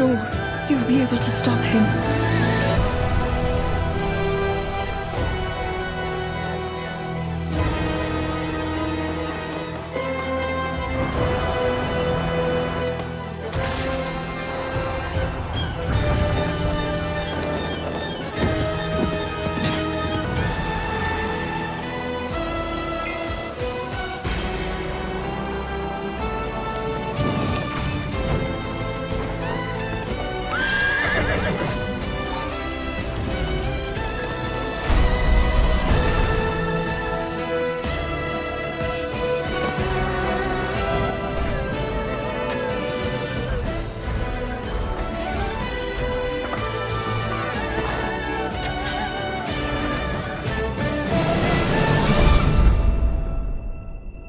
sure you'll be able to stop him.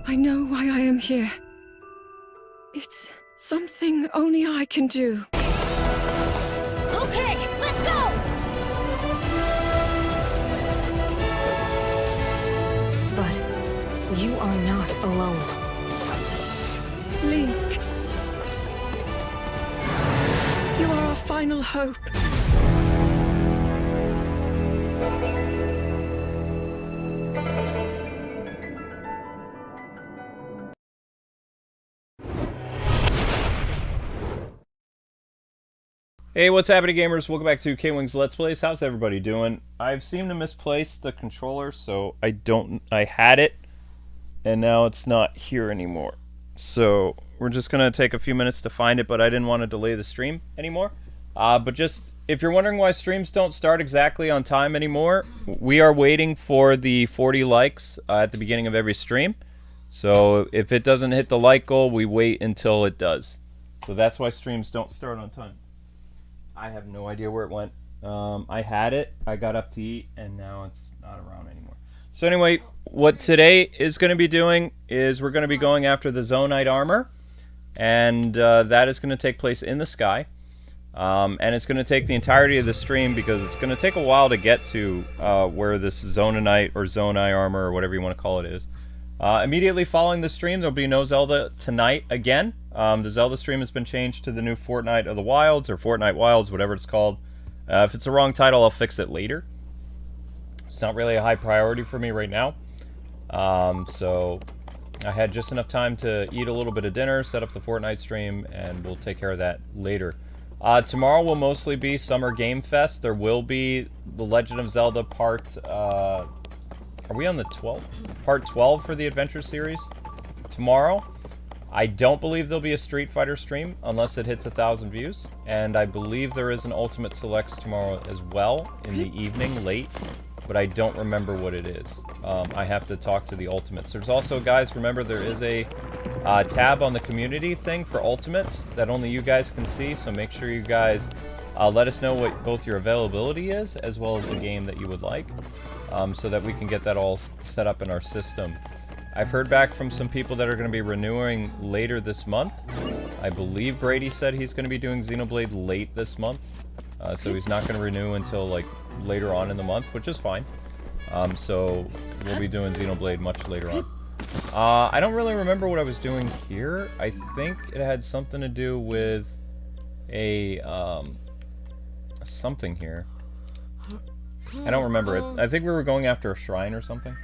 I know why I am here. It's something only I can do. Okay, let's go! But you are not alone. Link. You are our final hope. Hey, what's happening, gamers? Welcome back to Kwingsletsplays. How's everybody doing? I've seemed to misplace the controller, so I had it, and now it's not here anymore. So we're just gonna take a few minutes to find it, but I didn't want to delay the stream anymore. But just, if you're wondering why streams don't start exactly on time anymore, we are waiting for the 40 likes at the beginning of every stream. So if it doesn't hit the like goal, we wait until it does. So that's why streams don't start on time. I have no idea where it went. I had it, I got up to eat, and now it's not around anymore. So anyway, what today is going to be doing is we're going to be going after the Zonaite armor, and that is going to take place in the sky. And it's going to take the entirety of the stream because it's going to take a while to get to where this Zonaite or Zonai armor or whatever you want to call it is. Immediately following the stream, there'll be no Zelda tonight again. The Zelda stream has been changed to the new Fortnite of the Wilds, or Fortnite Wilds, whatever it's called. If it's the wrong title, I'll fix it later. It's not really a high priority for me right now. So I had just enough time to eat a little bit of dinner, set up the Fortnite stream, and we'll take care of that later. Tomorrow will mostly be Summer Game Fest. There will be The Legend of Zelda part... are we on the 12th? Part 12 for the Adventure Series tomorrow. I don't believe there'll be a Street Fighter stream unless it hits 1,000 views. And I believe there is an Ultimate Selects tomorrow as well in the evening, late. But I don't remember what it is. I have to talk to the Ultimates. There's also, guys, remember there is a tab on the community thing for Ultimates that only you guys can see. So make sure you guys let us know what both your availability is as well as the game that you would like. So that we can get that all set up in our system. I've heard back from some people that are going to be renewing later this month. I believe Brady said he's going to be doing Xenoblade late this month. So he's not going to renew until like later on in the month, which is fine. So we'll be doing Xenoblade much later on. I don't really remember what I was doing here. I think it had something to do with a something here. I don't remember it. I think we were going after a shrine or something.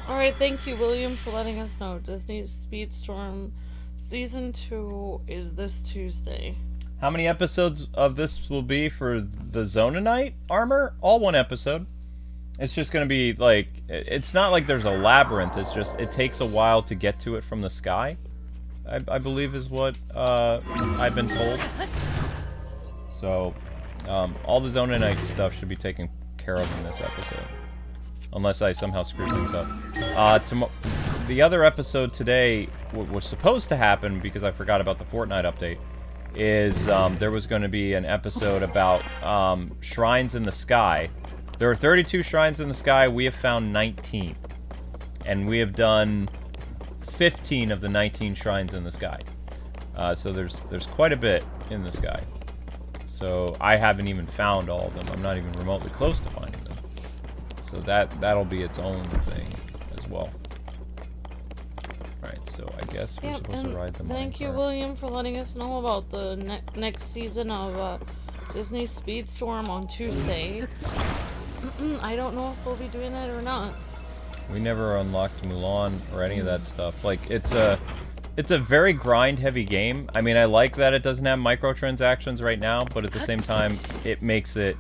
Alright, thank you, William, for letting us know. Disney's Speedstorm Season 2 is this Tuesday. How many episodes of this will be for the Zonaite armor? All one episode. It's just going to be, like... It's not like there's a labyrinth. It's just... It takes a while to get to it from the sky. I believe is what I've been told. So... all the Zonaite stuff should be taken care of in this episode. Unless I somehow screw things up. The other episode today, what was supposed to happen, because I forgot about the Fortnite update, is there was going to be an episode about shrines in the sky. There are 32 shrines in the sky. We have found 19. And we have done 15 of the 19 shrines in the sky. So there's quite a bit in the sky. So I haven't even found all of them. I'm not even remotely close to finding them. So that'll be its own thing as well. Alright, so I guess we're Yep, supposed to and ride the thank you, minecart. William, for letting us know about the next season of Disney Speedstorm on Tuesday. I don't know if we'll be doing that or not. We never unlocked Mulan or any of that stuff. Like, it's a very grind-heavy game. I mean, I like that it doesn't have microtransactions right now, but at the same time, it makes it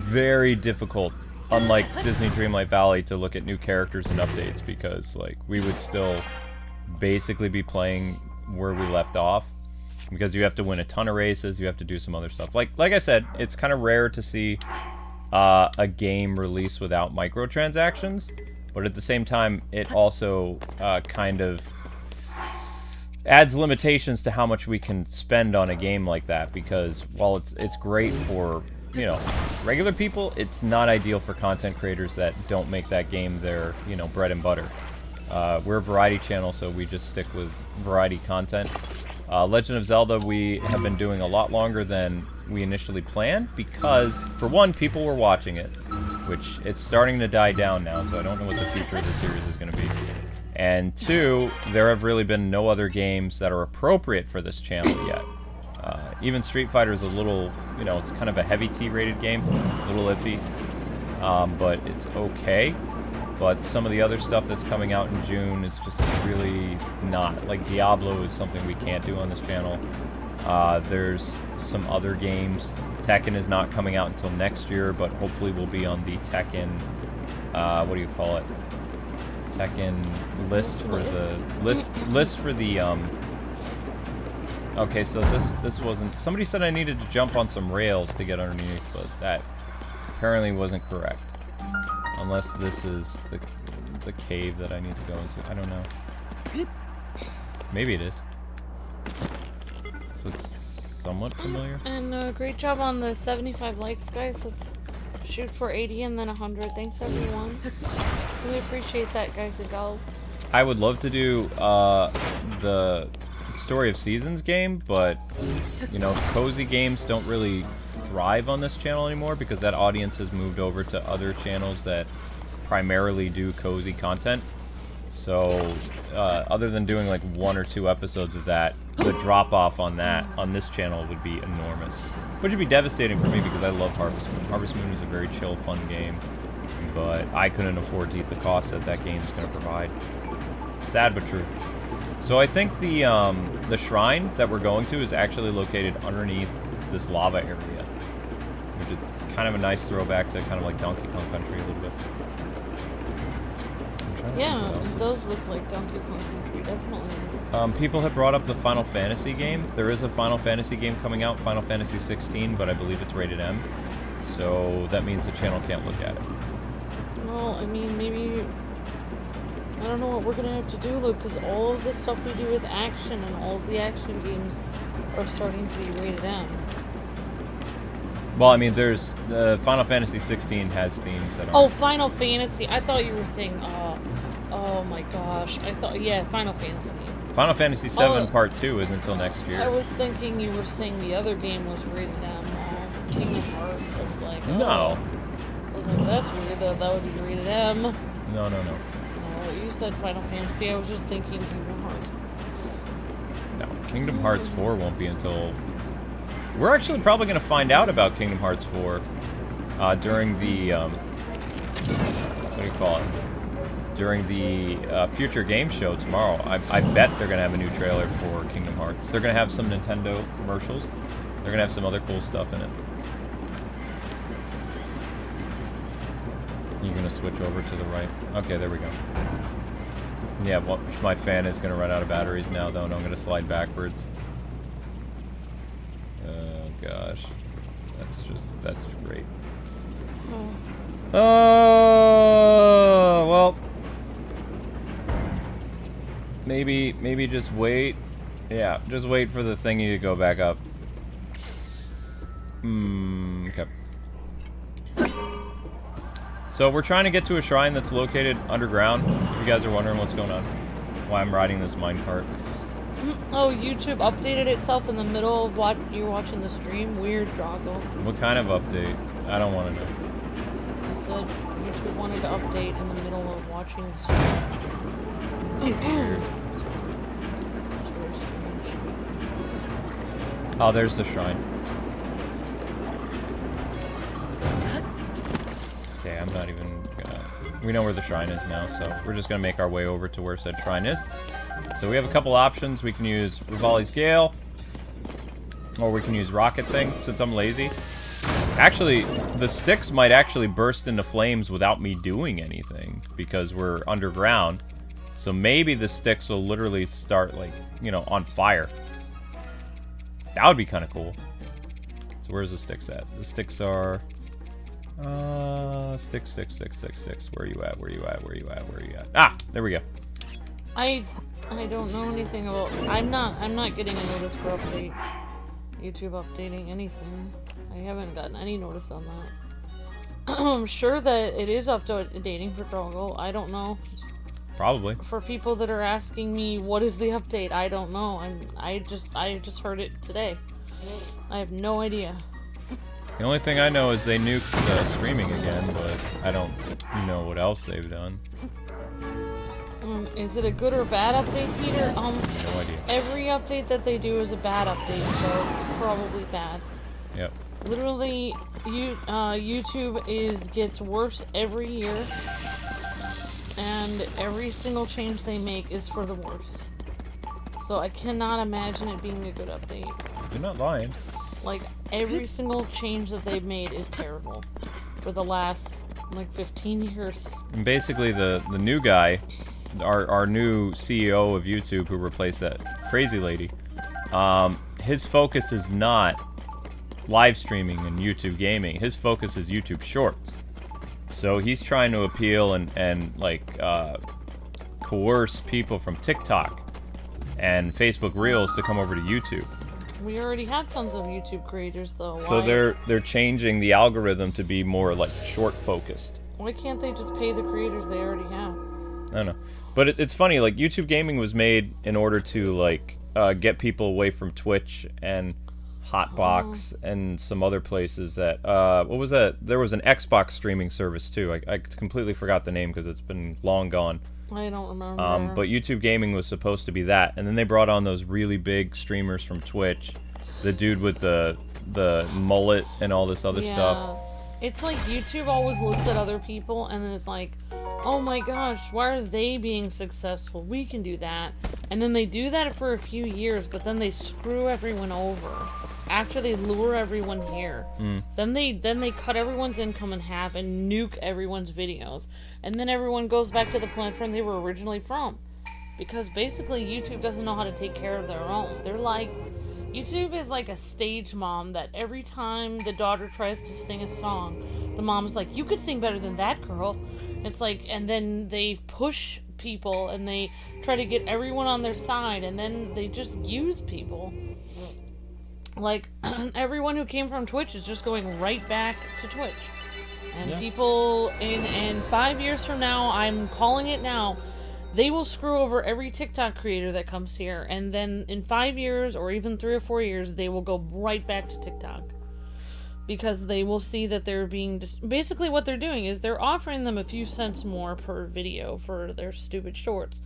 very difficult, unlike Disney Dreamlight Valley, to look at new characters and updates, because, like, we would still basically be playing where we left off, because you have to win a ton of races, you have to do some other stuff. Like I said, it's kind of rare to see a game release without microtransactions, but at the same time, it also kind of adds limitations to how much we can spend on a game like that, because while it's great for, you know, regular people, it's not ideal for content creators that don't make that game their, you know, bread and butter. We're a variety channel, so we just stick with variety content. Legend of Zelda we have been doing a lot longer than we initially planned, because, for one, people were watching it, which it's starting to die down now, so I don't know what the future of the series is going to be. And two, there have really been no other games that are appropriate for this channel yet. Even Street Fighter is a little, you know, it's kind of a heavy T-rated game, a little iffy, but it's okay. But some of the other stuff that's coming out in June is just really not. Like, Diablo is something we can't do on this channel. There's some other games. Tekken is not coming out until next year, but hopefully we'll be on the Tekken, what do you call it? Tekken list for the list for the okay, so this wasn't, somebody said I needed to jump on some rails to get underneath, but that apparently wasn't correct. Unless this is the cave that I need to go into. I don't know. Maybe it is. This looks somewhat familiar. And great job on the 75 likes, guys. Let's shoot for 80 and then 100. Thanks, everyone. Really appreciate that, guys and gals. I would love to do the Story of Seasons game, but, you know, cozy games don't really thrive on this channel anymore, because that audience has moved over to other channels that primarily do cozy content. So other than doing like 1 or 2 episodes of that, the drop off on this channel would be enormous, which would be devastating for me, because I love Harvest Moon. Harvest Moon is a very chill, fun game, but I couldn't afford to eat the cost that that game is going to provide. Sad but true. So I think the shrine that we're going to is actually located underneath this lava area, which is kind of a nice throwback to kind of like Donkey Kong Country a little bit. Yeah, it does look like Donkey Kong Country, definitely. People have brought up the Final Fantasy game. There is a Final Fantasy game coming out, Final Fantasy 16, but I believe it's rated M. So that means the channel can't look at it. Well, I mean, maybe, I don't know what we're gonna have to do, Luke, because all of the stuff we do is action, and all of the action games are starting to be rated M. Well, I mean, there's the Final Fantasy 16 has themes that are. Oh, Final Fantasy. I thought you were saying, oh my gosh. I thought, yeah, Final Fantasy. Final Fantasy 7 Part 2 is until next year. I was thinking you were saying the other game was rated M. Kingdom Hearts. I was like, oh. No. I was like, that's weird. That would be rated M. No. Oh, you said Final Fantasy. I was just thinking Kingdom Hearts. No, Kingdom Hearts 4 won't be until. We're actually probably going to find out about Kingdom Hearts 4 during the, what do you call it? During the future game show tomorrow. I bet they're going to have a new trailer for Kingdom Hearts. They're going to have some Nintendo commercials. They're going to have some other cool stuff in it. You're going to switch over to the right. Okay, there we go. Yeah, well, my fan is going to run out of batteries now, though, and I'm going to slide backwards. Oh gosh, that's great. Oh well, maybe just wait. Yeah, just wait for the thingy to go back up. Okay. So we're trying to get to a shrine that's located underground. If you guys are wondering what's going on, why I'm riding this minecart. Oh, YouTube updated itself in the middle of what you're watching the stream? Weird, Drago. What kind of update? I don't want to know. You said YouTube wanted to update in the middle of watching the stream. It's very strange. Oh, there's the shrine. Okay, I'm not even gonna... We know where the shrine is now, so we're just gonna make our way over to where said shrine is. So we have a couple options. We can use Rivali's Gale, or we can use Rocket Thing, since I'm lazy. Actually, the sticks might actually burst into flames without me doing anything, because we're underground. So maybe the sticks will literally start, like, you know, on fire. That would be kind of cool. So where's the sticks at? The sticks are... sticks. Where are you at? Where are you at? Where are you at? Where are you at? Ah! There we go. I don't know anything about... I'm not getting a notice for update. YouTube updating anything. I haven't gotten any notice on that. I'm sure that it is updating for Troggle. I don't know. Probably. For people that are asking me what is the update, I don't know. I just heard it today. I have no idea. The only thing I know is they nuked streaming again, but I don't know what else they've done. Is it a good or bad update, Peter? No idea. Every update that they do is a bad update, so probably bad. Yep. Literally, YouTube gets worse every year, and every single change they make is for the worse. So I cannot imagine it being a good update. You're not lying. Like, every single change that they've made is terrible for the last, like, 15 years. And basically, the new guy, our new CEO of YouTube who replaced that crazy lady, his focus is not live streaming and YouTube gaming. His focus is YouTube Shorts. So he's trying to appeal and coerce people from TikTok and Facebook Reels to come over to YouTube. We already have tons of YouTube creators, though. So they're changing the algorithm to be more like short focused. Why can't they just pay the creators they already have? I don't know, but it's funny. Like, YouTube gaming was made in order to like get people away from Twitch and Hotbox and some other places that what was that? There was an Xbox streaming service too. I completely forgot the name because it's been long gone. I don't remember. But YouTube gaming was supposed to be that, and then they brought on those really big streamers from Twitch, the dude with the mullet and all this other stuff. It's like YouTube always looks at other people and then it's like, oh my gosh, why are they being successful? We can do that. And then they do that for a few years, but then they screw everyone over after they lure everyone here. Then they cut everyone's income in half and nuke everyone's videos. And then everyone goes back to the platform they were originally from. Because basically YouTube doesn't know how to take care of their own. They're like, YouTube is like a stage mom that every time the daughter tries to sing a song, the mom's like, you could sing better than that, girl. It's like, and then they push people and they try to get everyone on their side, and then they just use people. Like, everyone who came from Twitch is just going right back to Twitch. And people in 5 years from now, I'm calling it now, they will screw over every TikTok creator that comes here, and then in 5 years or even 3 or 4 years, they will go right back to TikTok. Because they will see that they're being... Basically what they're doing is they're offering them a few cents more per video for their stupid shorts.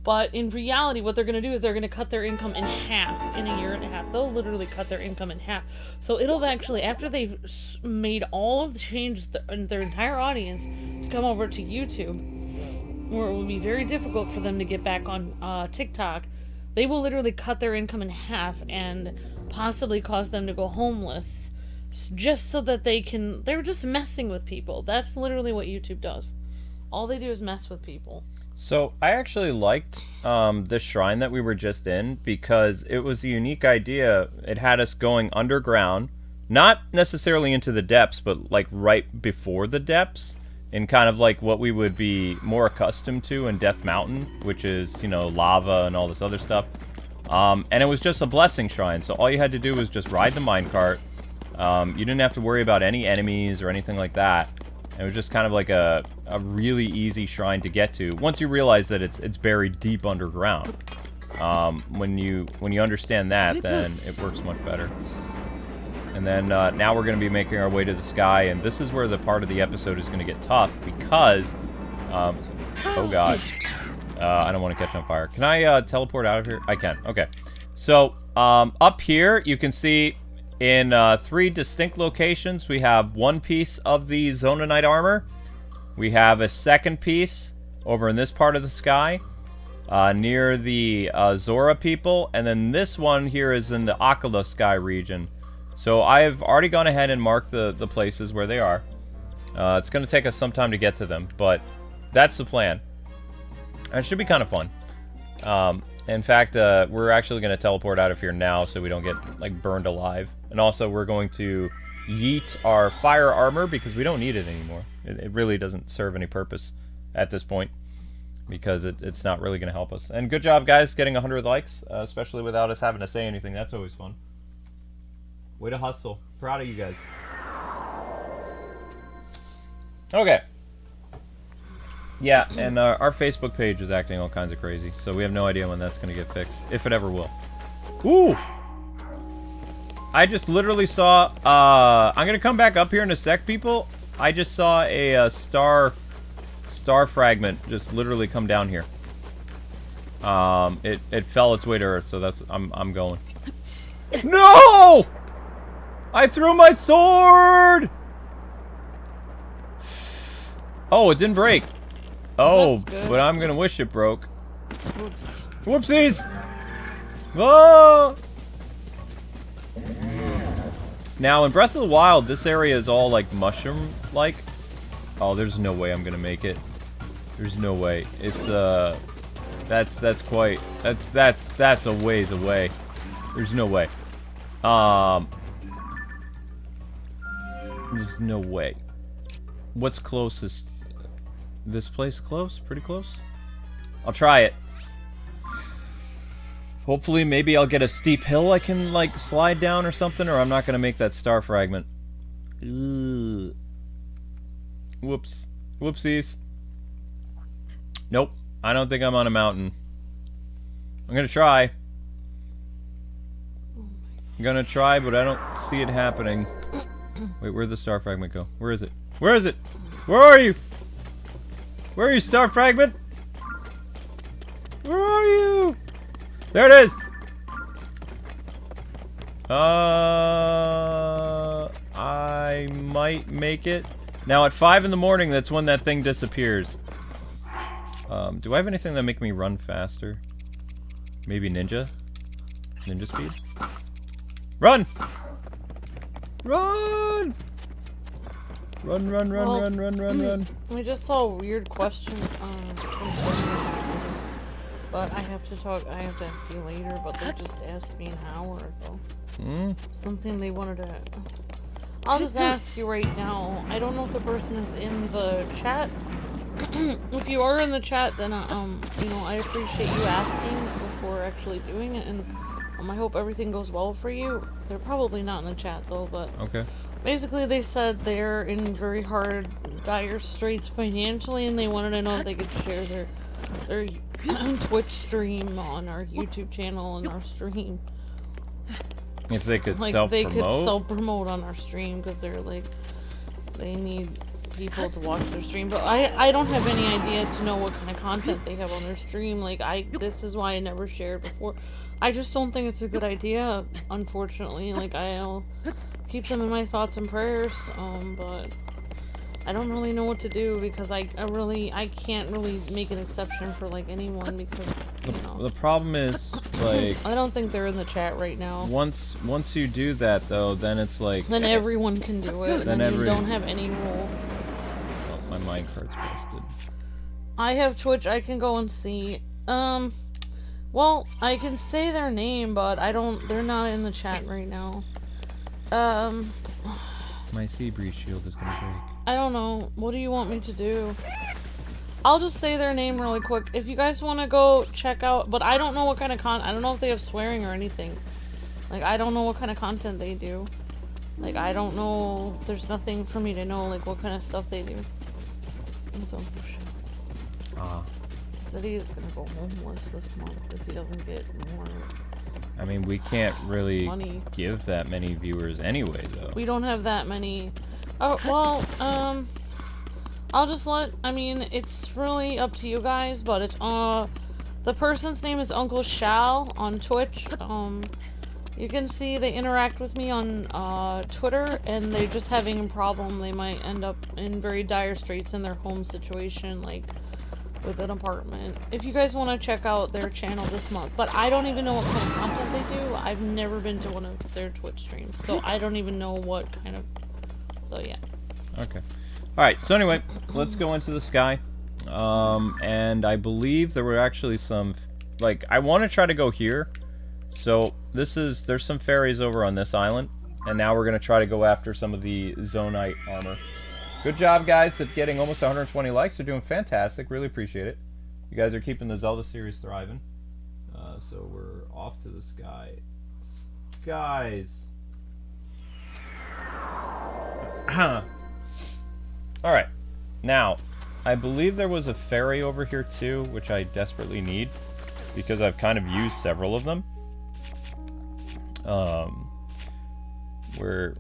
But in reality, what they're going to do is they're going to cut their income in half in a year and a half. They'll literally cut their income in half. So it'll actually, after they've made all of the changes in their entire audience to come over to YouTube, where it will be very difficult for them to get back on TikTok, they will literally cut their income in half and possibly cause them to go homeless just so that they can... They're just messing with people. That's literally what YouTube does. All they do is mess with people. So I actually liked this shrine that we were just in because it was a unique idea. It had us going underground, not necessarily into the depths, but like right before the depths, in kind of like what we would be more accustomed to in Death Mountain, which is, you know, lava and all this other stuff. And it was just a blessing shrine, so all you had to do was just ride the minecart. You didn't have to worry about any enemies or anything like that. It was just kind of like a really easy shrine to get to once you realize that it's buried deep underground. When you understand that, then it works much better. And then now we're going to be making our way to the sky, and this is where the part of the episode is going to get tough because, oh god, I don't want to catch on fire. Can I teleport out of here? I can. Okay. So up here you can see in 3 distinct locations we have one piece of the Zonaite armor. We have a second piece over in this part of the sky near the Zora people, and then this one here is in the Akala sky region. So I've already gone ahead and marked the places where they are. It's going to take us some time to get to them, but that's the plan. And it should be kind of fun. In fact, we're actually going to teleport out of here now so we don't get like burned alive. And also we're going to yeet our fire armor because we don't need it anymore. It really doesn't serve any purpose at this point because it's not really going to help us. And good job, guys, getting 100 likes, especially without us having to say anything. That's always fun. Way to hustle. Proud of you guys. Okay. Yeah, and our Facebook page is acting all kinds of crazy, so we have no idea when that's going to get fixed, if it ever will. Ooh! I just literally saw, I'm going to come back up here in a sec, people. I just saw a star fragment just literally come down here. It fell its way to Earth, so that's, I'm going. No! I threw my sword! Oh, it didn't break. Oh, but I'm gonna wish it broke. Oops. Whoopsies! Oh! Now, in Breath of the Wild, this area is all, like, mushroom-like. Oh, there's no way I'm gonna make it. There's no way. It's, that's a ways away. There's no way. There's no way. What's closest? This place close? Pretty close? I'll try it. Hopefully, maybe I'll get a steep hill I can, like, slide down or something, or I'm not gonna make that star fragment. Ugh. Whoops. Whoopsies. Nope. I don't think I'm on a mountain. I'm gonna try. I'm gonna try, but I don't see it happening. Wait, where'd the star fragment go? Where is it? Where is it? Where are you? Where are you, star fragment? Where are you? There it is! I might make it. Now at 5 in the morning, that's when that thing disappears. Do I have anything that make me run faster? Maybe ninja? Ninja speed? Run! Run! Run, run, run, Well, run. I just saw a weird question from someone, but I have to ask you later, but they just asked me an hour ago. Something they wanted to... I'll just ask you right now. I don't know if the person is in the chat. If you are in the chat, then, you know, I appreciate you asking before actually doing it, and I hope everything goes well for you. They're probably not in the chat, though, but... Okay. Basically, they said they're in very hard, dire straits financially, and they wanted to know if they could share their Twitch stream on our YouTube channel and our stream. If they could like, self-promote? they could self-promote on our stream, because they're, like, they need people to watch their stream. But I don't have any idea to know what kind of content they have on their stream. Like, this is why I never shared before. I just don't think it's a good idea, unfortunately. Like, I'll keep them in my thoughts and prayers, but I don't really know what to do because I can't really make an exception for, like, anyone because, you know. The problem is, like... I don't think they're in the chat right now. Once you do that, though, then it's like... Then everyone can do it, and then you don't have any rule. Oh, my minecart's busted. I have Twitch, I can go and see. Well, I can say their name, but they're not in the chat right now. My sea breeze shield is gonna break. I don't know. What do you want me to do? I'll just say their name really quick. If you guys want to go check out, but I don't know what kind of I don't know if they have swearing or anything. Like, I don't know what kind of content they do. Like, I don't know. There's nothing for me to know, like, what kind of stuff they do. It's unfortunate. Ah. Said he is gonna go homeless this month if he doesn't get more. I mean, we can't really money. give that many viewers anyway, though. We don't have that many. Oh, well, I'll just I mean, it's really up to you guys, but it's, the person's name is Uncle Shal on Twitch. You can see they interact with me on, Twitter, and they're just having a problem. They might end up in very dire straits in their home situation, like, with an apartment. If you guys want to check out their channel this month, but I don't even know what kind of content they do. I've never been to one of their Twitch streams, so I don't even know what kind of, so yeah. Okay. Alright, so anyway, let's go into the sky. And I believe there were actually some, like, I want to try to go here. So, there's some fairies over on this island, and now we're going to try to go after some of the Zonaite armor. Good job, guys, at getting almost 120 likes. They're doing fantastic. Really appreciate it. You guys are keeping the Zelda series thriving. So we're off to the sky. Skies. Alright. Now, I believe there was a fairy over here too, which I desperately need, because I've kind of used several of them. Where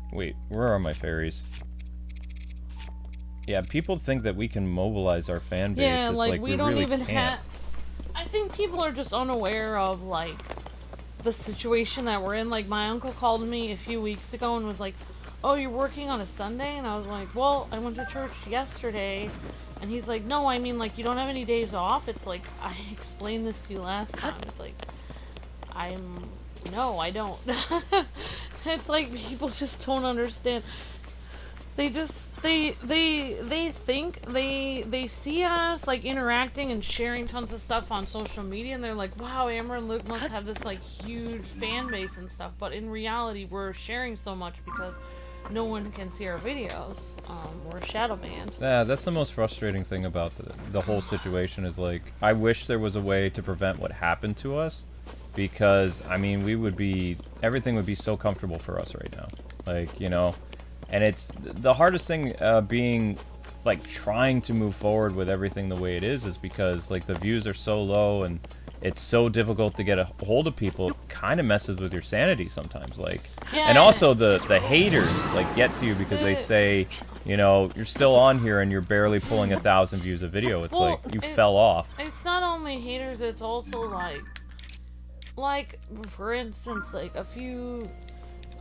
are my fairies? Yeah, people think that we can mobilize our fan base. Yeah, it's like we don't really even can't. have. I think people are just unaware of like the situation that we're in. Like my uncle called me a few weeks ago and was like, "Oh, you're working on a Sunday?" And I was like, "Well, I went to church yesterday." And he's like, "No, I mean like you don't have any days off." It's like I explained this to you last time. It's like no, I don't. It's like people just don't understand. They just they think they see us like interacting and sharing tons of stuff on social media, and they're like, wow, Amber and Luke must have this like huge fan base and stuff. But in reality, we're sharing so much because no one can see our videos. We're shadow banned. Yeah, that's the most frustrating thing about the whole situation is like, I wish there was a way to prevent what happened to us, because I mean everything would be so comfortable for us right now, like, you know. And it's the hardest thing being like trying to move forward with everything the way it is because like the views are so low and it's so difficult to get a hold of people. It kind of messes with your sanity sometimes, like. Yeah. And also the haters like get to you because they say, you know, you're still on here and you're barely pulling 1,000 views a video. It's well, like you fell off. It's not only haters, it's also like for instance, like a few,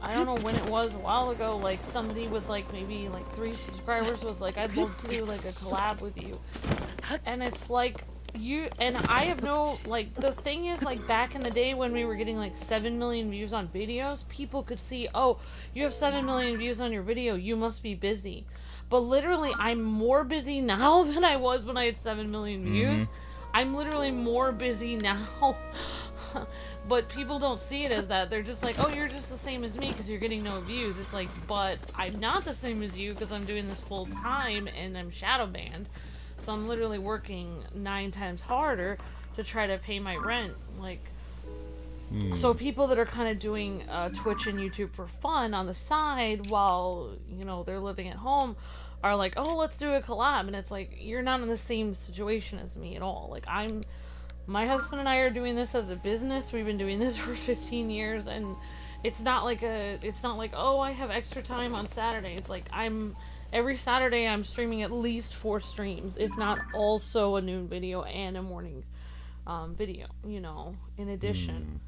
I don't know when it was, a while ago, like somebody with like maybe like 3 subscribers was like, I'd love to do like a collab with you. And it's like, you and I have no, like, the thing is, like, back in the day when we were getting like 7 million views on videos, people could see, oh, you have 7 million views on your video, you must be busy. But literally, I'm more busy now than I was when I had 7 million views. I'm literally more busy now. But people don't see it as that. They're just like, oh, you're just the same as me because you're getting no views. It's like, but I'm not the same as you because I'm doing this full time and I'm shadow banned. So I'm literally working 9 times harder to try to pay my rent. Like, so people that are kind of doing Twitch and YouTube for fun on the side while, you know, they're living at home are like, oh, let's do a collab. And it's like, you're not in the same situation as me at all. Like, my husband and I are doing this as a business. We've been doing this for 15 years, and it's not like, oh, I have extra time on Saturday. It's like, every Saturday I'm streaming at least 4 streams, if not also a noon video and a morning video, you know, in addition.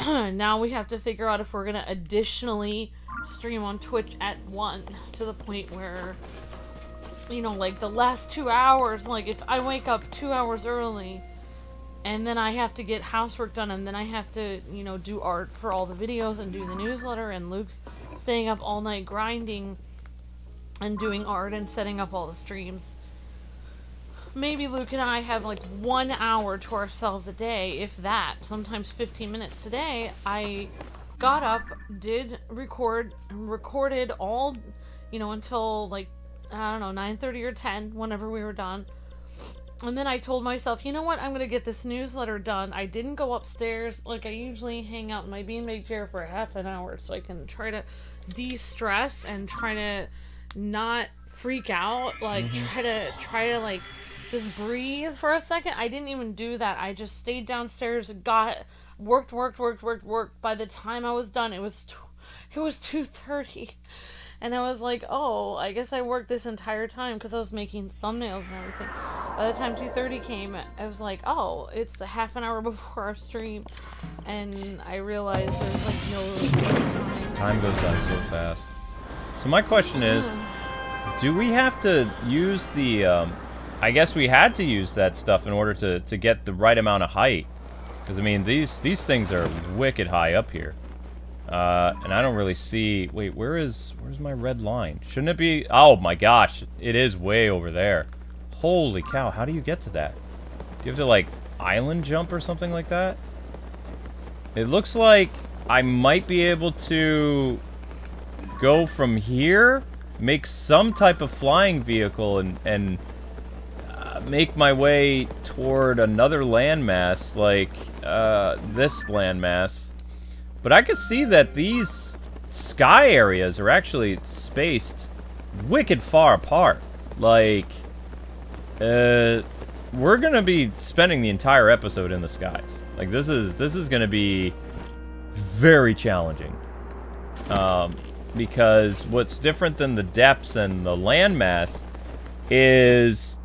Now we have to figure out if we're gonna additionally stream on Twitch at 1, to the point where, you know, like the last 2 hours, like if I wake up 2 hours early and then I have to get housework done and then I have to, you know, do art for all the videos and do the newsletter, and Luke's staying up all night grinding and doing art and setting up all the streams. Maybe Luke and I have like 1 hour to ourselves a day, if that, sometimes 15 minutes. Today, I got up, recorded all, you know, until like, I don't know, 9:30 or 10, whenever we were done. And then I told myself, you know what, I'm going to get this newsletter done. I didn't go upstairs. Like, I usually hang out in my beanbag chair for half an hour so I can try to de-stress and try to not freak out. Like, try to like, just breathe for a second. I didn't even do that. I just stayed downstairs, Worked. By the time I was done, it was 2:30. And I was like, oh, I guess I worked this entire time because I was making thumbnails and everything. By the time 2:30 came, I was like, oh, it's a half an hour before our stream. And I realized there's like no time. Time goes by so fast. So my question is, do we have to use the, I guess we had to use that stuff in order to get the right amount of height. Because, I mean, these things are wicked high up here. And I don't really see... Wait, where's my red line? Shouldn't it be... Oh, my gosh. It is way over there. Holy cow, how do you get to that? Do you have to, like, island jump or something like that? It looks like I might be able to go from here, make some type of flying vehicle, and make my way toward another landmass, like this landmass. But I could see that these sky areas are actually spaced wicked far apart. Like, we're gonna be spending the entire episode in the skies. Like, this is gonna be very challenging. Because what's different than the depths and the landmass is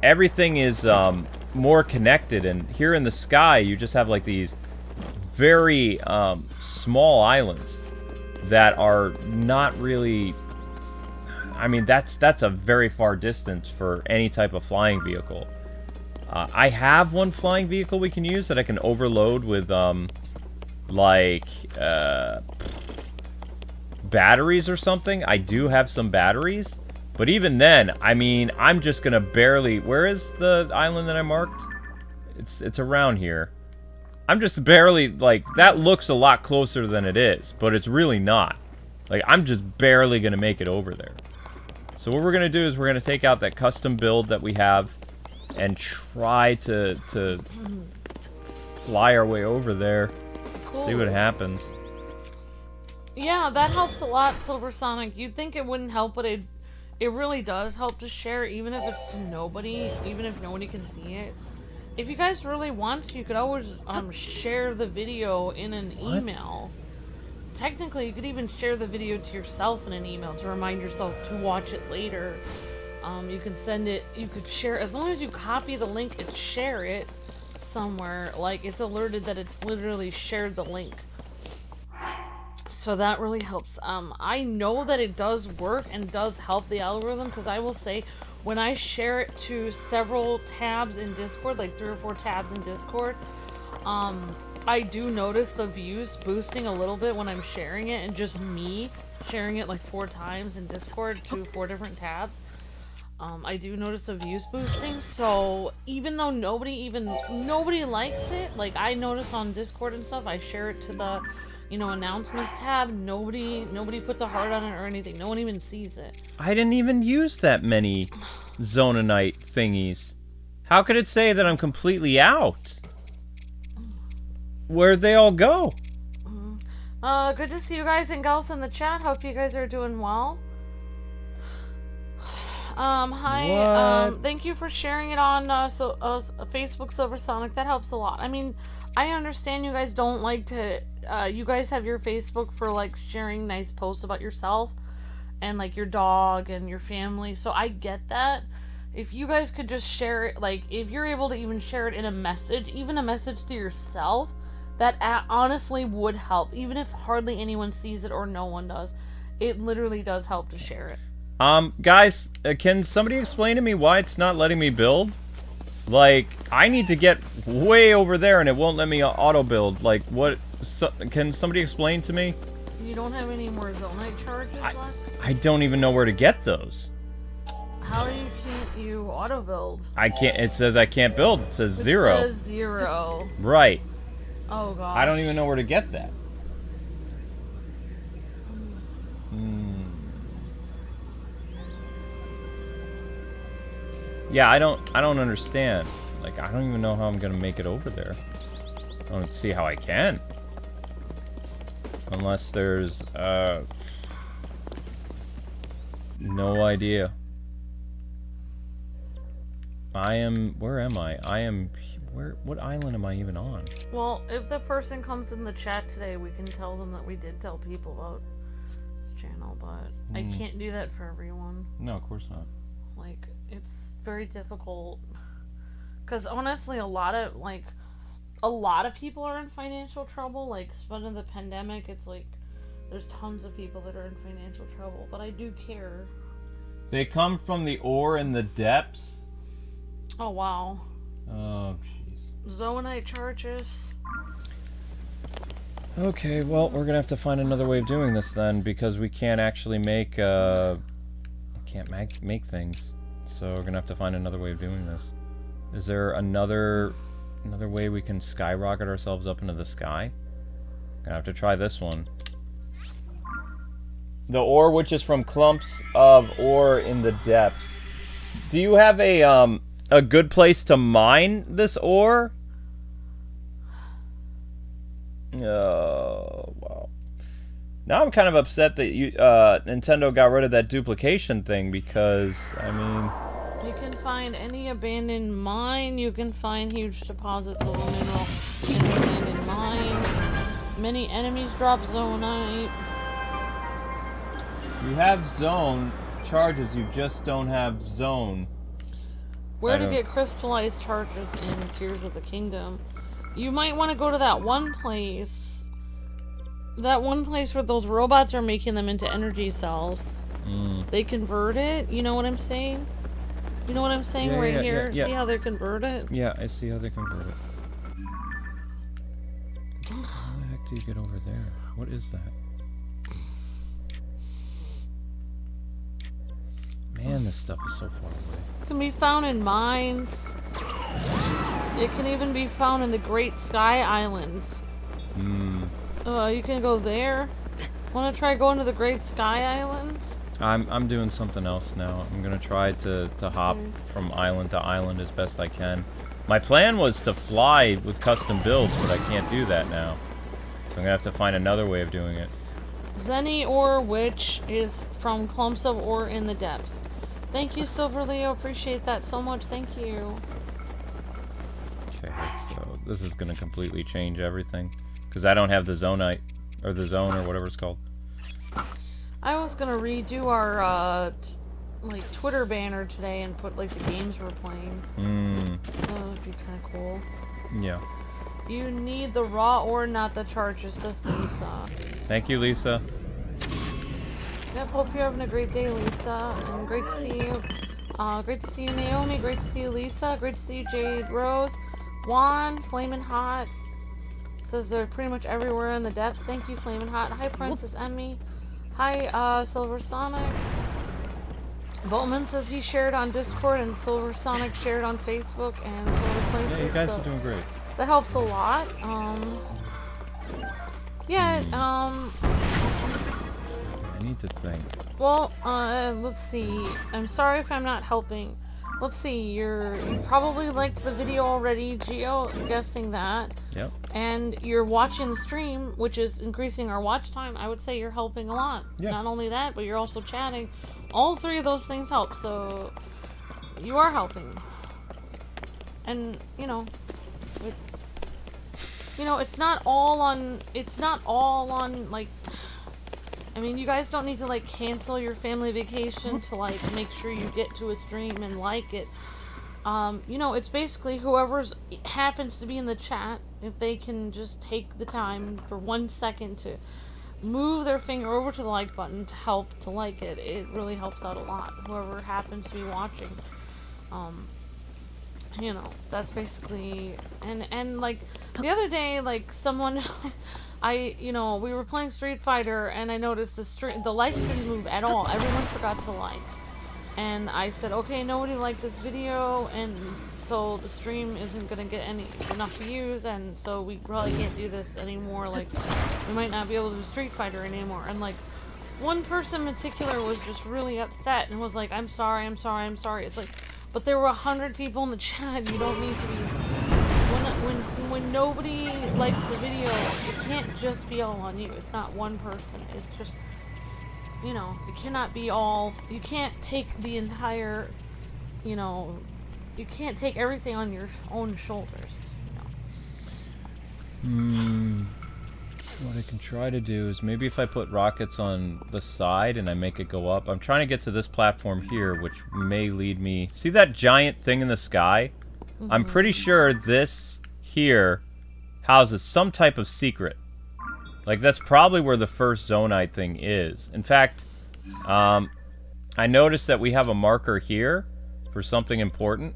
everything is more connected, and here in the sky you just have like these very small islands that are not really... I mean, that's a very far distance for any type of flying vehicle. I have one flying vehicle we can use that I can overload with batteries or something. I do have some batteries, but even then, I mean, I'm just gonna barely... Where is the island that I marked? It's around here. I'm just barely, like, that looks a lot closer than it is, but it's really not. Like, I'm just barely gonna make it over there. So what we're gonna do is we're gonna take out that custom build that we have and try to fly our way over there. Cool. See what happens. Yeah, that helps a lot, Silver Sonic. You'd think it wouldn't help, but it really does help to share, even if it's to nobody, even if nobody can see it. If you guys really want to, you could always share the video in an email. Technically, you could even share the video to yourself in an email to remind yourself to watch it later. You can send it, you could share, as long as you copy the link and share it somewhere, like it's alerted that it's literally shared the link. So that really helps. I know that it does work and does help the algorithm, because I will say, when I share it to several tabs in Discord, like 3 or 4 tabs in Discord, I do notice the views boosting a little bit when I'm sharing it, and just me sharing it like 4 times in Discord to 4 different tabs. I do notice the views boosting, so even though nobody likes it, like I notice on Discord and stuff, I share it to the, you know, announcements tab, nobody puts a heart on it or anything. No one even sees it. I didn't even use that many Zonaite thingies. How could it say that I'm completely out? Where'd they all go? Good to see you guys and gals in the chat. Hope you guys are doing well. Hi. Thank you for sharing it on Facebook, Silver Sonic. That helps a lot. I mean, I understand you guys don't like to... you guys have your Facebook for, like, sharing nice posts about yourself and, like, your dog and your family. So I get that. If you guys could just share it, like, if you're able to even share it in a message, even a message to yourself, that honestly would help. Even if hardly anyone sees it or no one does. It literally does help to share it. Guys, can somebody explain to me why it's not letting me build? Like, I need to get way over there and it won't let me auto-build. Like, what... can somebody explain to me? You don't have any more Zonaite charges left? I don't even know where to get those. How can't you auto-build? I can't... It says I can't build. It says 0. It says 0. Right. Oh, gosh. I don't even know where to get that. Yeah, I don't understand. Like, I don't even know how I'm gonna make it over there. I don't see how I can. Unless there's, no idea. Where am I? What island am I even on? Well, if the person comes in the chat today, we can tell them that we did tell people about this channel, but I can't do that for everyone. No, of course not. Like, it's very difficult. Because honestly, a lot of people are in financial trouble. Like, spending the pandemic, it's like, there's tons of people that are in financial trouble, but I do care. They come from the ore in the depths? Oh, wow. Oh, jeez. Zonaite charges. Okay, well, we're gonna have to find another way of doing this then, because we can't actually make, make things. So we're gonna have to find another way of doing this. Is there another way we can skyrocket ourselves up into the sky? Gonna have to try this one. The ore, which is from clumps of ore in the depths. Do you have a good place to mine this ore? Oh, wow. Now I'm kind of upset that Nintendo got rid of that duplication thing, because, I mean... You can find any abandoned mine, you can find huge deposits of mineral in an abandoned mine. Many enemies drop Zonaite. You have zone charges, you just don't have zone. Where to get crystallized charges in Tears of the Kingdom? You might want to go to that one place. That one place where those robots are making them into energy cells. They convert it, you know what I'm saying? You know what I'm saying right here? Yeah. See how they convert it? Yeah, I see how they convert it. How the heck do you get over there? What is that? Man, this stuff is so far away. It can be found in mines. It can even be found in the Great Sky Island. You can go there. Want to try going to the Great Sky Island? I'm doing something else now. I'm gonna try to hop from island to island as best I can. My plan was to fly with custom builds, but I can't do that now. So I'm gonna have to find another way of doing it. Zenny ore, which is from clumps of ore in the depths. Thank you, Silver Leo. Appreciate that so much. Thank you. Okay, so this is gonna completely change everything, because I don't have the Zonaite, or the zone, or whatever it's called. I was gonna redo our like Twitter banner today and put like the games we're playing. That would be kind of cool. Yeah. You need the raw ore, not the charges, says Lisa. Thank you, Lisa. Yep, hope you're having a great day, Lisa, and great to see you. Great to see you, Naomi. Great to see you, Lisa. Great to see you, Jade Rose. Juan, Flamin' Hot, says they're pretty much everywhere in the depths. Thank you, Flamin' Hot. Hi, Princess Emmy. Hi, Silver Sonic. Bowman says he shared on Discord, and Silver Sonic shared on Facebook and some other places. Yeah, you guys are doing great. That helps a lot. I need to think. Well, let's see. I'm sorry if I'm not helping. Let's see, you probably liked the video already, Gio, guessing that. Yep. And you're watching the stream, which is increasing our watch time. I would say you're helping a lot. Yeah. Not only that, but you're also chatting. All three of those things help, so you are helping. And, it's not all on, like, I mean, you guys don't need to, like, cancel your family vacation to, like, make sure you get to a stream and like it. It's basically whoever's happens to be in the chat, if they can just take the time for 1 second to move their finger over to the like button to help to like it. It really helps out a lot, whoever happens to be watching. That's basically, and like, the other day, like, someone, we were playing Street Fighter, and I noticed the likes didn't move at all. Everyone forgot to like. And I said, okay, nobody liked this video, and so the stream isn't gonna get enough views, and so we probably can't do this anymore. Like, we might not be able to do Street Fighter anymore. And like, one person in particular was just really upset and was like, I'm sorry. It's like, but there were 100 people in the chat. You don't need to be. When nobody likes the video, it can't just be all on you. It's not one person. It's just, it cannot be all. You can't take the entire, you can't take everything on your own shoulders. What I can try to do is maybe if I put rockets on the side and I make it go up. I'm trying to get to this platform here, which may lead me... See that giant thing in the sky? I'm pretty sure this here houses some type of secret. Like, that's probably where the first Zonaite thing is. In fact, I noticed that we have a marker here for something important.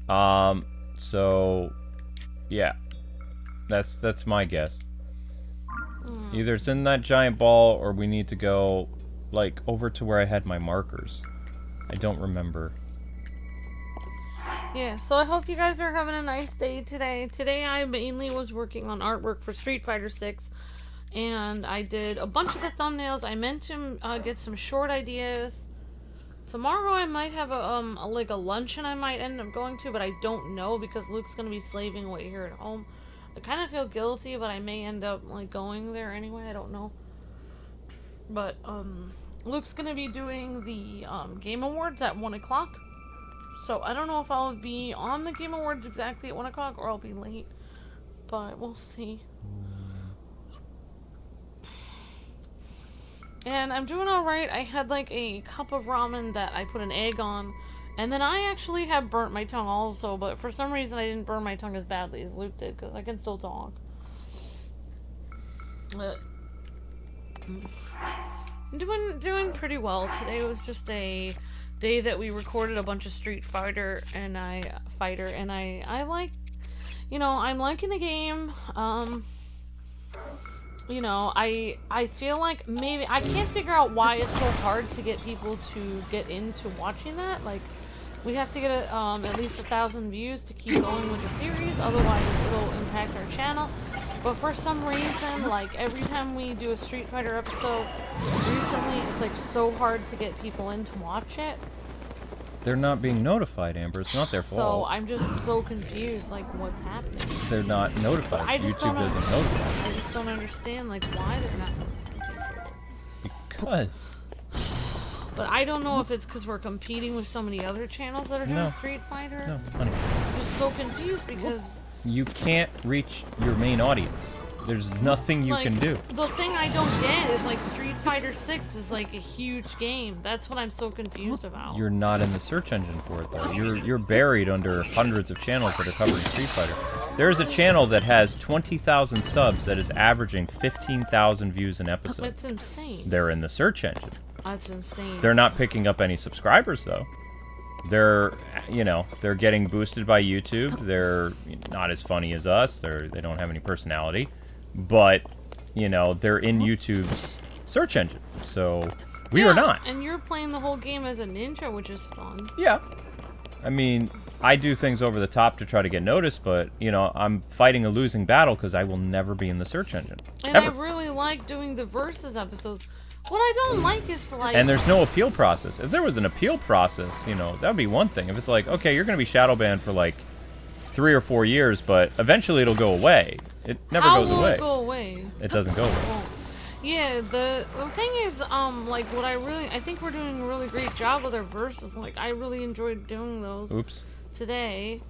So, yeah. That's my guess. Either it's in that giant ball, or we need to go, like, over to where I had my markers. I don't remember. Yeah, so I hope you guys are having a nice day today. Today I mainly was working on artwork for Street Fighter 6, and I did a bunch of the thumbnails. I meant to get some short ideas. Tomorrow I might have a luncheon I might end up going to, but I don't know because Luke's gonna be slaving away here at home. I kind of feel guilty, but I may end up like going there anyway. I don't know. But Luke's gonna be doing the Game Awards at 1 o'clock. So I don't know if I'll be on the Game Awards exactly at 1 o'clock or I'll be late. But we'll see. And I'm doing alright. I had like a cup of ramen that I put an egg on. And then I actually have burnt my tongue also, but for some reason I didn't burn my tongue as badly as Luke did, because I can still talk. But I'm doing pretty well. Today was just a day that we recorded a bunch of Street Fighter, and I like, you know, I'm liking the game. You know, I feel like maybe I can't figure out why it's so hard to get people to get into watching that. Like, we have to get at least 1,000 views to keep going with the series, otherwise it'll impact our channel. But for some reason, like, every time we do a Street Fighter episode, recently, it's like so hard to get people in to watch it. They're not being notified, Amber. It's not their fault. So I'm just so confused, like, what's happening. They're not notified. I just YouTube doesn't notify. I just don't understand, like, why they're not notifying people. Because. But I don't know if it's because we're competing with so many other channels that are doing Street Fighter. No, honey. I'm just so confused because... You can't reach your main audience. There's nothing you can do. The thing I don't get is, like, Street Fighter 6 is, like, a huge game. That's what I'm so confused about. You're not in the search engine for it, though. You're buried under hundreds of channels that are covering Street Fighter. There's a channel that has 20,000 subs that is averaging 15,000 views an episode. That's insane. They're in the search engine. That's insane. They're not picking up any subscribers, though. They're, you know, they're getting boosted by YouTube. They're not as funny as us. They don't have any personality. But, you know, they're in YouTube's search engine. So, we are not. And you're playing the whole game as a ninja, which is fun. Yeah. I mean, I do things over the top to try to get noticed, but, you know, I'm fighting a losing battle because I will never be in the search engine. And ever. I really like doing the Versus episodes. What I don't like is the, like... And there's no appeal process. If there was an appeal process, you know, that would be one thing. If it's like, okay, you're going to be shadow banned for, like, 3 or 4 years, but eventually it'll go away. It never goes away. How will it go away? It doesn't go away. Yeah, the thing is, like, what I think we're doing a really great job with our Versus. Like, I really enjoyed doing those today.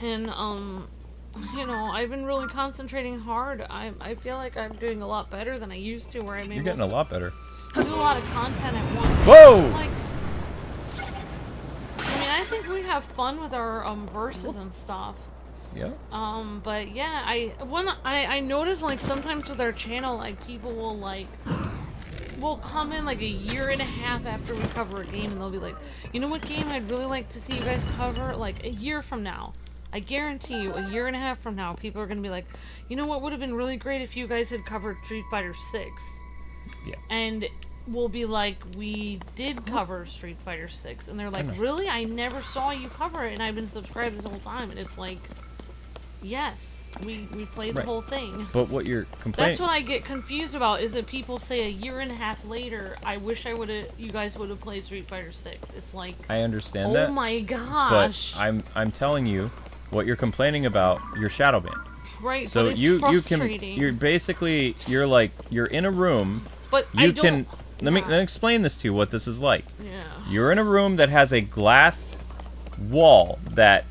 And, you know, I've been really concentrating hard. I feel like I'm doing a lot better than I used to, where I'm able You're getting a lot better. do a lot of content at once. Whoa! Like, I mean, I think we have fun with our Versus and stuff. Yeah. But yeah, I notice, like, sometimes with our channel, like, people will come in like a year and a half after we cover a game, and they'll be like, you know what game I'd really like to see you guys cover, like, a year from now. I guarantee you, a year and a half from now, people are gonna be like, you know what would have been really great if you guys had covered Street Fighter 6. Yeah. And we'll be like, we did cover Street Fighter 6, and they're like, really? I never saw you cover it, and I've been subscribed this whole time. And it's like, yes, we played the whole thing. But what you're complaining... That's what I get confused about, is that people say a year and a half later, I wish you guys would have played Street Fighter 6. It's like, I understand that. Oh my gosh. But I'm telling you, what you're complaining about, you're shadow banned. Right, so but it's you're frustrating. you're in a room. But let me explain this to you, what this is like. Yeah. You're in a room that has a glass wall that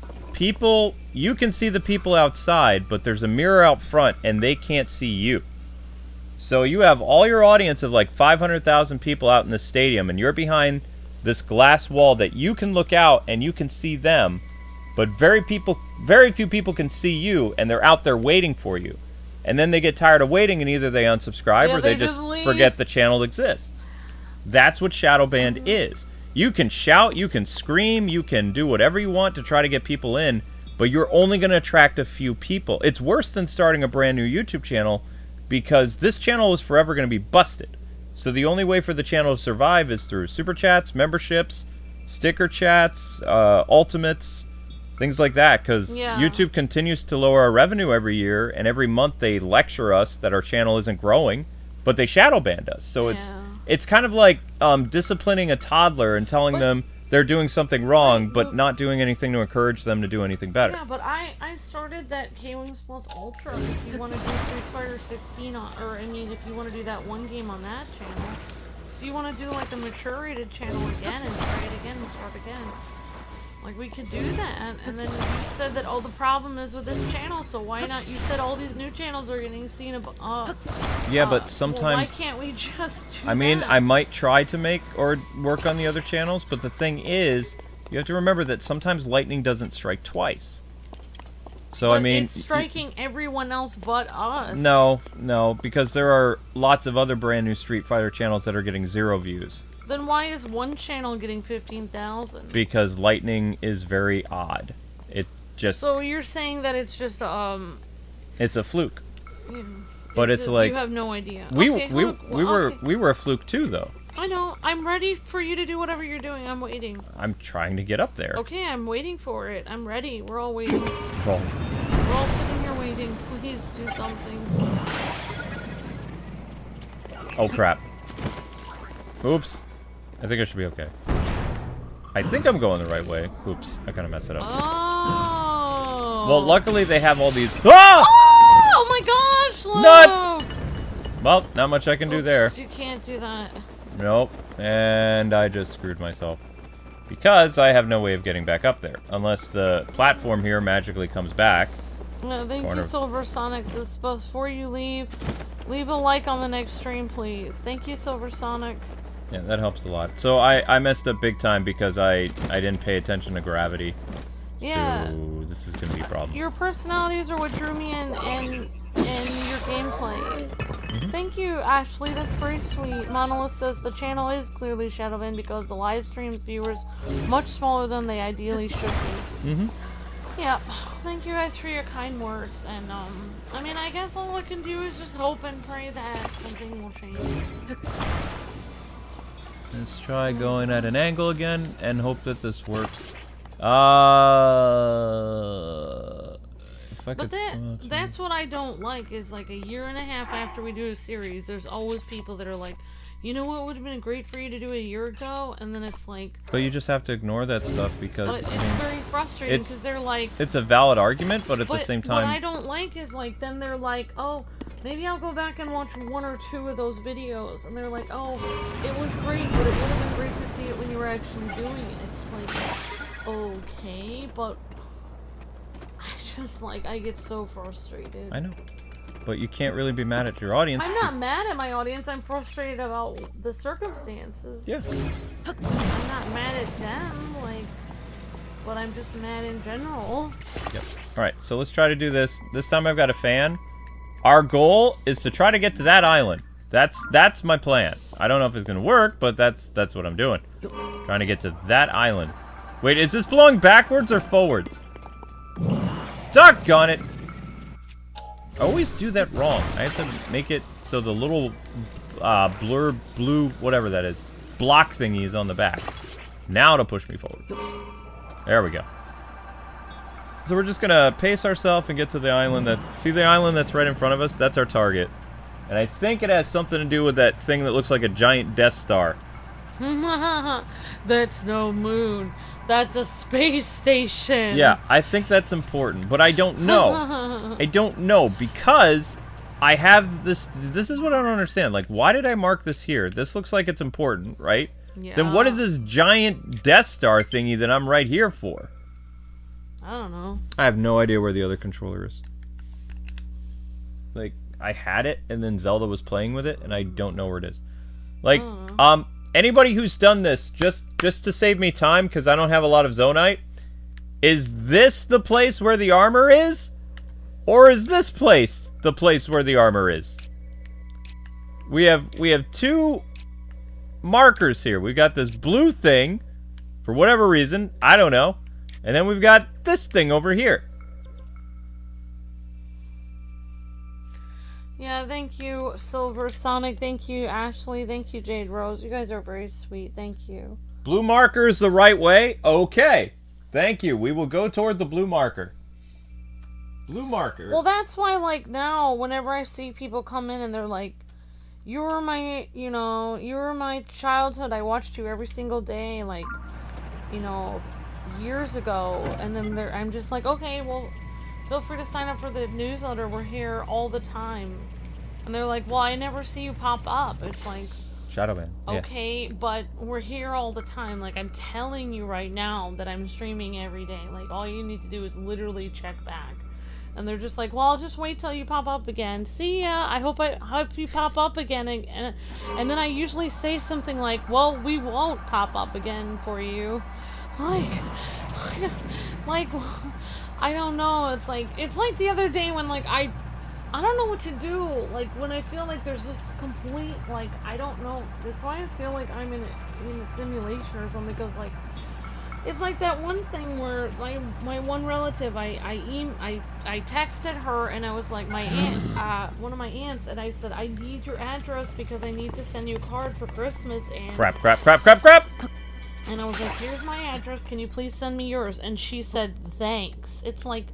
you can see the people outside, but there's a mirror out front and they can't see you. So you have all your audience of like 500,000 people out in the stadium, and you're behind this glass wall that you can look out and you can see them, but very few people can see you, and they're out there waiting for you. And then they get tired of waiting, and either they unsubscribe or they just forget the channel exists. That's what shadow ban is. You can shout, you can scream, you can do whatever you want to try to get people in, but you're only going to attract a few people. It's worse than starting a brand new YouTube channel, because this channel is forever going to be busted. So the only way for the channel to survive is through super chats, memberships, sticker chats, ultimates, things like that, because YouTube continues to lower our revenue every year, and every month they lecture us that our channel isn't growing, but they shadow banned us. So it's kind of like disciplining a toddler and telling them they're doing something wrong, but not doing anything to encourage them to do anything better. Yeah, but I started that Kwings Plus Ultra. If you want to do Street Fighter 16, if you want to do that one game on that channel, if you want to do like a mature rated channel again and try it again and start again, like we could do that. And then you said that the problem is with this channel, so why not? You said all these new channels are getting seen. Yeah, but sometimes. Well, why can't we just do that? I might try to make or work on the other channels, but the thing is, you have to remember that sometimes lightning doesn't strike twice. So but it's striking everyone else but us. No, because there are lots of other brand new Street Fighter channels that are getting 0 views. Then why is one channel getting 15,000? Because lightning is very odd. It just. So you're saying that it's just It's a fluke. Yeah, but it's like you have no idea. We were a fluke too, though. I know. I'm ready for you to do whatever you're doing. I'm waiting. I'm trying to get up there. Okay, I'm waiting for it. I'm ready. We're all waiting. Oh. We're all sitting here waiting. Please do something. Oh crap. Oops. I think I should be okay. I think I'm going the right way. Oops, I kind of messed it up. Oh. Well, luckily they have all these. Ah! Oh my gosh! Look! Nuts! Well, not much I can do there. You can't do that. Nope. And I just screwed myself. Because I have no way of getting back up there. Unless the platform here magically comes back. Thank you, Silver Sonic. Says, before you leave a like on the next stream, please. Thank you, Silver Sonic. Yeah, that helps a lot. So I messed up big time because I didn't pay attention to gravity. Yeah. So this is going to be a problem. Your personalities are what drew me in your gameplay. Thank you, Ashley. That's very sweet. Monolith says the channel is clearly shadow banned because the live stream's viewers much smaller than they ideally should be. Yeah. Thank you guys for your kind words. And I mean, I guess all I can do is just hope and pray that something will change. Let's try going at an angle again and hope that this works. But that's what I don't like, is like a year and a half after we do a series, there's always people that are like, you know what would have been great for you to do a year ago? And then it's like... But you just have to ignore that stuff because... But it's very frustrating because they're like... It's a valid argument, but at the same time... What I don't like is like, then they're like, oh, maybe I'll go back and watch 1 or 2 of those videos. And they're like, oh, it was great, but it would have been great to see it when you were actually doing it. It's like, okay, but... I just like, I get so frustrated. I know. But you can't really be mad at your audience. I'm not mad at my audience. I'm frustrated about the circumstances. Yeah. I'm not mad at them, like, but I'm just mad in general. Yep. Alright, so let's try to do this. This time I've got a fan. Our goal is to try to get to that island. That's my plan. I don't know if it's going to work, but that's what I'm doing. Trying to get to that island. Wait, is this blowing backwards or forwards? Doggone it! I always do that wrong. I have to make it so the little blue, whatever that is, block thingy is on the back. Now to push me forward. There we go. So we're just gonna pace ourselves and get to the island see the island that's right in front of us? That's our target. And I think it has something to do with that thing that looks like a giant Death Star. That's no moon. That's a space station. Yeah, I think that's important, but I don't know. I don't know because I have this. This is what I don't understand. Like, why did I mark this here? This looks like it's important, right? Yeah. Then what is this giant Death Star thingy that I'm right here for? I don't know. I have no idea where the other controller is. Like, I had it, and then Zelda was playing with it, and I don't know where it is. Like, anybody who's done this, just to save me time, because I don't have a lot of Zonaite, is this the place where the armor is? Or is this place the place where the armor is? We have two markers here. We've got this blue thing, for whatever reason, I don't know. And then we've got this thing over here. Yeah, thank you, Silver Sonic. Thank you, Ashley. Thank you, Jade Rose. You guys are very sweet. Thank you. Blue marker is the right way? Okay. Thank you. We will go toward the blue marker. Blue marker. Well, that's why, like, now, whenever I see people come in and they're like, you were my childhood. I watched you every single day, like, years ago. And then I'm just like, okay, well, feel free to sign up for the newsletter. We're here all the time. And they're like, well, I never see you pop up. It's like, Shadowman. okay, but we're here all the time. Like, I'm telling you right now that I'm streaming every day. Like, all you need to do is literally check back. And they're just like, well, I'll just wait till you pop up again. See ya. I hope you pop up again. And then I usually say something like, well, we won't pop up again for you. Like, I don't know. It's like the other day when, like, I don't know what to do. Like, when I feel like there's this complete, like, I don't know. That's why I feel like I'm in a simulation or something. Because, like, it's like that one thing where my one relative, I texted her and I was like, my aunt, one of my aunts, and I said, I need your address because I need to send you a card for Christmas. And Crap. And I was like, here's my address, can you please send me yours? And she said, thanks. It's like,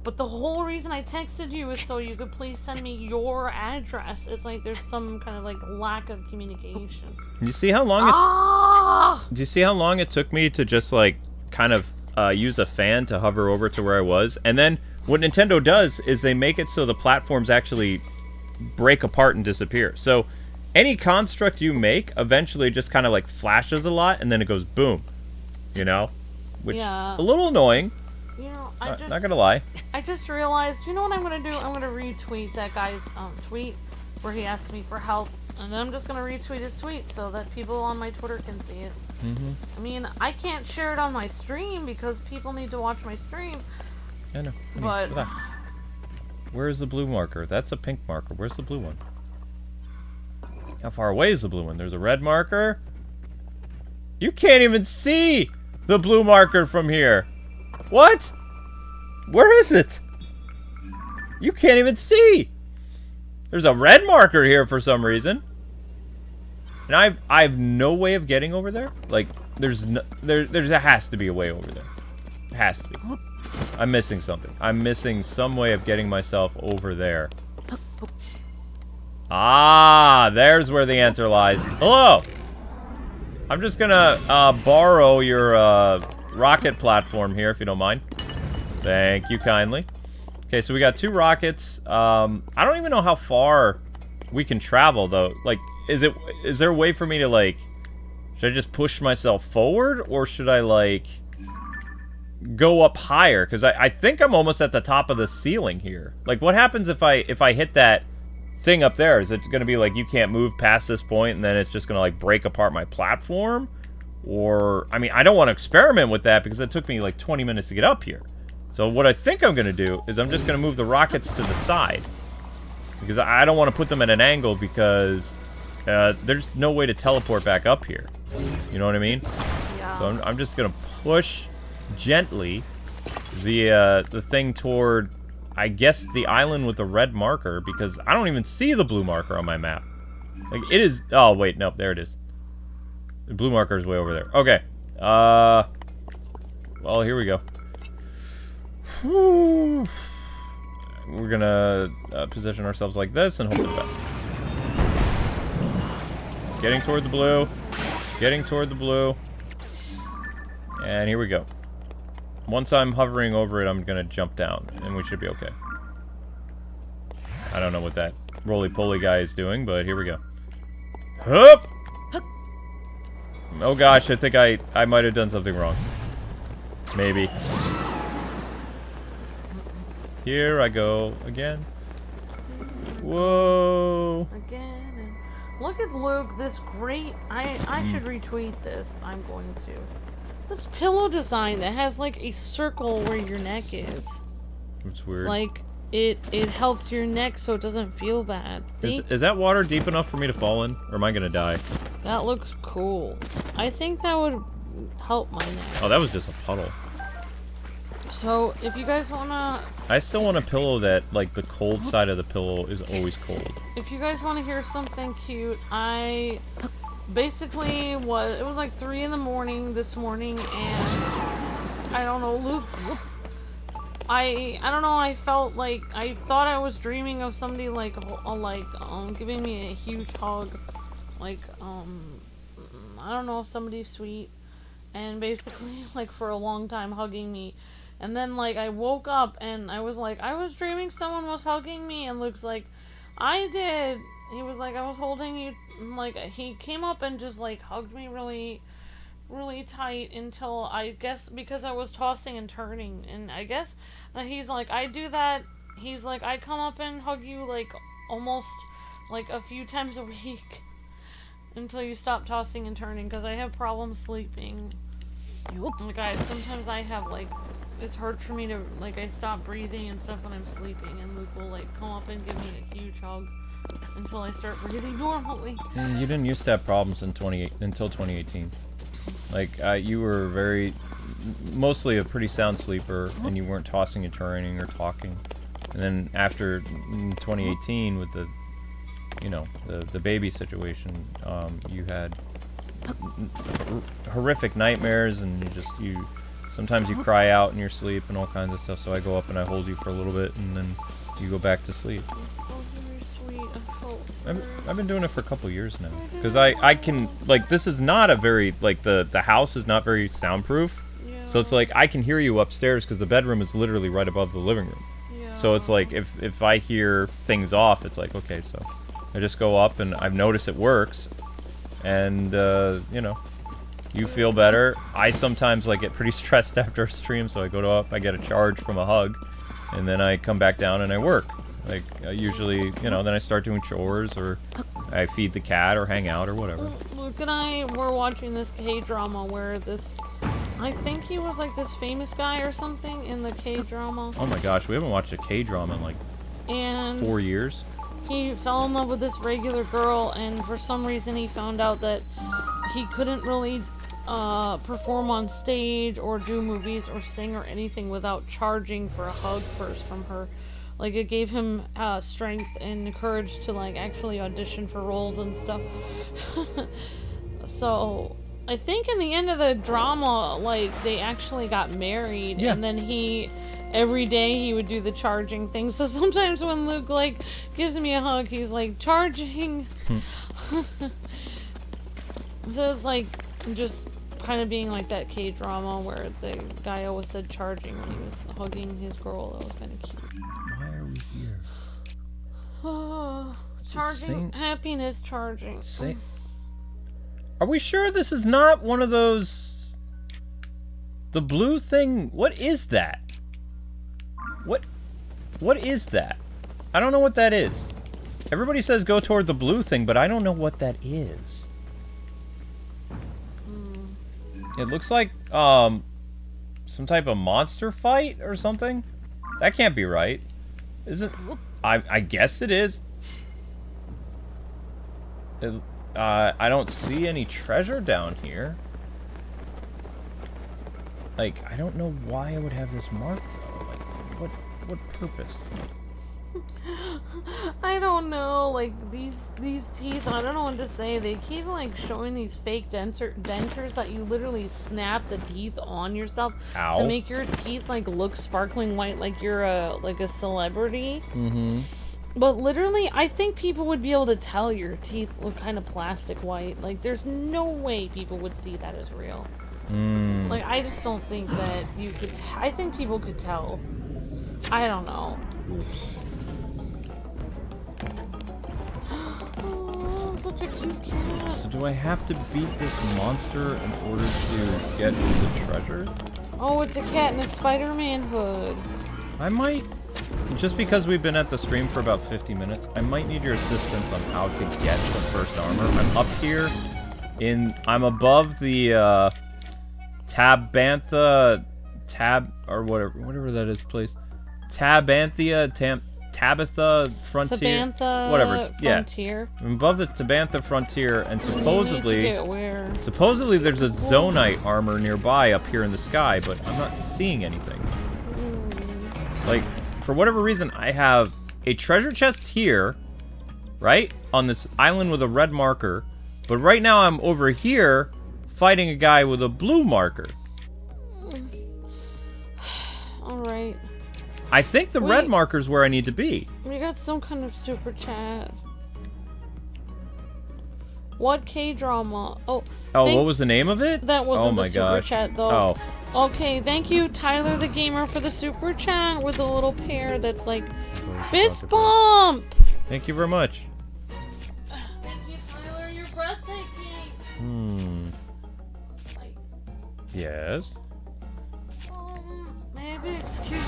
but the whole reason I texted you is so you could please send me your address. It's like there's some kind of, like, lack of communication. You see how long do you see how long it took me to just, like, kind of use a fan to hover over to where I was? And then what Nintendo does is they make it so the platforms actually break apart and disappear. So any construct you make eventually just kind of, like, flashes a lot, and then it goes boom, which Yeah. a little annoying. Not gonna lie. I just realized, you know what I'm gonna do? I'm gonna retweet that guy's tweet where he asked me for help, and then I'm just gonna retweet his tweet so that people on my Twitter can see it. I mean, I can't share it on my stream because people need to watch my stream. I know. But Relax. Where's the blue marker? That's a pink marker. Where's the blue one? How far away is the blue one? There's a red marker. You can't even see the blue marker from here. What? Where is it? You can't even see. There's a red marker here for some reason. And I have no way of getting over there. Like, there has to be a way over there. It has to be. I'm missing something. I'm missing some way of getting myself over there. Ah, there's where the answer lies. Hello. I'm just gonna borrow your rocket platform here, if you don't mind. Thank you kindly. Okay, so we got 2 rockets. I don't even know how far we can travel, though. Like, is there a way for me to, like, should I just push myself forward, or should I, like, go up higher? Because I think I'm almost at the top of the ceiling here. Like, what happens if I hit that thing up there? Is it going to be like, you can't move past this point, and then it's just going to, like, break apart my platform? Or, I mean, I don't want to experiment with that because it took me, like, 20 minutes to get up here. So what I think I'm going to do is I'm just going to move the rockets to the side. Because I don't want to put them at an angle because there's no way to teleport back up here. You know what I mean? yeah. So I'm just going to push gently the thing toward, I guess, the island with the red marker, because I don't even see the blue marker on my map. Like, it is... Oh, wait, nope, there it is. The blue marker is way over there. Okay. Well, here we go. Whew. We're gonna position ourselves like this and hope for the best. Getting toward the blue. Getting toward the blue. And here we go. Once I'm hovering over it, I'm gonna jump down, and we should be okay. I don't know what that roly-poly guy is doing, but here we go. Hup! Oh gosh, I think I might have done something wrong. Maybe. Here I go again. Whoa. Again. Look at Luke, this great... I should retweet this. I'm going to. This pillow design that has like a circle where your neck is. It's weird. It's like it helps your neck so it doesn't feel bad. See? Is that water deep enough for me to fall in? Or am I gonna die? That looks cool. I think that would help my neck. Oh, that was just a puddle. So, if you guys wanna... I still want a pillow that, like, the cold side of the pillow is always cold. If you guys want to hear something cute, I basically it was like 3 in the morning this morning, and I don't know, Luke, I don't know, I felt like, I thought I was dreaming of somebody like giving me a huge hug, like, I don't know, somebody sweet, and basically, like, for a long time hugging me. And then, like, I woke up and I was like, I was dreaming someone was hugging me, and Luke's like, I did. He was like, I was holding you, like, he came up and just, like, hugged me really, really tight until, I guess, because I was tossing and turning, and I guess, he's like, I do that, he's like, I come up and hug you, like, almost, like, a few times a week, until you stop tossing and turning, because I have problems sleeping. Guys, sometimes I have, like, it's hard for me to, like, I stop breathing and stuff when I'm sleeping, and Luke will, like, come up and give me a huge hug until I start breathing normally. You didn't used to have problems until 2018. Like, you were mostly a pretty sound sleeper, and you weren't tossing and turning or talking. And then after 2018, with the, you know, the baby situation, you had horrific nightmares, and sometimes you cry out in your sleep and all kinds of stuff, so I go up and I hold you for a little bit, and then you go back to sleep. Oh, very sweet. I've been doing it for a couple years now. Because I can, like, this is not a very, like, the house is not very soundproof. Yeah. So it's like, I can hear you upstairs because the bedroom is literally right above the living room. Yeah. So it's like, if I hear things off, it's like, okay, so I just go up, and I've noticed it works. And, you know, you feel better. I sometimes, like, get pretty stressed after a stream, so I go up, I get a charge from a hug, and then I come back down and I work. Like, usually, you know, then I start doing chores, or I feed the cat, or hang out, or whatever. Luke and I were watching this K-drama where I think he was, like, this famous guy or something in the K-drama. Oh my gosh, we haven't watched a K-drama in, like, 4 years. He fell in love with this regular girl, and for some reason he found out that he couldn't really perform on stage or do movies or sing or anything without charging for a hug first from her. Like, it gave him strength and courage to, like, actually audition for roles and stuff. So I think in the end of the drama, like, they actually got married, and then every day he would do the charging thing. So sometimes when Luke, like, gives me a hug, he's like, charging. So it's like just kind of being like that K-drama where the guy always said charging when he was hugging his girl. That was kind of cute. Why are we here? Charging. Happiness charging. Are we sure this is not one of those... The blue thing? What is that? What is that? I don't know what that is. Everybody says go toward the blue thing, but I don't know what that is. It looks like some type of monster fight or something. That can't be right. Is it? I guess it is. I don't see any treasure down here. Like, I don't know why I would have this mark though. Like, what purpose? I don't know, like, these teeth, I don't know what to say. They keep, like, showing these fake dentures that you literally snap the teeth on yourself. Ow. To make your teeth, like, look sparkling white, like you're a celebrity. Mm-hmm. But literally, I think people would be able to tell your teeth look kind of plastic white. Like, there's no way people would see that as real. Like, I just don't think that you could... I think people could tell. I don't know. Oops. Oh, such a cute cat. So do I have to beat this monster in order to get the treasure? Oh, it's a cat in a Spider-Man hood. I might Just because we've been at the stream for about 50 minutes, I might need your assistance on how to get the first armor. I'm up here I'm above the, Tabantha, or whatever that is place. Tabantha Frontier. Tabantha whatever. Frontier. Yeah. I'm above the Tabantha Frontier, and supposedly there's a Zonaite armor nearby up here in the sky, but I'm not seeing anything. Like, for whatever reason, I have a treasure chest here, right? On this island with a red marker. But right now I'm over here fighting a guy with a blue marker. Alright. I think the red marker's where I need to be. We got some kind of super chat. What K-drama? Oh, what was the name of it? That wasn't my the super gosh. chat, though. Oh. Okay, thank you, Tyler the Gamer, for the super chat with the little pair that's like, fist bump! Thank you very much. Thank you, Tyler, you're breathtaking! Like, Yes? maybe excuse me.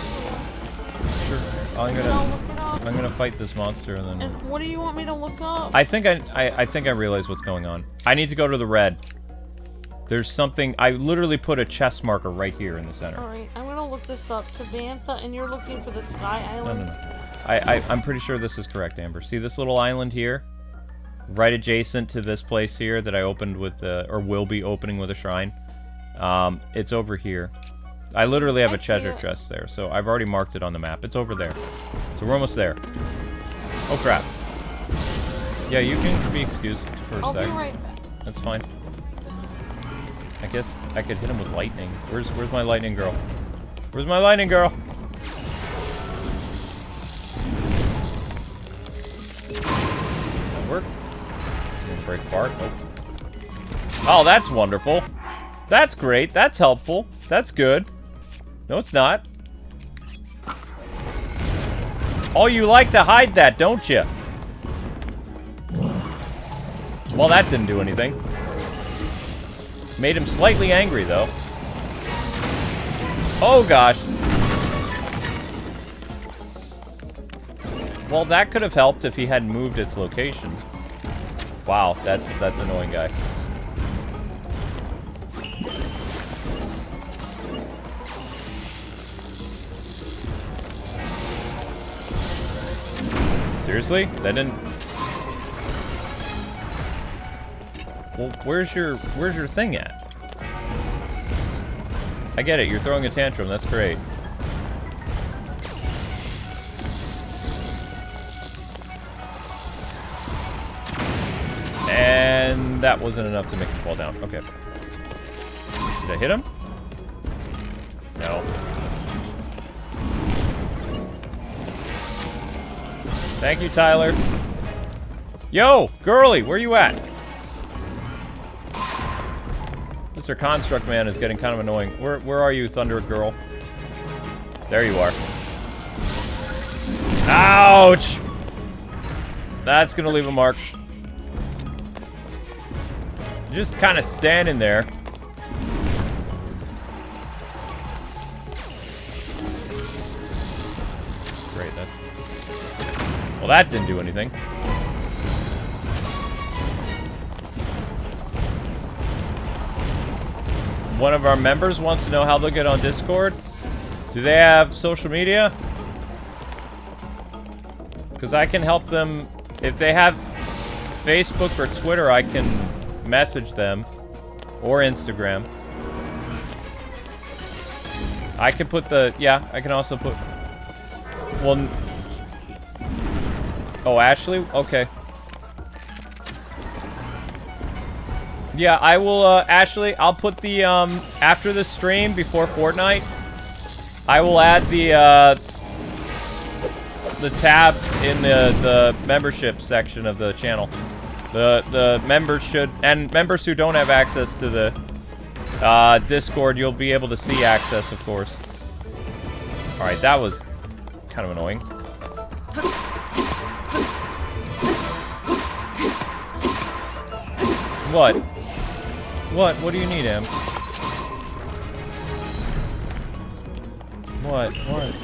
Sure. I'll look it up. I'm gonna fight this monster and then... And what do you want me to look up? I think I realize what's going on. I need to go to the red. There's something... I literally put a chest marker right here in the center. Alright, I'm gonna look this up. Tabantha, and you're looking for the Sky Islands? No. I'm pretty sure this is correct, Amber. See this little island here? Right adjacent to this place here that I opened with or will be opening with a shrine. It's over here. I literally have a treasure chest there, so I've already marked it on the map. It's over there. So we're almost there. Oh crap. Yeah, you can be excused for a sec. I'll be right back. That's fine. I guess I could hit him with lightning. Where's my lightning girl? Where's my lightning girl? That work? It's gonna break apart. Oh, that's wonderful. That's great. That's helpful. That's good. No, it's not. Oh, you like to hide that, don't you? Well, that didn't do anything. Made him slightly angry, though. Oh, gosh. Well, that could have helped if he had moved its location. Wow, that's annoying guy. Seriously? That didn't... Well, where's your thing at? I get it, you're throwing a tantrum, that's great. And that wasn't enough to make him fall down. Okay. Did I hit him? No. Thank you, Tyler. Yo, girly, where you at? Mr. Construct Man is getting kind of annoying. Where are you, Thunder Girl? There you are. Ouch! That's gonna leave a mark. Just kind of standing there. Great, that... Well, that didn't do anything. One of our members wants to know how they'll get on Discord. Do they have social media? Because I can help them. If they have Facebook or Twitter, I can message them. Or Instagram. I can put the... Yeah, I can also put... Well... Oh, Ashley? Okay. Yeah, I will, Ashley, I'll put the, after the stream, before Fortnite, I will add the tab in the membership section of the channel. The members should, and members who don't have access to the, Discord, you'll be able to see access, of course. Alright, that was kind of annoying. What? What? What do you need, Em? What? What?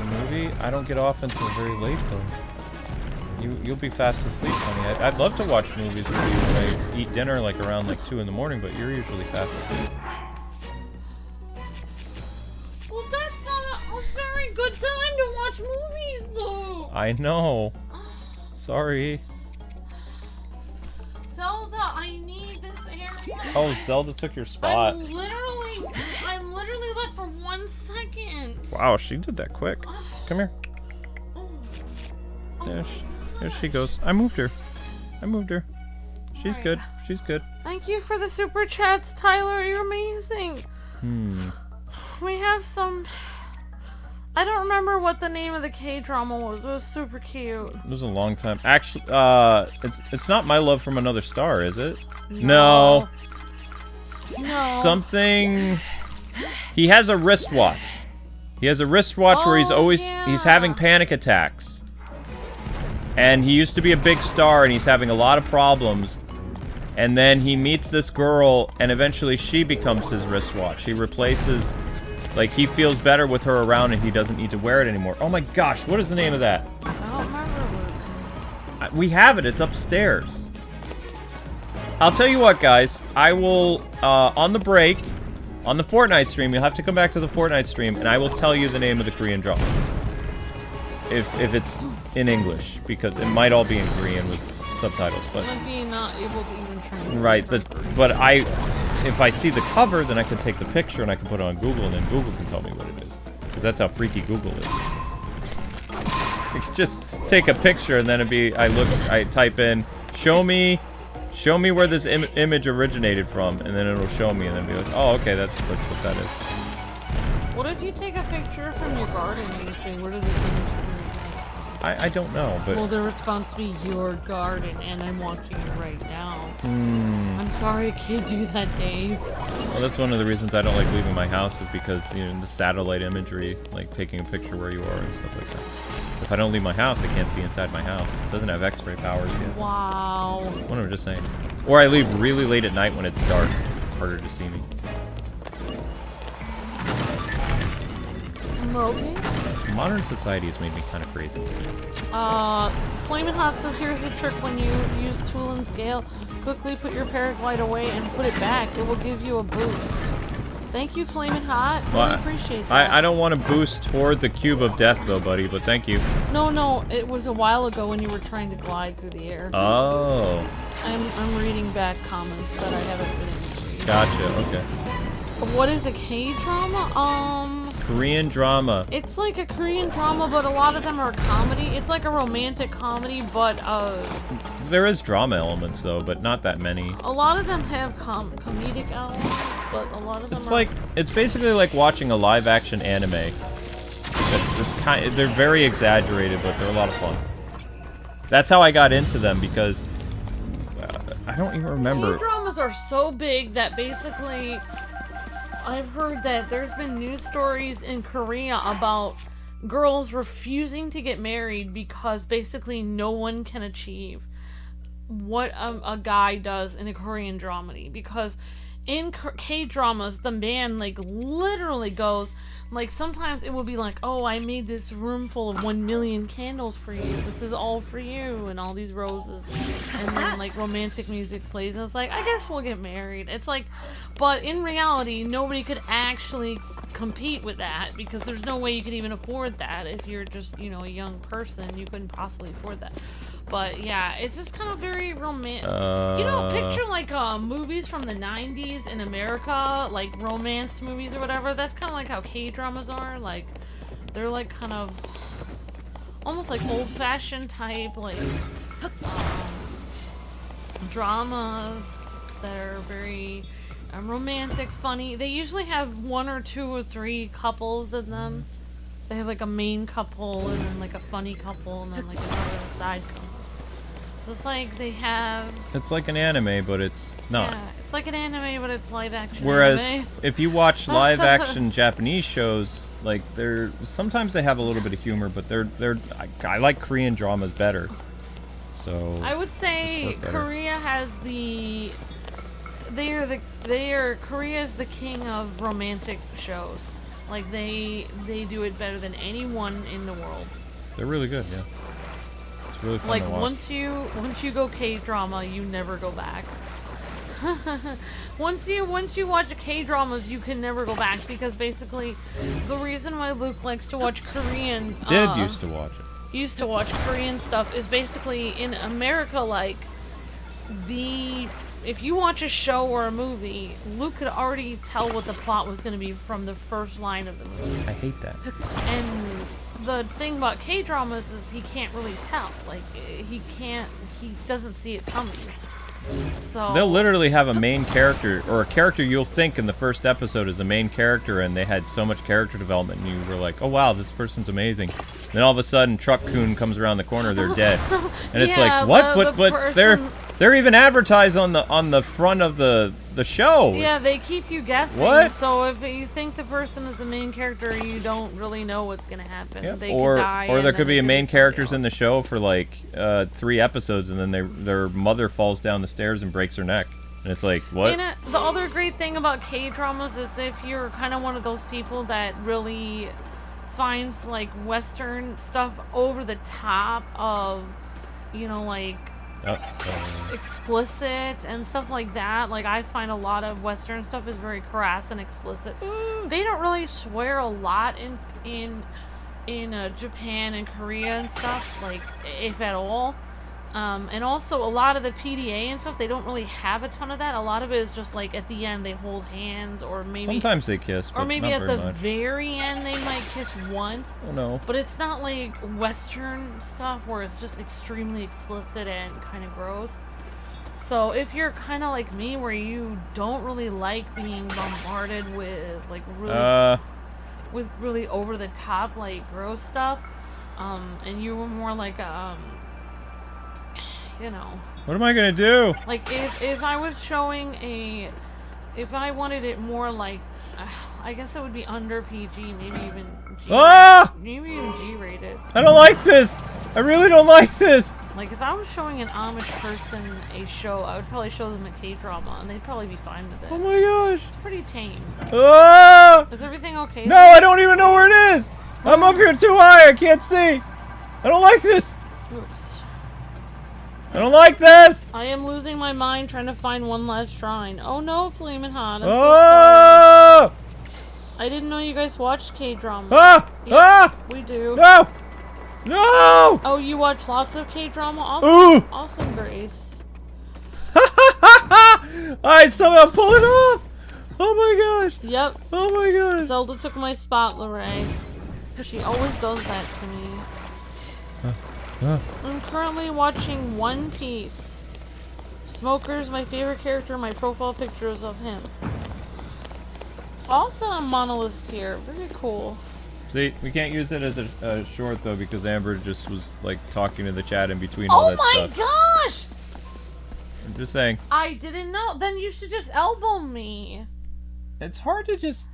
a movie? I don't get off until very late, though. You'll be fast asleep, honey. I'd love to watch movies with you when I eat dinner, like, around, like, 2 in the morning, but you're usually fast asleep. Well, that's not a very good time to watch movies, though. I know. Sorry. Zelda, I need this area. Oh, Zelda took your spot. I'm literally left for 1 second. Wow, she did that quick. Come here. There she goes. I moved her. She's good. She's good. Thank you for the super chats, Tyler. You're amazing. We have some... I don't remember what the name of the K-drama was. It was super cute. It was a long time. Actually, it's not My Love from Another Star, is it? No. Something... He has a wristwatch. He has a wristwatch where he's always... He's having panic attacks. And he used to be a big star, and he's having a lot of problems. And then he meets this girl, and eventually she becomes his wristwatch. He replaces... Like, he feels better with her around, and he doesn't need to wear it anymore. Oh my gosh, what is the name of that? I don't remember. We have it. It's upstairs. I'll tell you what, guys. I will, on the break, on the Fortnite stream, you'll have to come back to the Fortnite stream, and I will tell you the name of the Korean drama. If it's in English, because it might all be in Korean with subtitles, but... Like being not able to even translate. Right, but if I see the cover, then I can take the picture and I can put it on Google, and then Google can tell me what it is. Because that's how freaky Google is. I could just take a picture and then I type in, show me where this image originated from, and then it'll show me, and then be like, oh, okay, that's what that is. What if you take a picture from your garden and you say, where did this image originate from? I don't know, but... Well, the response be your garden, and I'm watching it right now. I'm sorry I can't do that, Dave. Well, that's one of the reasons I don't like leaving my house, is because, you know, the satellite imagery, like taking a picture where you are and stuff like that. If I don't leave my house, I can't see inside my house. It doesn't have X-ray powers yet. Wow. What I'm just saying. Or I leave really late at night when it's dark. It's harder to see me. Okay. Modern society has made me kind of crazy. Flamin' Hot says, here's a trick when you use tool and scale. Quickly put your paraglide away and put it back. It will give you a boost. Thank you, Flamin' Hot. Really appreciate that. I don't want to boost toward the cube of death, though, buddy, but thank you. No, it was a while ago when you were trying to glide through the air. Oh. I'm reading back comments that I haven't been able to read. Gotcha, okay. What is a K-drama? Korean drama. It's like a Korean drama, but a lot of them are comedy. It's like a romantic comedy, but there is drama elements though, but not that many. A lot of them have comedic elements, but a lot of them it's basically like watching a live action anime. They're very exaggerated, but they're a lot of fun. That's how I got into them, because I don't even remember. K-dramas are so big that basically I've heard that there's been news stories in Korea about girls refusing to get married because basically no one can achieve what a guy does in a Korean dramedy. Because in K-dramas, the man, like, literally goes, like, sometimes it will be like, oh, I made this room full of 1 million candles for you. This is all for you, and all these roses. And then, like, romantic music plays, and it's like, I guess we'll get married. It's like, but in reality, nobody could actually compete with that, because there's no way you could even afford that. If you're just, you know, a young person, you couldn't possibly afford that. But yeah, it's just kind of very romantic. You know, picture like movies from the 90s in America, like romance movies or whatever. That's kind of like how K-dramas are. Like, they're like kind of almost like old-fashioned type, like dramas that are very romantic, funny. They usually have 1 or 2 or 3 couples in them. They have like a main couple and then like a funny couple and then like another side couple. So it's like they have... It's like an anime, but it's not. Yeah, it's like an anime, but it's live action. Whereas, anime. if you watch live action Japanese shows, like sometimes they have a little bit of humor, but I like Korean dramas better. So I would say Korea has Korea is the king of romantic shows. Like, they do it better than anyone in the world. They're really good, yeah. It's really fun Like, to watch. once you go K-drama, you never go back. once you watch K-dramas, you can never go back, because basically the reason why Luke likes to watch Korean Used to watch Korean stuff is basically in America, like, if you watch a show or a movie, Luke could already tell what the plot was going to be from the first line of the movie. I hate that. And the thing about K-dramas is he can't really tell. Like, he doesn't see it coming. So They'll literally have a main character, or a character you'll think in the first episode is a main character, and they had so much character development, and you were like, oh wow, this person's amazing. Then all of a sudden, Truck Coon comes around the corner, they're dead. And it's yeah, like, what? the But person... they're even advertised on the front of the show. Yeah, they keep you guessing. What? So if you think the person is the main character, you don't really know what's gonna happen. Yeah. They Or could die, there and could then be it main somebody characters else. in the show for like 3 episodes, and then their mother falls down the stairs and breaks her neck, and it's like, what? And the other great thing about K-dramas is if you're kind of one of those people that really finds like Western stuff over the top of, you know, like explicit and stuff like that. Like, I find a lot of Western stuff is very crass and explicit. They don't really swear a lot in Japan and Korea and stuff, like, if at all. And also a lot of the PDA and stuff, they don't really have a ton of that. A lot of it is just like at the end they hold hands, or maybe Sometimes they kiss, but or maybe not at very the much. very end they might kiss once. Oh no. But it's not like Western stuff where it's just extremely explicit and kind of gross. So if you're kind of like me, where you don't really like being bombarded with like really over the top like gross stuff, and you were more like you know, What am I gonna do? like if I was showing if I wanted it more like, I guess it would be under PG, maybe even maybe even G-rated. I don't like this. I really don't like this. Like, if I was showing an Amish person a show, I would probably show them a K-drama, and they'd probably be fine with it. Oh my gosh. It's pretty tame. Ah! Is everything okay? No, I don't even know where it is. I'm up here too high. I can't see. I don't like this. Oops. I don't like this. I am losing my mind trying to find one last shrine. Oh no, Flamin' Hot. I'm so Ah! sorry. I didn't know you guys watched K-drama. Ah! Yeah, Ah! we do. No! No! Oh, you watch lots of K-drama? Awesome. Ooh! Awesome, Grace. I somehow pull it off. Oh my gosh. Yep. Oh my gosh. Zelda took my spot, Lorraine. She always does that to me. I'm currently watching One Piece. Smoker's my favorite character. My profile picture is of him. Also a monolith tier. Very cool. See, we can't use it as a short though, because Amber just was like talking to the chat in between all Oh that my stuff. gosh! I'm just saying. I didn't know. Then you should just elbow me. It's hard to just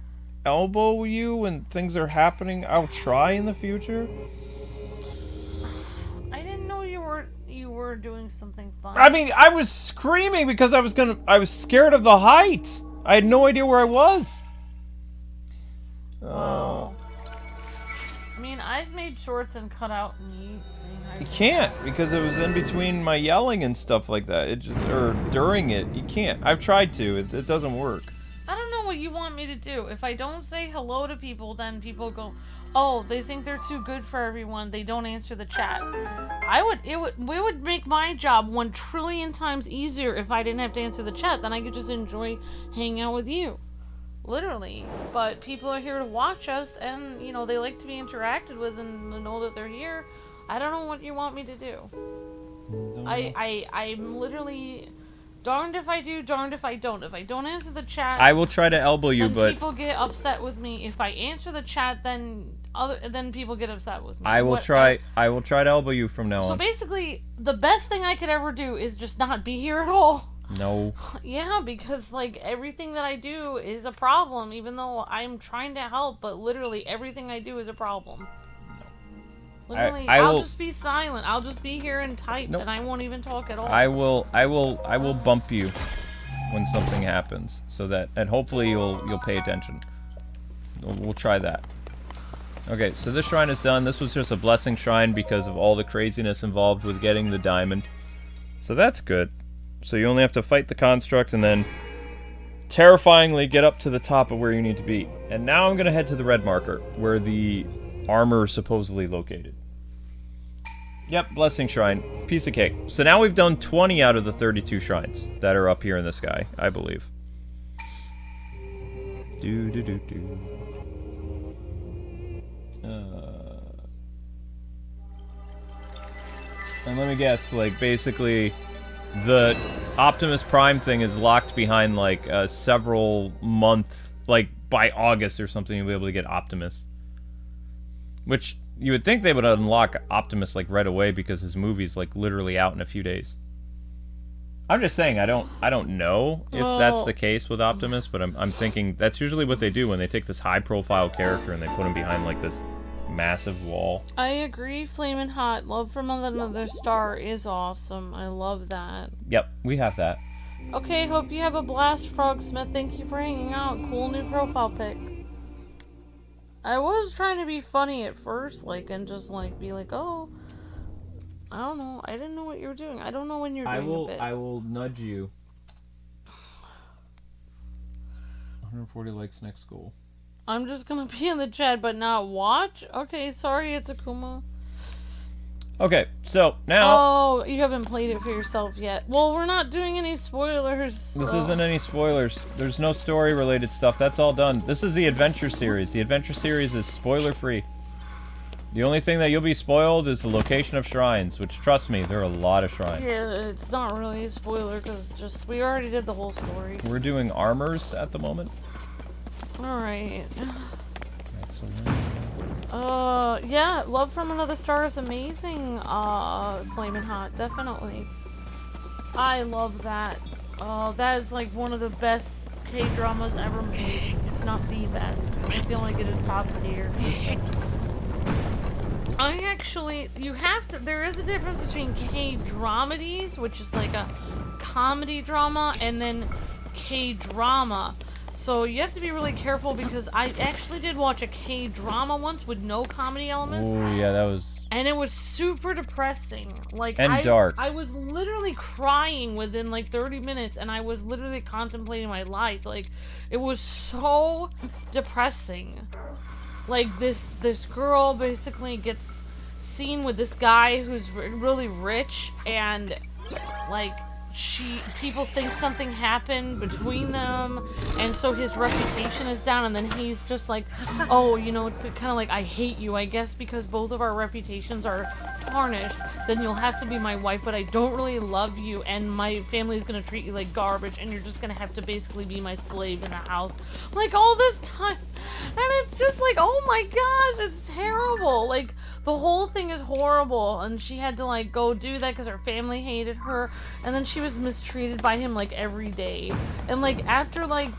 elbow you when things are happening. I'll try in the future. I didn't know you were doing something fun. I mean, I was screaming because I was scared of the height. I had no idea where I was. Wow. I mean, I've made shorts and cut out me saying hi. You can't, because it was in between my yelling and stuff like that. It just, or during it, you can't. I've tried to. It doesn't work. I don't know what you want me to do. If I don't say hello to people, then people go, oh, they think they're too good for everyone. They don't answer the chat. It would make my job 1 trillion times easier if I didn't have to answer the chat. Then I could just enjoy hanging out with you. Literally. But people are here to watch us, and, you know, they like to be interacted with and to know that they're here. I don't know what you want me to do. I'm literally darned if I do, darned if I don't. If I don't answer the chat, I will try to elbow you, then but people get upset with me. If I answer the chat, then people get upset with me. I will try to elbow you from now So on. basically, the best thing I could ever do is just not be here at all. No. Yeah, because like everything that I do is a problem, even though I'm trying to help, but literally everything I do is a problem. Literally, I'll just be silent. I'll just be here and type, and I won't even talk at all. I will bump you when something happens, so that, and hopefully you'll pay attention. We'll try that. Okay, so this shrine is done. This was just a blessing shrine because of all the craziness involved with getting the diamond. So that's good. So you only have to fight the construct and then terrifyingly get up to the top of where you need to be. And now I'm going to head to the red marker, where the armor is supposedly located. Yep, blessing shrine. Piece of cake. So now we've done 20 out of the 32 shrines that are up here in the sky, I believe. And let me guess, like, basically, the Optimus Prime thing is locked behind, like, several month, like, by August or something, you'll be able to get Optimus. Which, you would think they would unlock Optimus, like, right away, because his movie's, like, literally out in a few days. I'm just saying, I don't know if that's the case with Optimus, but I'm thinking that's usually what they do when they take this high-profile character and they put him behind, like, this massive wall. I agree, Flamin' Hot. Love from Another Star is awesome. I love that. Yep, we have that. Okay, hope you have a blast, Frogsmith. Thank you for hanging out. Cool new profile pic. I was trying to be funny at first, like, and just, like, be like, oh, I don't know. I didn't know what you were doing. I don't know when you're doing a bit. I will nudge you. 140 likes next goal. I'm just gonna be in the chat but not watch? Okay, sorry, it's Akuma. Okay, so now... Oh, you haven't played it for yourself yet. Well, we're not doing any spoilers. This isn't any spoilers. There's no story-related stuff. That's all done. This is the Adventure Series. The Adventure Series is spoiler-free. The only thing that you'll be spoiled is the location of shrines, which, trust me, there are a lot of shrines. Yeah, it's not really a spoiler, because just, we already did the whole story. We're doing armors at the moment. Alright. That's yeah, Love from Another Star is amazing, Flamin' Hot, definitely. I love that. That is like one of the best K-dramas ever made, if not the best. I feel like it is top tier. I actually, there is a difference between K-dramedies, which is like a comedy drama, and then K-drama. So you have to be really careful, because I actually did watch a K-drama once with no comedy elements. Oh yeah, that was... And it was super depressing. Like, and dark. I was literally crying within like 30 minutes, and I was literally contemplating my life. Like, it was so depressing. Like, this girl basically gets seen with this guy who's really rich, and like, people think something happened between them, and so his reputation is down, and then he's just like, oh, you know, kind of like, I hate you, I guess, because both of our reputations are tarnished, then you'll have to be my wife, but I don't really love you, and my family's gonna treat you like garbage, and you're just gonna have to basically be my slave in the house, like, all this time, and it's just like, oh my gosh, it's terrible, like, the whole thing is horrible, and she had to, like, go do that because her family hated her, and then she was mistreated by him, like, every day, and, like, after, like,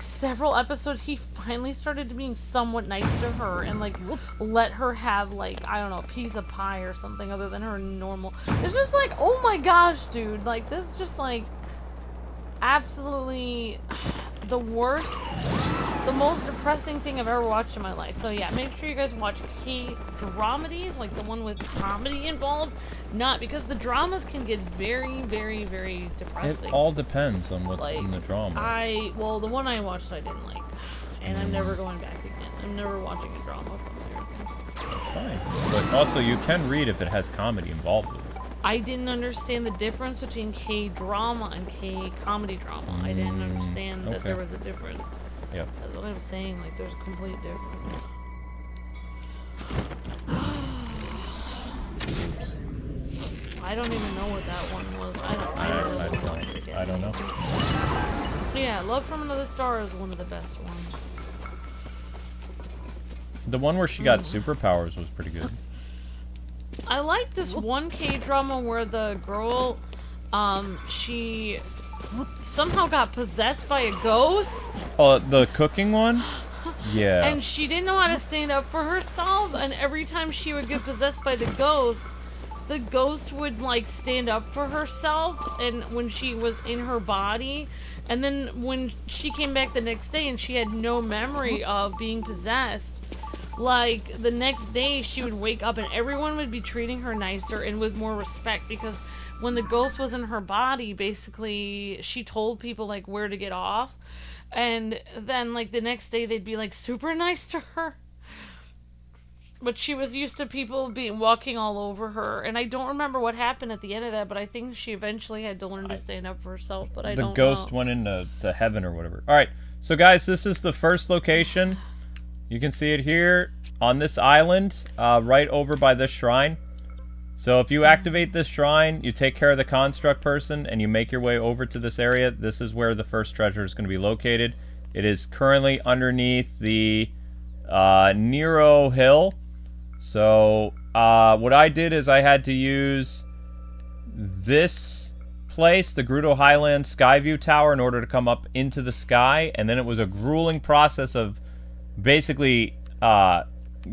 several episodes, he finally started being somewhat nice to her, and, like, let her have, like, I don't know, a piece of pie or something other than her normal. It's just like, oh my gosh, dude, like, this is just, like, absolutely the worst, the most depressing thing I've ever watched in my life. So yeah, make sure you guys watch K-dramedies, like the one with comedy involved. Not because the dramas can get very, very, very depressing. It all depends on what's like, in the drama. Well, the one I watched I didn't like, and I'm never going back again. I'm never watching a drama from there again. That's fine. But also, you can read if it has comedy involved with it. I didn't understand the difference between K-drama and K-comedy drama. I didn't understand that there was a difference. Yep. That's what I'm saying, like, there's a complete difference. I don't even know what that one was. I don't know. So yeah, Love from Another Star is one of the best ones. The one where she got superpowers was pretty good. I like this one K-drama where the girl, she somehow got possessed by a ghost. Oh, the cooking one? Yeah. And she didn't know how to stand up for herself, and every time she would get possessed by the ghost would, like, stand up for herself, and when she was in her body, And then when she came back the next day and she had no memory of being possessed, like the next day she would wake up and everyone would be treating her nicer and with more respect, because when the ghost was in her body, basically she told people like where to get off, and then like the next day they'd be like super nice to her. But she was used to people walking all over her, and I don't remember what happened at the end of that, but I think she eventually had to learn to stand up for herself, but I don't know. The ghost went into heaven or whatever. Alright, so guys, this is the first location. You can see it here on this island, right over by this shrine. So if you activate this shrine, you take care of the construct person, and you make your way over to this area, this is where the first treasure is going to be located. It is currently underneath the Nero Hill. So, what I did is I had to use this place, the Gruto Highland Skyview Tower, in order to come up into the sky, and then it was a grueling process of basically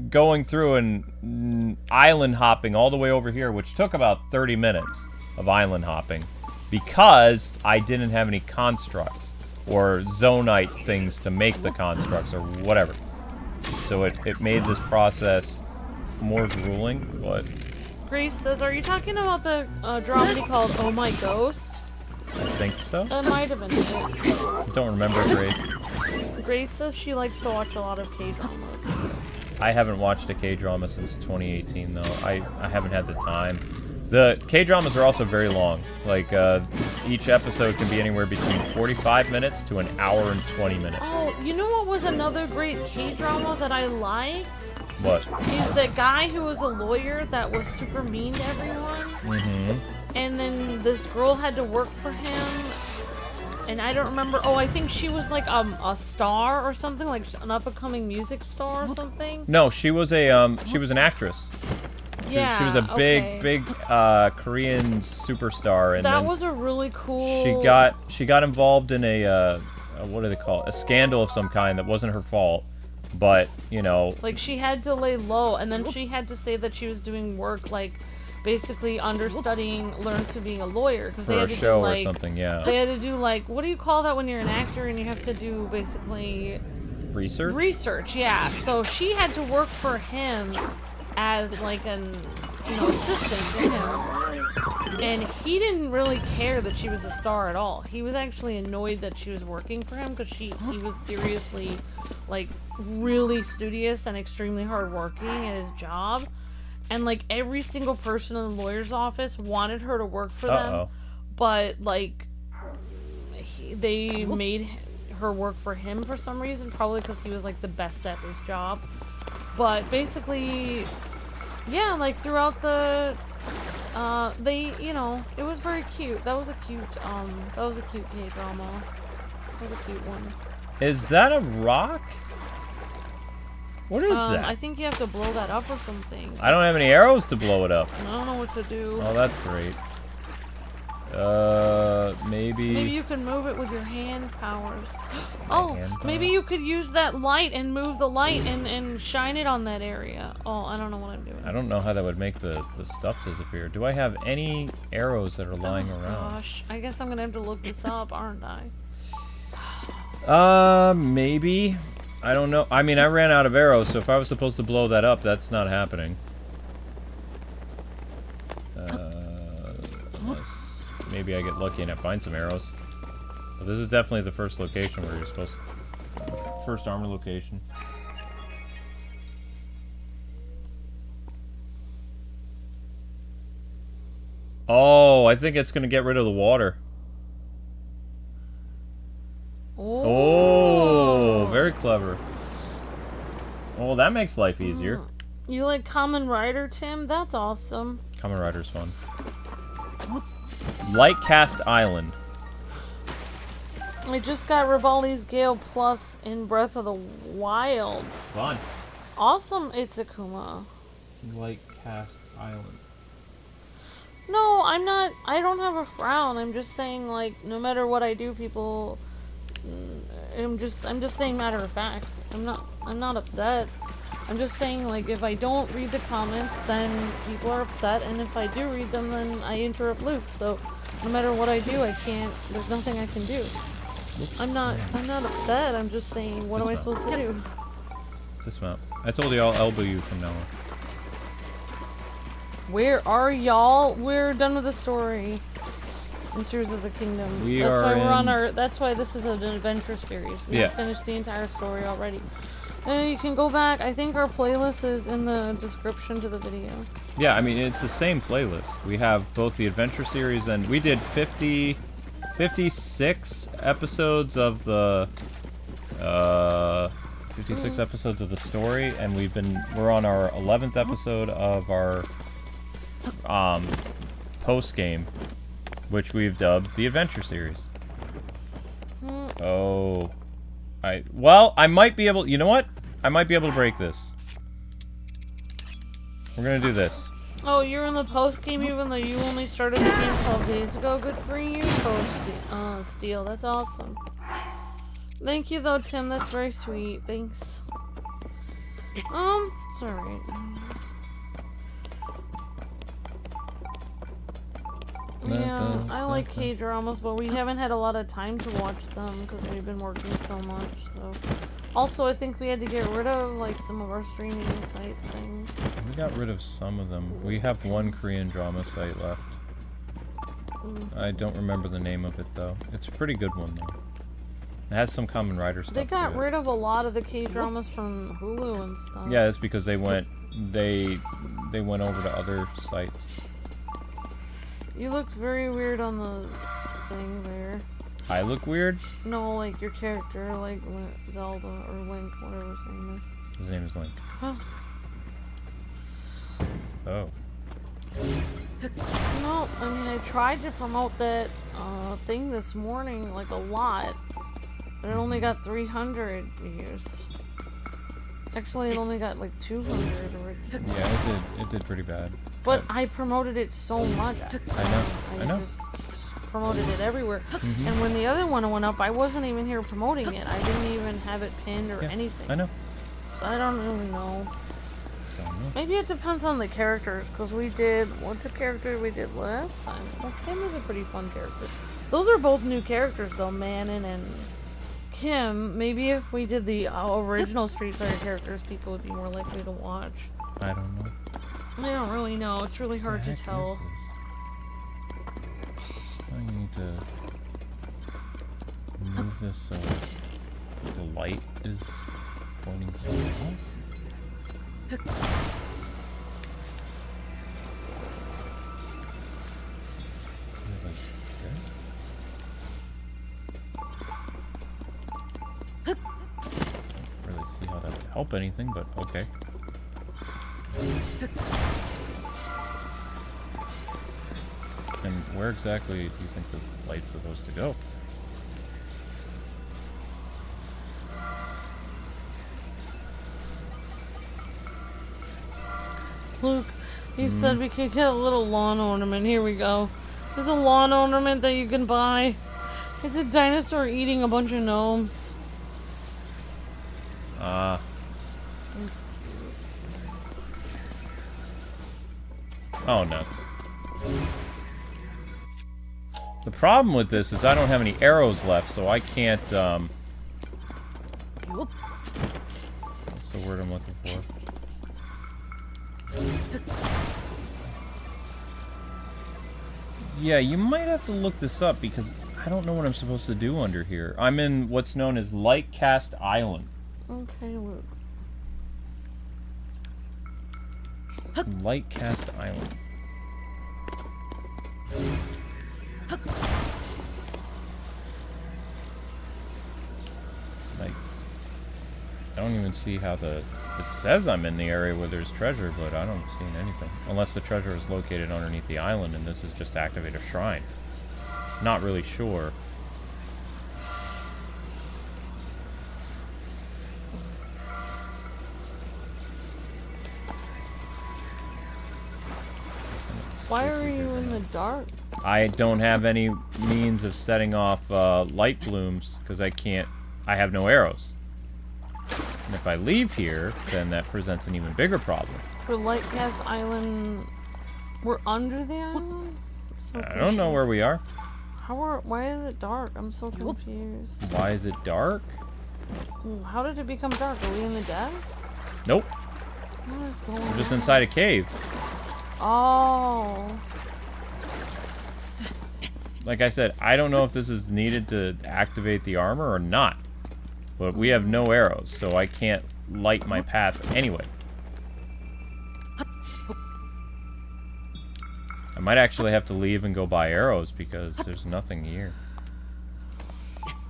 going through and island hopping all the way over here, which took about 30 minutes of island hopping, because I didn't have any constructs or Zonaite things to make the constructs or whatever. So it made this process more grueling, but... Grace says, are you talking about the dramedy called Oh My Ghost? I think so. That might have been it. I don't remember, Grace. Grace says she likes to watch a lot of K-dramas. I haven't watched a K-drama since 2018, though. I haven't had the time. The K-dramas are also very long. Like, each episode can be anywhere between 45 minutes to an hour and 20 minutes. Oh, you know what was another great K-drama that I liked? What? Is the guy who was a lawyer that was super mean to everyone. Mm-hmm. And then this girl had to work for him. And I don't remember. Oh, I think she was like a star or something, like an up-and-coming music star or something. No, she was an actress. Yeah, she was a big Korean superstar, and that was a really cool. She got involved in a what do they call it? A scandal of some kind that wasn't her fault, but you know, like she had to lay low, and then she had to say that she was doing work like basically understudying, learn to being a lawyer, because for they had a to show do, like, or something. Yeah, they had to do like, what do you call that when you're an actor and you have to do basically research? Yeah, so she had to work for him as like an assistant to him, and he didn't really care that she was a star at all. He was actually annoyed that she was working for him, because he was seriously like really studious and extremely hardworking at his job, and like every single person in the lawyer's office wanted her to work for them, but like they made her work for him for some reason, probably because he was like the best at his job. But basically, yeah, like throughout the, it was very cute. That was a cute K-drama. That was a cute one. Is that a rock? What is that? I think you have to blow that up or something. I don't have any arrows to blow it up. I don't know what to do. Oh, that's great. Maybe... Maybe you can move it with your hand powers. Oh, maybe you could use that light and move the light and shine it on that area. Oh, I don't know what I'm doing. I don't know how that would make the stuff disappear. Do I have any arrows that are lying around? Gosh, I guess I'm gonna have to look this up, aren't I? Maybe. I don't know. I mean, I ran out of arrows, so if I was supposed to blow that up, that's not happening. Unless maybe I get lucky and I find some arrows. But this is definitely the first location where you're supposed to... First armor location. Oh, I think it's going to get rid of the water. Oh, very clever. Oh, that makes life easier. You like Kamen Rider, Tim? That's awesome. Kamen Rider's fun. Lightcast Island. I just got Rivali's Gale Plus in Breath of the Wild. Fun. Awesome, Itzakuma. Lightcast Island. No, I'm not. I don't have a frown. I'm just saying, like, no matter what I do, people. I'm just saying matter of fact. I'm not upset. I'm just saying, like, if I don't read the comments, then people are upset, and if I do read them, then I interrupt Luke. So, no matter what I do, I can't. There's nothing I can do. I'm not upset. I'm just saying, what am I supposed to do? Dismount. I told you I'll elbow you from now on. Where are y'all? We're done with the story. In Tears of the Kingdom. That's why this is an adventure series. We finished the entire story already. You can go back. I think our playlist is in the description to the video. Yeah, I mean, it's the same playlist. We have both the adventure series and we did 56 episodes of the 56 episodes of the story, and we're on our 11th episode of our post game, which we've dubbed the adventure series. Oh, I might be able. You know what? I might be able to break this. We're gonna do this. Oh, you're in the post game even though you only started the game 12 days ago. Good for you, Steel. That's awesome. Thank you though, Tim. That's very sweet. Thanks. It's alright. Yeah, I like K-dramas, but we haven't had a lot of time to watch them because we've been working so much, so... Also, I think we had to get rid of, like, some of our streaming site things. We got rid of some of them. We have one Korean drama site left. I don't remember the name of it, though. It's a pretty good one, though. It has some Kamen Rider stuff. They got rid of a lot of the K-dramas from Hulu and stuff. Yeah, it's because they went over to other sites. You looked very weird on the thing there. I look weird? No, like your character, like Zelda or Link, whatever his name is. His name is Link. Huh. Oh. No, I mean, I tried to promote that thing this morning, like a lot, but it only got 300 views. Actually, it only got like 200 originally. Yeah, it did pretty bad. But I promoted it so much. I know. Just promoted it everywhere. And when the other one went up, I wasn't even here promoting it. I didn't even have it pinned or anything. I know. So I don't really know. Maybe it depends on the characters, because what's the character we did last time? Well, Kim is a pretty fun character. Those are both new characters though, Manon and Kim. Maybe if we did the original Street Fighter characters, people would be more likely to watch. I don't know. I don't really know. It's really hard to tell. I need to move this so the light is pointing somewhere else. Don't really see how that would help anything, but okay. And where exactly do you think this light's supposed to go? Luke, you said we could get a little lawn ornament. Here we go. There's a lawn ornament that you can buy. It's a dinosaur eating a bunch of gnomes. Oh, nuts. The problem with this is I don't have any arrows left, so I can't, what's the word I'm looking for? Yeah, you might have to look this up because I don't know what I'm supposed to do under here. I'm in what's known as Lightcast Island. Okay, Luke. Lightcast Island. Like, I don't even see how it says I'm in the area where there's treasure, but I don't see anything. Unless the treasure is located underneath the island and this is just activate a shrine. Not really sure. Why are you in the dark? I don't have any means of setting off light blooms because I have no arrows. And if I leave here, then that presents an even bigger problem. For Lightcast Island, we're under the island? I don't know where we are. Why is it dark? I'm so confused. Why is it dark? How did it become dark? Are we in the depths? Nope. What is going on? We're just inside a cave. Oh. Like I said, I don't know if this is needed to activate the armor or not. But we have no arrows, so I can't light my path anyway. I might actually have to leave and go buy arrows because there's nothing here.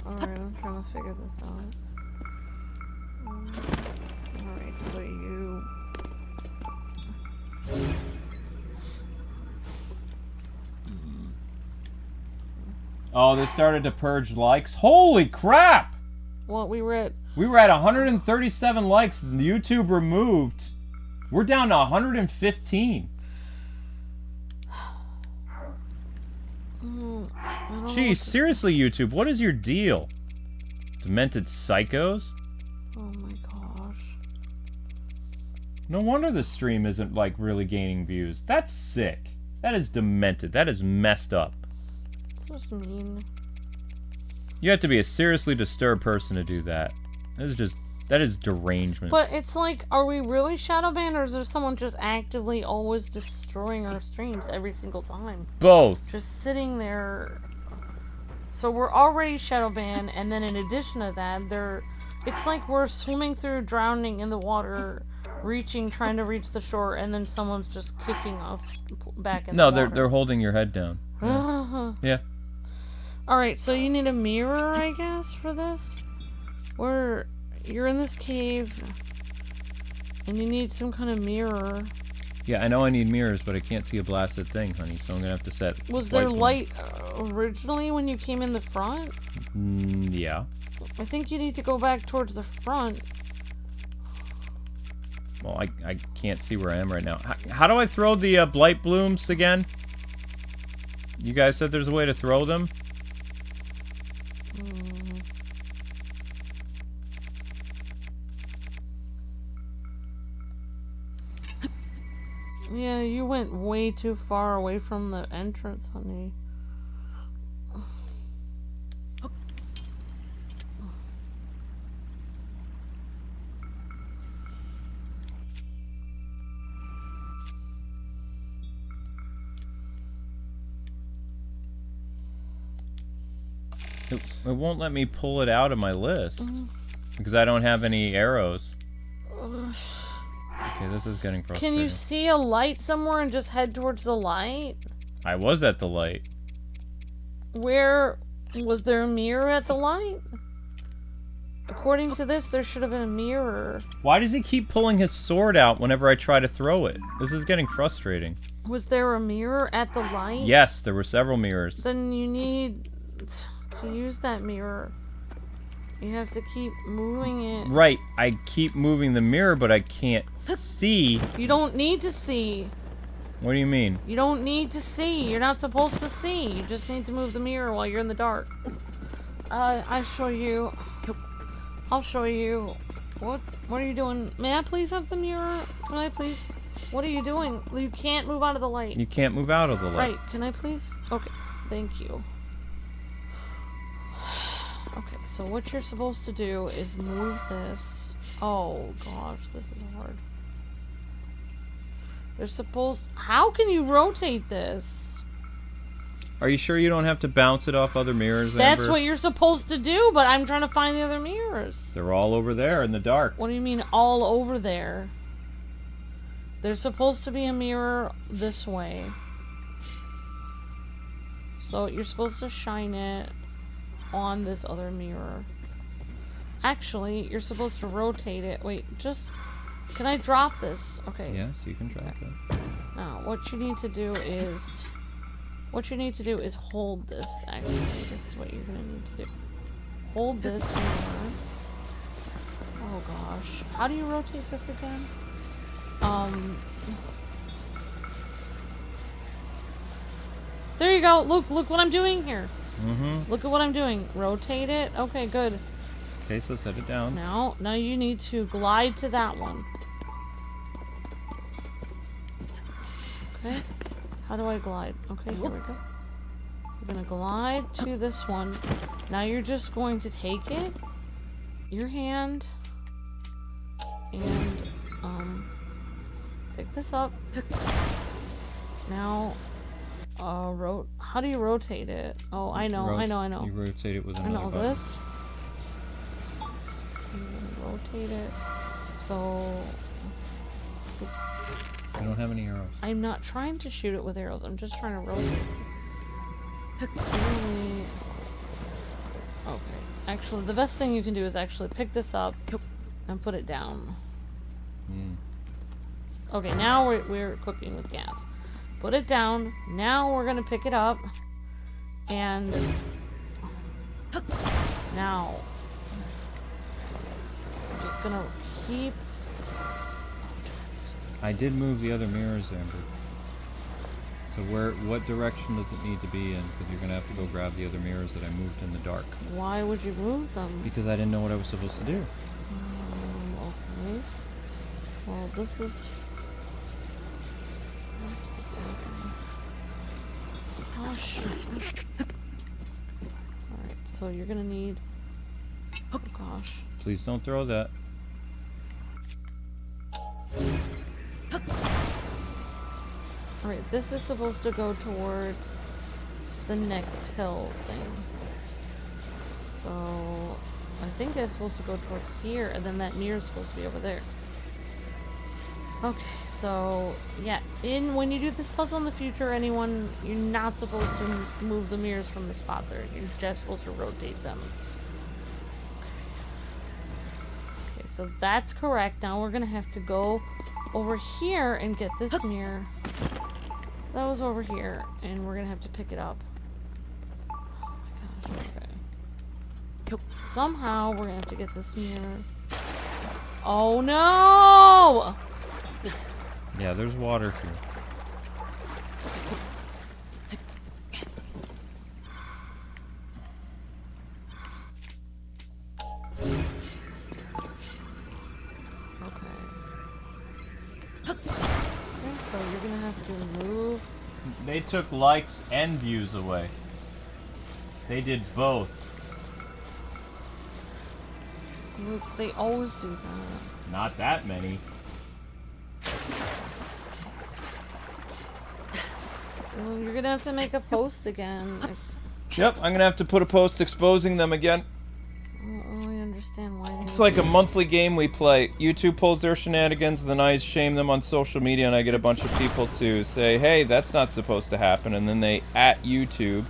Alright, I'm trying to figure this out. Alright, so you... Oh, they started to purge likes? Holy crap! What, we were at... We were at 137 likes. YouTube removed. We're down to 115. Jeez, seriously, YouTube, what is your deal? Demented psychos? Oh my gosh. No wonder the stream isn't, like, really gaining views. That's sick. That is demented. That is messed up. It's just mean. You have to be a seriously disturbed person to do that. That is derangement. But it's like, are we really shadow banned, or is there someone just actively always destroying our streams every single time? Both. Just sitting there. So we're already shadow banned, and then in addition to that, it's like we're swimming through, drowning in the water, trying to reach the shore, and then someone's just kicking us back in the water. No, they're holding your head down. Yeah. Yeah. Alright, so you need a mirror, I guess, for this? You're in this cave, and you need some kind of mirror. Yeah, I know I need mirrors, but I can't see a blasted thing, honey, so I'm gonna have to set... Was there light originally when you came in the front? Yeah. I think you need to go back towards the front. Well, I can't see where I am right now. How do I throw the blight blooms again? You guys said there's a way to throw them? Yeah, you went way too far away from the entrance, honey. It won't let me pull it out of my list. Because I don't have any arrows. Okay, this is getting frustrating. Can you see a light somewhere and just head towards the light? I was at the light. Where... Was there a mirror at the light? According to this, there should have been a mirror. Why does he keep pulling his sword out whenever I try to throw it? This is getting frustrating. Was there a mirror at the light? Yes, there were several mirrors. Then you need to use that mirror. You have to keep moving it. Right, I keep moving the mirror, but I can't see. You don't need to see. What do you mean? You don't need to see. You're not supposed to see. You just need to move the mirror while you're in the dark. I'll show you. I'll show you. What are you doing? May I please have the mirror? Can I please? What are you doing? You can't move out of the light. You can't move out of the light. Right, can I please? Okay, thank you. Okay, so what you're supposed to do is move this. Oh gosh, this is hard. They're supposed... How can you rotate this? Are you sure you don't have to bounce it off other mirrors, That's Amber? what you're supposed to do, but I'm trying to find the other mirrors. They're all over there in the dark. What do you mean all over there? There's supposed to be a mirror this way. So you're supposed to shine it on this other mirror. Actually, you're supposed to rotate it. Wait, just... Can I drop this? Okay. Yes, you can drop it. Now, what you need to do is... hold this, actually. This is what you're gonna need to do. Hold this here. Oh gosh. How do you rotate this again? There you go. Look what I'm doing here. Look at what I'm doing. Rotate it. Okay, good. Okay, so set it down. Now you need to glide to that one. Okay. How do I glide? Okay, here we go. We're gonna glide to this one. Now you're just going to take it, your hand, and pick this up. Now, how do you rotate it? Oh, I know. You rotate it with I another know button. this. I'm gonna rotate it. So, oops. I don't have any arrows. I'm not trying to shoot it with arrows. I'm just trying to rotate it. Really... Okay. Actually, the best thing you can do is actually pick this up and put it down. Okay, now we're cooking with gas. Put it down. Now we're gonna pick it up. And... Now... I'm just gonna keep... I did move the other mirrors, Amber. So what direction does it need to be in? Because you're going to have to go grab the other mirrors that I moved in the dark. Why would you move them? Because I didn't know what I was supposed to do. Okay. Well, this is... What is happening? Gosh. Alright, so you're going to need... Oh, gosh. Please don't throw that. Alright, this is supposed to go towards the next hill thing. So, I think it's supposed to go towards here, and then that mirror is supposed to be over there. Okay, so, yeah, when you do this puzzle in the future, you're not supposed to move the mirrors from the spot there. You're just supposed to rotate them. Okay, so that's correct. Now we're gonna have to go over here and get this mirror. That was over here, and we're gonna have to pick it up. Oh my gosh, okay. Somehow, we're gonna have to get this mirror. Oh no! Yeah, there's water here. So you're gonna have to move. They took likes and views away. They did both. Look, they always do that. Not that many. Well, you're gonna have to make a post again. Yep, I'm gonna have to put a post exposing them again. I don't really understand why they It's like a monthly game we play. YouTube pulls their shenanigans, then I shame them on social media, and I get a bunch of people to say, hey, that's not supposed to happen, and then they at YouTube,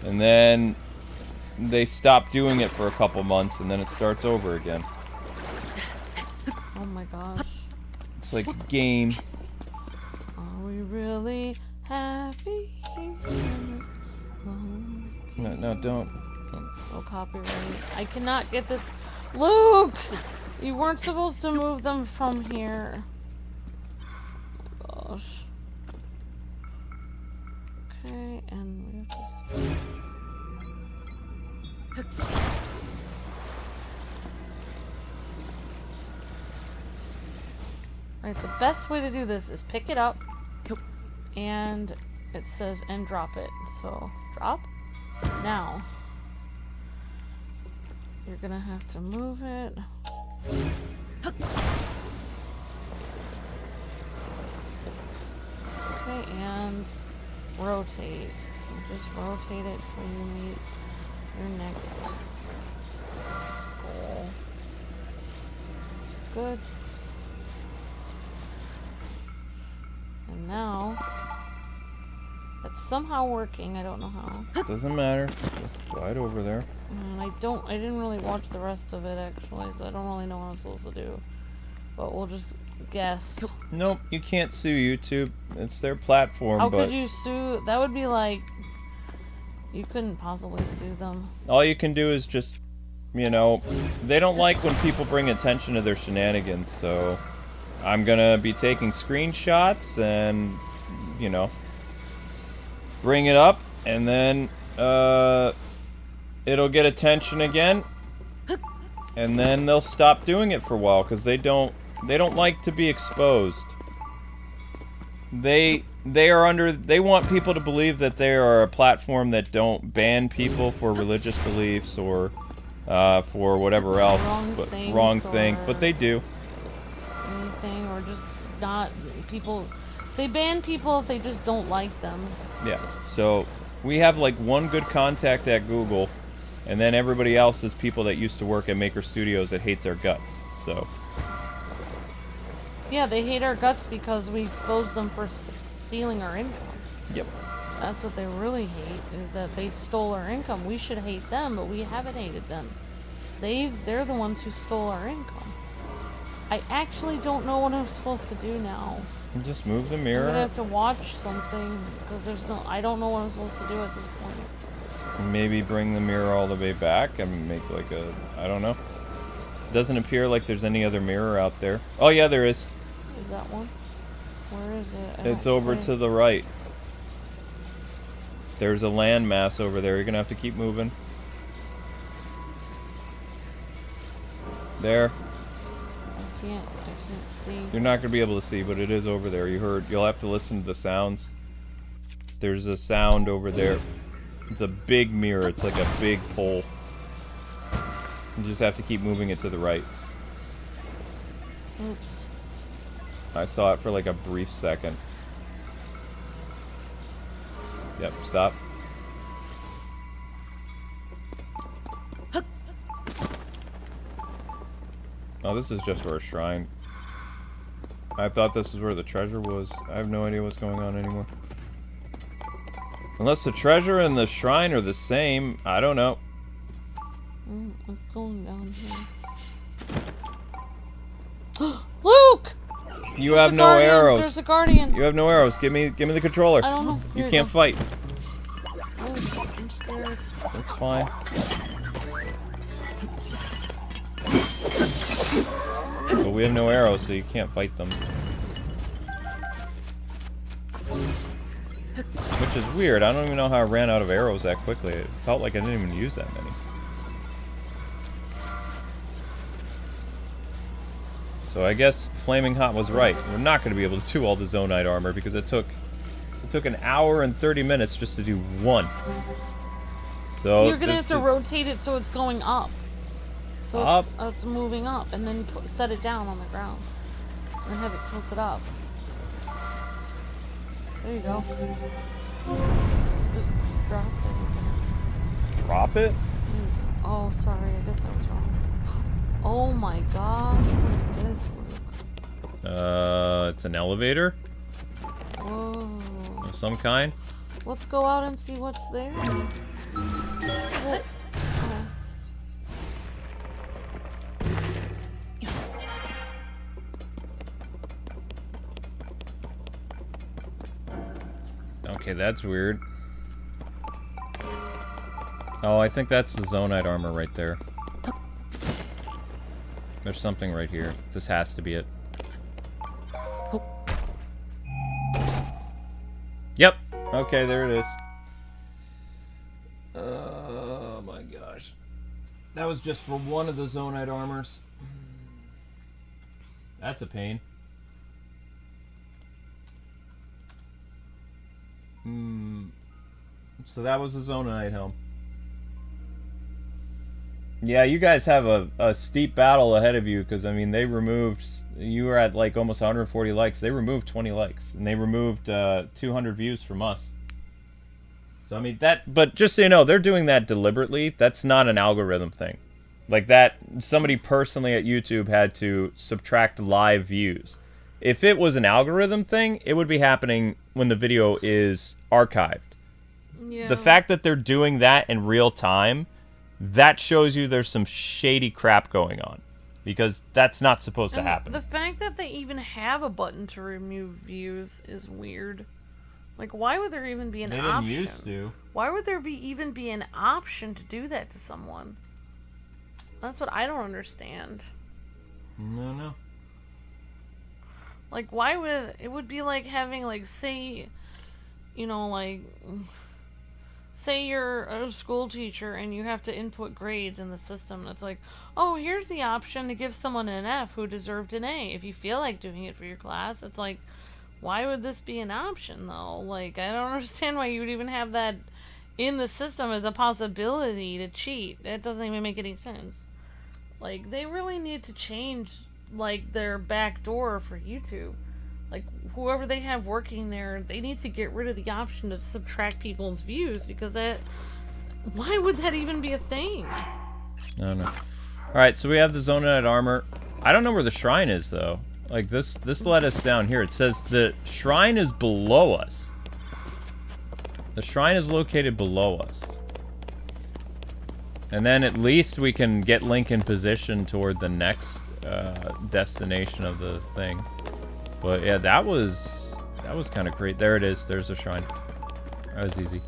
and then they stop doing it for a couple months, and then it starts over again. Oh my gosh. It's like a game. Are we really happy in this moment? No, don't. Oh, copyright. I cannot get this. Luke! You weren't supposed to move them from here. Oh my gosh. Okay, and we have to... Alright, the best way to do this is pick it up, and it says, and drop it. So, drop. Now, you're gonna have to move it. Okay, and rotate. Just rotate it till you meet your next goal. Good. And now, it's somehow working. I don't know how. Doesn't matter. Just glide over there. I didn't really watch the rest of it actually, so I don't really know what I'm supposed to do. But we'll just guess. Nope, you can't sue YouTube. It's their platform, How but could you sue? That would be like, you couldn't possibly sue them. all you can do is just, you know, they don't like when people bring attention to their shenanigans, so I'm gonna be taking screenshots and, you know, bring it up, and then, it'll get attention again, and then they'll stop doing it for a while, because they don't like to be exposed. They They want people to believe that they are a platform that don't ban people for religious beliefs or for whatever else. Wrong thing, but they do. Anything, or just not people. They ban people if they just don't like them. Yeah. So we have like one good contact at Google, and then everybody else is people that used to work at Maker Studios that hates our guts. So. Yeah, they hate our guts because we exposed them for stealing our income. Yep. That's what they really hate, is that they stole our income. We should hate them, but we haven't hated them. They're the ones who stole our income. I actually don't know what I'm supposed to do now. Just move the I'm mirror. gonna have to watch something, because I don't know what I'm supposed to do at this point. Maybe bring the mirror all the way back and make like a, I don't know. Doesn't appear like there's any other mirror out there. Oh yeah, there is. Is that one? Where is it? It's over to the right. There's a landmass over there. You're gonna have to keep moving. There. I can't see. You're not gonna be able to see, but it is over there. You'll have to listen to the sounds. There's a sound over there. It's a big mirror. It's like a big pole. You just have to keep moving it to the right. Oops. I saw it for like a brief second. Yep, stop. Oh, this is just for a shrine. I thought this is where the treasure was. I have no idea what's going on anymore. Unless the treasure and the shrine are the same, I don't know. What's going down here? Luke! You have no arrows. There's a guardian. You have no arrows. Give me the controller. I don't know. You can't fight. Oh, I'm scared. That's fine. But we have no arrows, so you can't fight them. Which is weird. I don't even know how I ran out of arrows that quickly. It felt like I didn't even use that many. So I guess Flaming Hot was right. We're not going to be able to do all the Zonaite armor because it took an hour and 30 minutes just to do one. So you're going to have to rotate it so it's going up. So it's moving up, and then set it down on the ground. And then have it tilted up. There you go. Just drop it. Drop it? Oh, sorry. I guess I was wrong. Oh my gosh. What is this, Luke? It's an elevator Whoa. of some kind. Let's go out and see what's there. Oh. Okay, that's weird. Oh, I think that's the Zonaite armor right there. There's something right here. This has to be it. Yep. Okay, there it is. Oh my gosh. That was just for one of the Zonaite armors. That's a pain. So that was the Zonaite Helm. Yeah, you guys have a steep battle ahead of you because, I mean, they removed... You were at, like, almost 140 likes. They removed 20 likes. And they removed 200 views from us. So, I mean, that... But just so you know, they're doing that deliberately. That's not an algorithm thing. Like, that... Somebody personally at YouTube had to subtract live views. If it was an algorithm thing, it would be happening when the video is archived. Yeah. The fact that they're doing that in real time... That shows you there's some shady crap going on. Because that's not supposed to happen. The fact that they even have a button to remove views is weird. Like, why would there even be an option? They didn't used to. Why would there even be an option to do that to someone? That's what I don't understand. No. Like, why would... It would be like having, like, say... You know, like... Say you're a school teacher and you have to input grades in the system. It's like, oh, here's the option to give someone an F who deserved an A if you feel like doing it for your class. It's like, Why would this be an option, though? Like, I don't understand why you would even have that in the system as a possibility to cheat. That doesn't even make any sense. Like, they really need to change, like, their back door for YouTube. Like, whoever they have working there, they need to get rid of the option to subtract people's views, because that... Why would that even be a thing? I don't know. Alright, so we have the Zonaite armor. I don't know where the shrine is, though. Like, this led us down here. It says the shrine is below us. The shrine is located below us. And then at least we can get Link in position toward the next destination of the thing. But yeah, that was kind of great. There it is. There's a shrine. That was easy.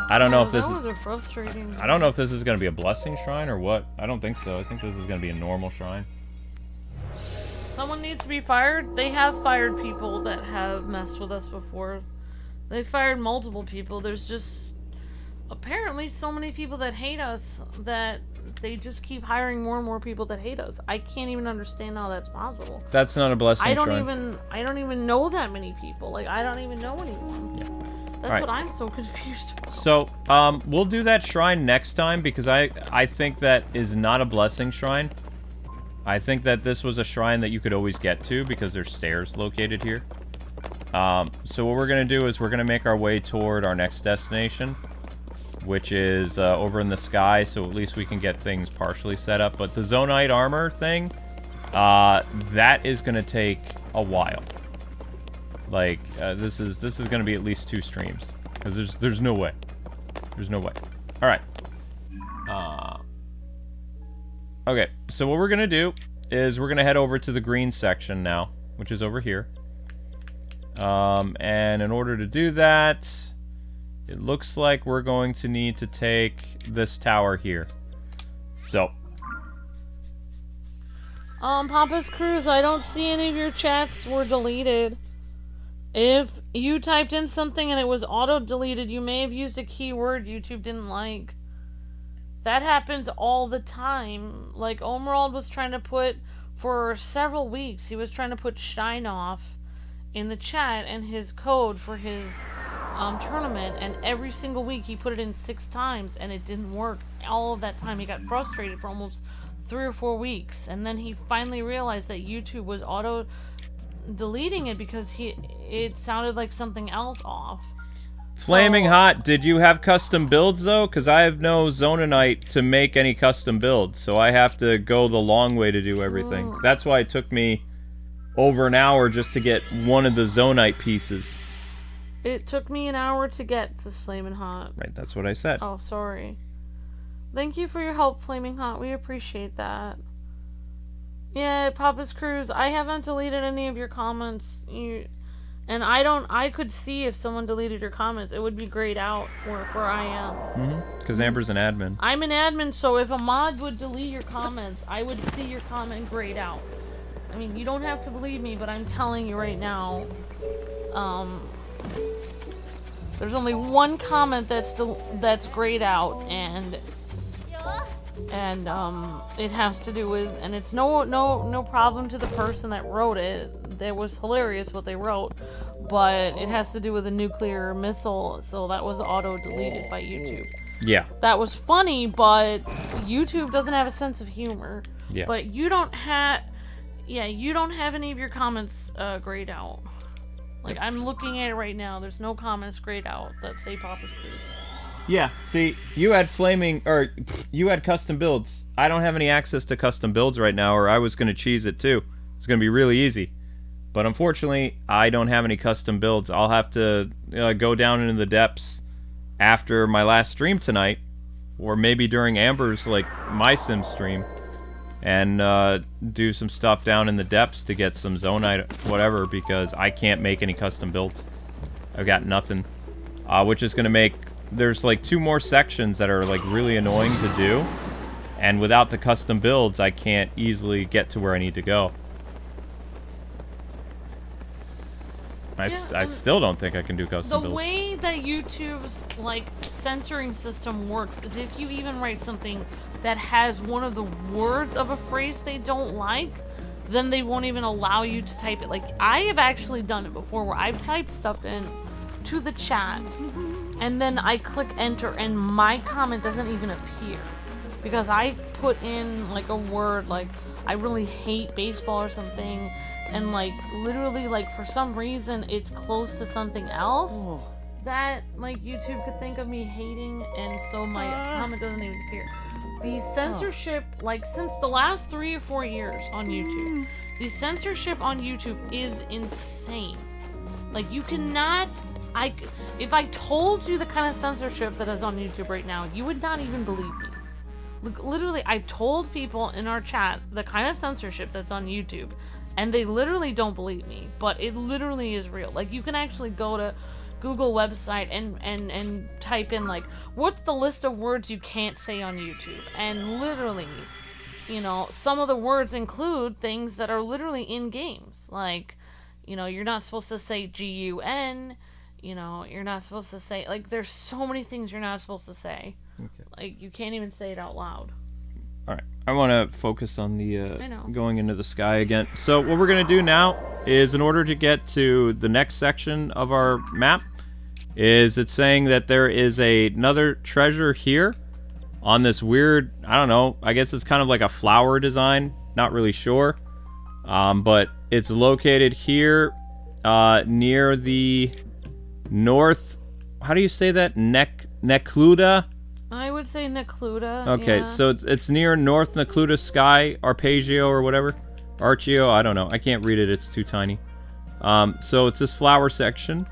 I don't know if this is frustrating. I don't know if this is going to be a blessing shrine or what. I don't think so. I think this is going to be a normal shrine. Someone needs to be fired. They have fired people that have messed with us before. They fired multiple people. There's just apparently so many people that hate us that they just keep hiring more and more people that hate us. I can't even understand how that's possible. That's not a blessing shrine. I don't even know that many people. Like, I don't even know anyone. Yeah. That's what I'm so confused about. So, we'll do that shrine next time, because I think that is not a blessing shrine. I think that this was a shrine that you could always get to, because there's stairs located here. So what we're going to do is we're going to make our way toward our next destination, which is over in the sky, so at least we can get things partially set up. But the Zonaite armor thing, that is going to take a while. Like, this is going to be at least 2 streams, because there's no way. There's no way. All right. Okay, so what we're going to do is we're going to head over to the green section now, which is over here. And in order to do that, it looks like we're going to need to take this tower here. So. Papa's Cruise, I don't see any of your chats were deleted. If you typed in something and it was auto-deleted, you may have used a keyword YouTube didn't like. That happens all the time. Like, Omerald was trying to put, for several weeks, he was trying to put Shine Off in the chat and his code for his tournament, and every single week he put it in 6 times and it didn't work. All of that time he got frustrated for almost 3 or 4 weeks, and then he finally realized that YouTube was auto deleting it because it sounded like something else off. Flaming Hot, did you have custom builds though? Because I have no Zonaite to make any custom builds, so I have to go the long way to do everything. That's why it took me over an hour just to get one of the Zonaite pieces. It took me an hour to get, says Flaming Hot. Right, that's what I said. Oh, sorry. Thank you for your help, Flaming Hot. We appreciate that. Yeah, Papa's Cruise, I haven't deleted any of your comments. And I could see if someone deleted your comments. It would be grayed out where I am. Because Amber's an admin. I'm an admin, so if a mod would delete your comments, I would see your comment grayed out. I mean, you don't have to believe me, but I'm telling you right now, there's only one comment that's grayed out, and it has to do with, and it's no problem to the person that wrote it. It was hilarious what they wrote, but it has to do with a nuclear missile, so that was auto-deleted by YouTube. Yeah. That was funny, but YouTube doesn't have a sense of humor. Yeah. But you don't have any of your comments grayed out. Like, I'm looking at it right now, there's no comments grayed out that say Papa's Cruise. Yeah, see, you had you had custom builds. I don't have any access to custom builds right now, or I was going to cheese it too. It's going to be really easy. But unfortunately, I don't have any custom builds. I'll have to go down into the depths after my last stream tonight, or maybe during Amber's, like, My Sim stream, and do some stuff down in the depths to get some Zonaite, whatever, because I can't make any custom builds. I've got nothing. Which is going to make... There's, like, 2 more sections that are, like, really annoying to do, and without the custom builds, I can't easily get to where I need to go. I still don't think I can do custom builds. The way that YouTube's, like, censoring system works is if you even write something that has one of the words of a phrase they don't like, then they won't even allow you to type it. Like, I have actually done it before where I've typed stuff in to the chat, and then I click enter, and my comment doesn't even appear. Because I put in, like, a word, like, I really hate baseball or something, and, like, literally, like, for some reason, it's close to something else that, like, YouTube could think of me hating, and so my comment doesn't even appear. The censorship, like, since the last 3 or 4 years on YouTube, the censorship on YouTube is insane. Like, you cannot... if I told you the kind of censorship that is on YouTube right now, you would not even believe me. Like, literally, I've told people in our chat the kind of censorship that's on YouTube, and they literally don't believe me, but it literally is real. Like, you can actually go to Google website and type in, like, what's the list of words you can't say on YouTube? And literally, you know, some of the words include things that are literally in games. Like, you know, you're not supposed to say GUN, you know, you're not supposed to say, like, there's so many things you're not supposed to say. Okay. Like, you can't even say it out loud. Alright, I want to focus on the going into the sky again. So what we're going to do now is, in order to get to the next section of our map, is it's saying that there is another treasure here on this weird, I don't know, I guess it's kind of like a flower design, not really sure. But it's located here near the north, how do you say that? Necluda? I would say Necluda. Okay, yeah. so it's near North Necluda Sky Arpeggio or whatever. Archeo, I don't know. I can't read it, it's too tiny. So it's this flower section.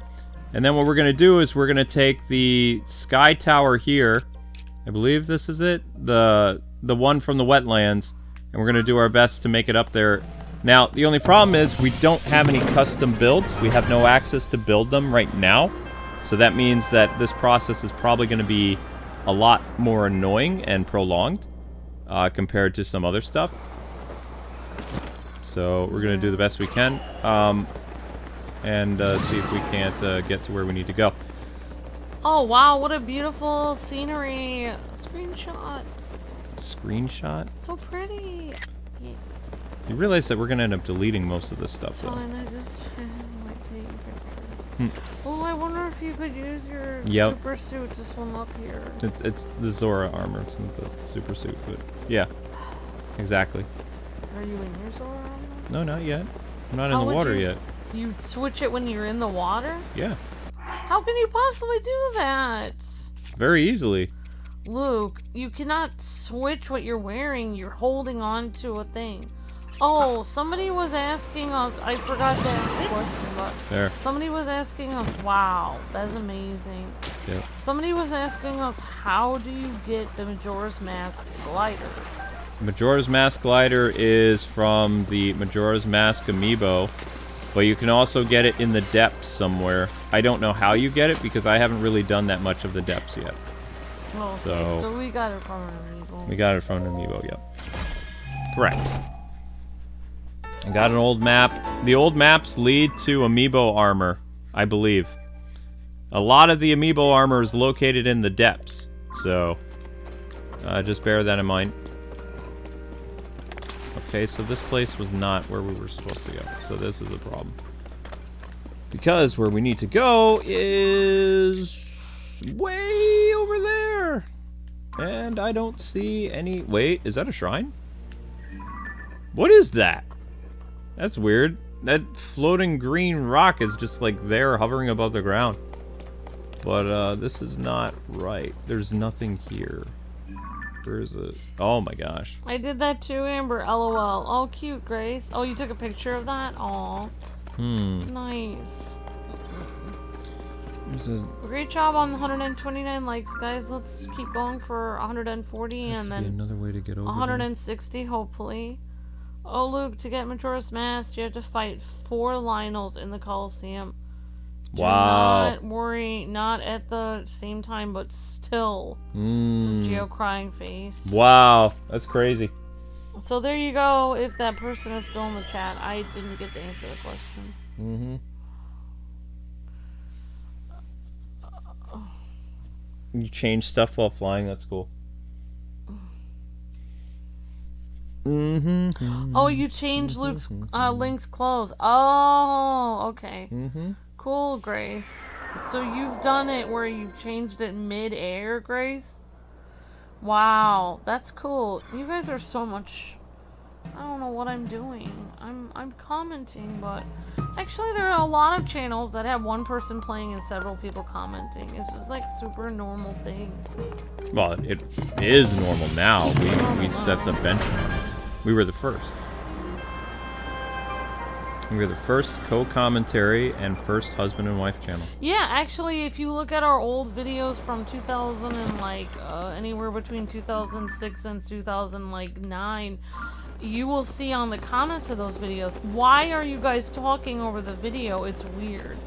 And then what we're going to do is we're going to take the sky tower here. I believe this is it. The one from the wetlands. And we're going to do our best to make it up there. Now, the only problem is we don't have any custom builds. We have no access to build them right now. So that means that this process is probably going to be a lot more annoying and prolonged compared to some other stuff. So we're going to do the best we can and see if we can't get to where we need to go. Oh, wow, what a beautiful scenery. Screenshot. Screenshot? So pretty. Yeah. You realize that we're going to end up deleting most of this stuff, though. Fine, I just like taking pictures. Oh, I wonder if you could use your super suit to swim up here. It's the Zora armor. It's not the super suit, but yeah, exactly. Are you in your Zora armor? No, not yet. I'm not in the water yet. You switch it when you're in the water? Yeah. How can you possibly do that? Very easily. Luke, you cannot switch what you're wearing. You're holding on to a thing. Oh, somebody was asking us. I forgot to ask a question, but there. Somebody was asking us. Wow, that's amazing. Yeah. Somebody was asking us, how do you get the Majora's Mask glider? Majora's Mask glider is from the Majora's Mask amiibo, but you can also get it in the depths somewhere. I don't know how you get it because I haven't really done that much of the depths yet. Okay, so we got it from an amiibo. We got it from an amiibo, yep. Correct. I got an old map. The old maps lead to amiibo armor, I believe. A lot of the amiibo armor is located in the depths, so just bear that in mind. Okay, so this place was not where we were supposed to go, so this is a problem. Because where we need to go is way over there. And I don't see any... Wait, is that a shrine? What is that? That's weird. That floating green rock is just like there hovering above the ground. But this is not right. There's nothing here. Where is it? Oh my gosh. I did that too, Amber. LOL. Oh, cute, Grace. Oh, you took a picture of that? Aw. Nice. Great job on 129 likes, guys. Let's keep going for 140 and then another way to get over 160, hopefully. Oh, Luke, to get Majora's Mask, you have to fight 4 Lionels in the Coliseum. Wow. Do not worry, not at the same time, but still. This is Geo crying face. Wow, that's crazy. So there you go, if that person is still in the chat. I didn't get to answer the question. You change stuff while flying, that's cool. Oh, you changed Link's clothes. Oh, okay. Cool, Grace. So you've done it where you've changed it mid-air, Grace? Wow, that's cool. You guys are so much... I don't know what I'm doing. I'm commenting, but... Actually, there are a lot of channels that have one person playing and several people commenting. It's just like super normal thing. Well, it is normal now. We set the benchmark. We were the first. We were the first co-commentary and first husband and wife channel. Yeah, actually, if you look at our old videos from 2000 and like anywhere between 2006 and 2009, you will see on the comments of those videos, why are you guys talking over the video? It's weird.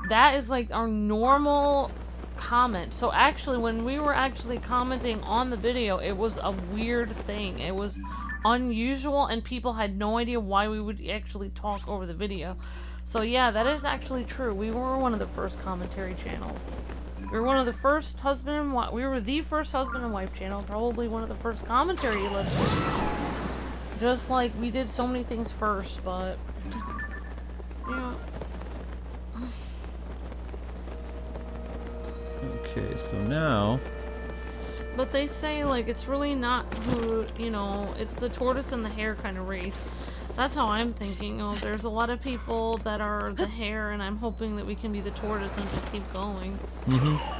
That is like our normal comment. So actually, when we were actually commenting on the video, it was a weird thing. It was unusual, and people had no idea why we would actually talk over the video. So yeah, that is actually true. We were one of the first commentary channels. We were one of the first husband and wife. We were the first husband and wife channel. Probably one of the first commentary let's play. Just like we did so many things first, but yeah. Okay, so now. But they say, like, it's really not who, you know, it's the tortoise and the hare kind of race. That's how I'm thinking. Oh, there's a lot of people that are the hare, and I'm hoping that we can be the tortoise and just keep going.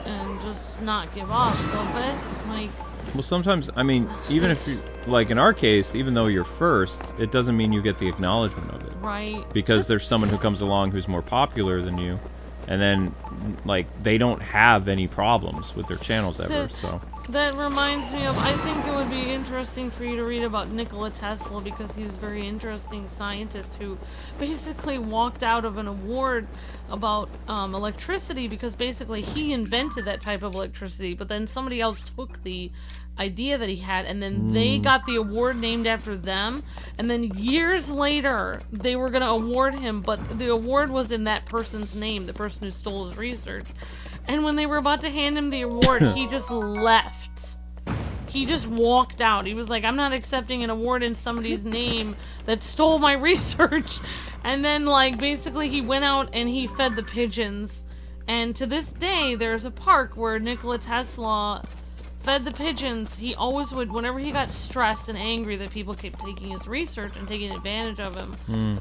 And just not give up. But it's like... Well, sometimes, I mean, even if you, like in our case, even though you're first, it doesn't mean you get the acknowledgement of it. Right. Because there's someone who comes along who's more popular than you, and then, like, they don't have any problems with their channels ever, so... That reminds me of, I think it would be interesting for you to read about Nikola Tesla, because he was a very interesting scientist who basically walked out of an award about electricity, because basically he invented that type of electricity, but then somebody else took the idea that he had, and then they got the award named after them, and then years later they were going to award him, but the award was in that person's name, the person who stole his research. And when they were about to hand him the award, he just left. He just walked out. He was like, I'm not accepting an award in somebody's name that stole my research. And then, like, basically he went out and he fed the pigeons. And to this day, there's a park where Nikola Tesla fed the pigeons. He always would, whenever he got stressed and angry that people kept taking his research and taking advantage of him,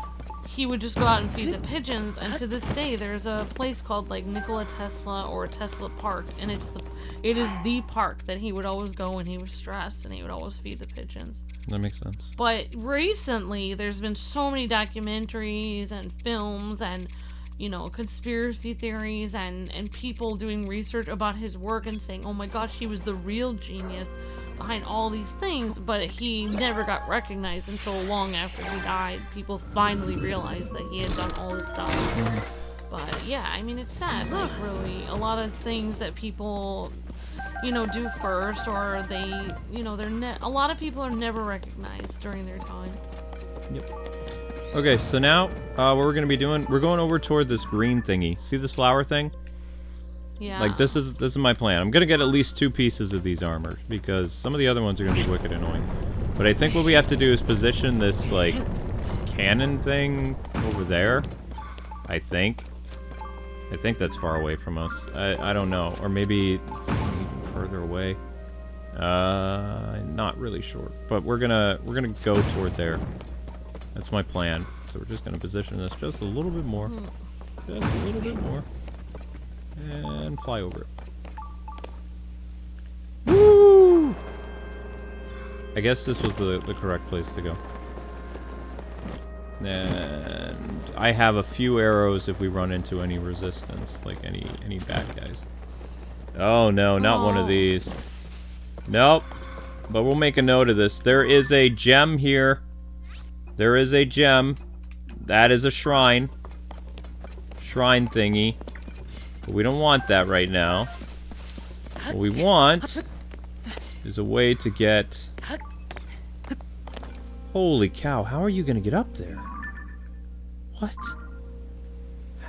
he would just go out and feed the pigeons. And to this day, there's a place called like Nikola Tesla or Tesla Park, and it is the park that he would always go when he was stressed, and he would always feed the pigeons. That makes sense. But recently, there's been so many documentaries and films and, you know, conspiracy theories and people doing research about his work and saying, oh my gosh, he was the real genius behind all these things, but he never got recognized until long after he died. People finally realized that he had done all this stuff. But yeah, I mean, it's sad. Like, really, a lot of things that people, you know, do first, or they, you know, a lot of people are never recognized during their time. Yep. Okay, so now what we're gonna be doing, we're going over toward this green thingy. See this flower thing? Yeah. Like, this is my plan. I'm gonna get at least 2 pieces of these armors, because some of the other ones are gonna be wicked annoying. But I think what we have to do is position this, like, cannon thing over there. I think that's far away from us. I don't know. Or maybe it's even further away. Not really sure. But we're gonna go toward there. That's my plan. So we're just gonna position this just a little bit more. Just a little bit more. And fly over it. Woo! I guess this was the correct place to go. And I have a few arrows if we run into any resistance, like any bad guys. Oh no, not one of these. Nope. But we'll make a note of this. There is a gem here. There is a gem. That is a shrine. Shrine thingy. But we don't want that right now. What we want is a way to get... Holy cow, how are you going to get up there? What?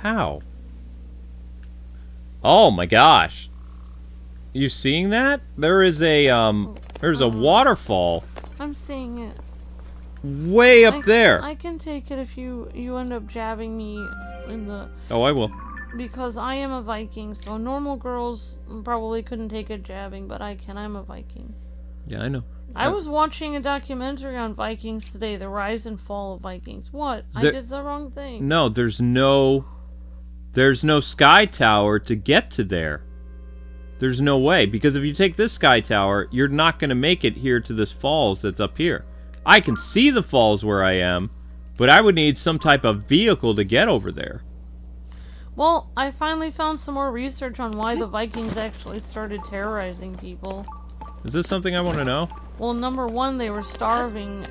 How? Oh my gosh. You seeing that? There is a, there's a waterfall. I'm seeing it. way up there. I can take it if you end up jabbing me in the... Oh, I will. Because I am a Viking, so normal girls probably couldn't take a jabbing, but I can. I'm a Viking. Yeah, I know. I was watching a documentary on Vikings today, the rise and fall of Vikings. What? I did the wrong thing. No, there's no sky tower to get to there. There's no way, because if you take this sky tower, you're not going to make it here to this falls that's up here. I can see the falls where I am, but I would need some type of vehicle to get over there. Well, I finally found some more research on why the Vikings actually started terrorizing people. Is this something I want to know? Well, number one, they were starving.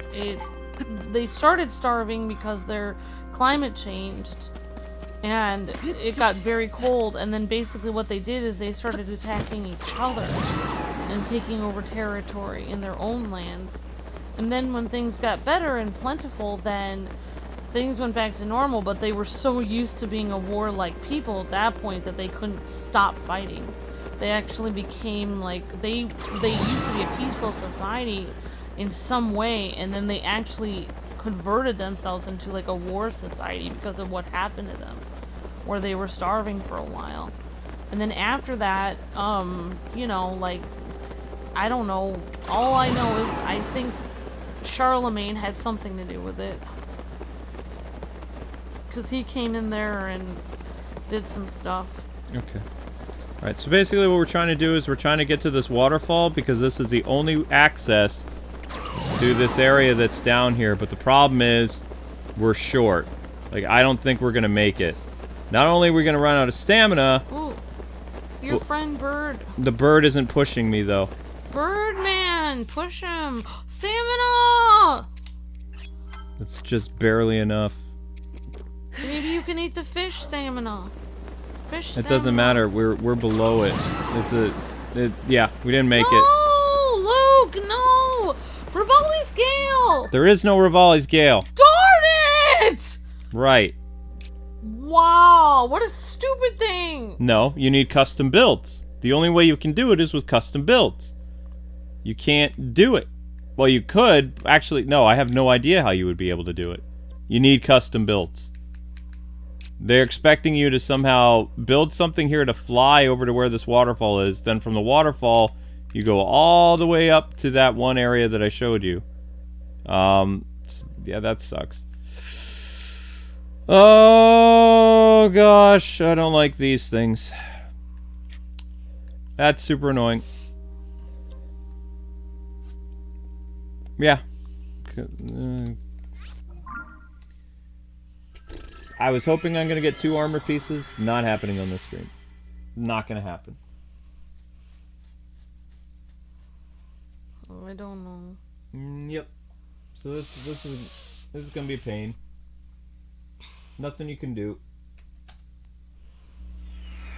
They started starving because their climate changed. And it got very cold, and then basically what they did is they started attacking each other and taking over territory in their own lands. And then when things got better and plentiful, then things went back to normal, but they were so used to being a warlike people at that point that they couldn't stop fighting. They actually became like, they used to be a peaceful society in some way, and then they actually converted themselves into like a war society because of what happened to them, where they were starving for a while. And then after that, you know, like, I don't know, all I know is I think Charlemagne had something to do with it, because he came in there and did some stuff. Okay. Alright, so basically what we're trying to do is we're trying to get to this waterfall because this is the only access to this area that's down here, but the problem is we're short. Like, I don't think we're gonna make it. Not only are we gonna run out of stamina... Ooh, your friend Bird. The bird isn't pushing me, though. Birdman, push him! Stamina! It's just barely enough. Maybe you can eat the fish stamina. Fish stamina. It doesn't matter. We're below it. Yeah, we didn't make it. No, Luke, no! Rivali's Gale! There is no Rivali's Gale. Darn it! Right. Wow, what a stupid thing! No, you need custom builds. The only way you can do it is with custom builds. You can't do it. Well, you could. Actually, no, I have no idea how you would be able to do it. You need custom builds. They're expecting you to somehow build something here to fly over to where this waterfall is. Then from the waterfall, you go all the way up to that one area that I showed you. Yeah, that sucks. Oh, gosh. I don't like these things. That's super annoying. Yeah. I was hoping I'm going to get 2 armor pieces. Not happening on this stream. Not going to happen. Oh, I don't know. Yep. So this is going to be a pain. Nothing you can do.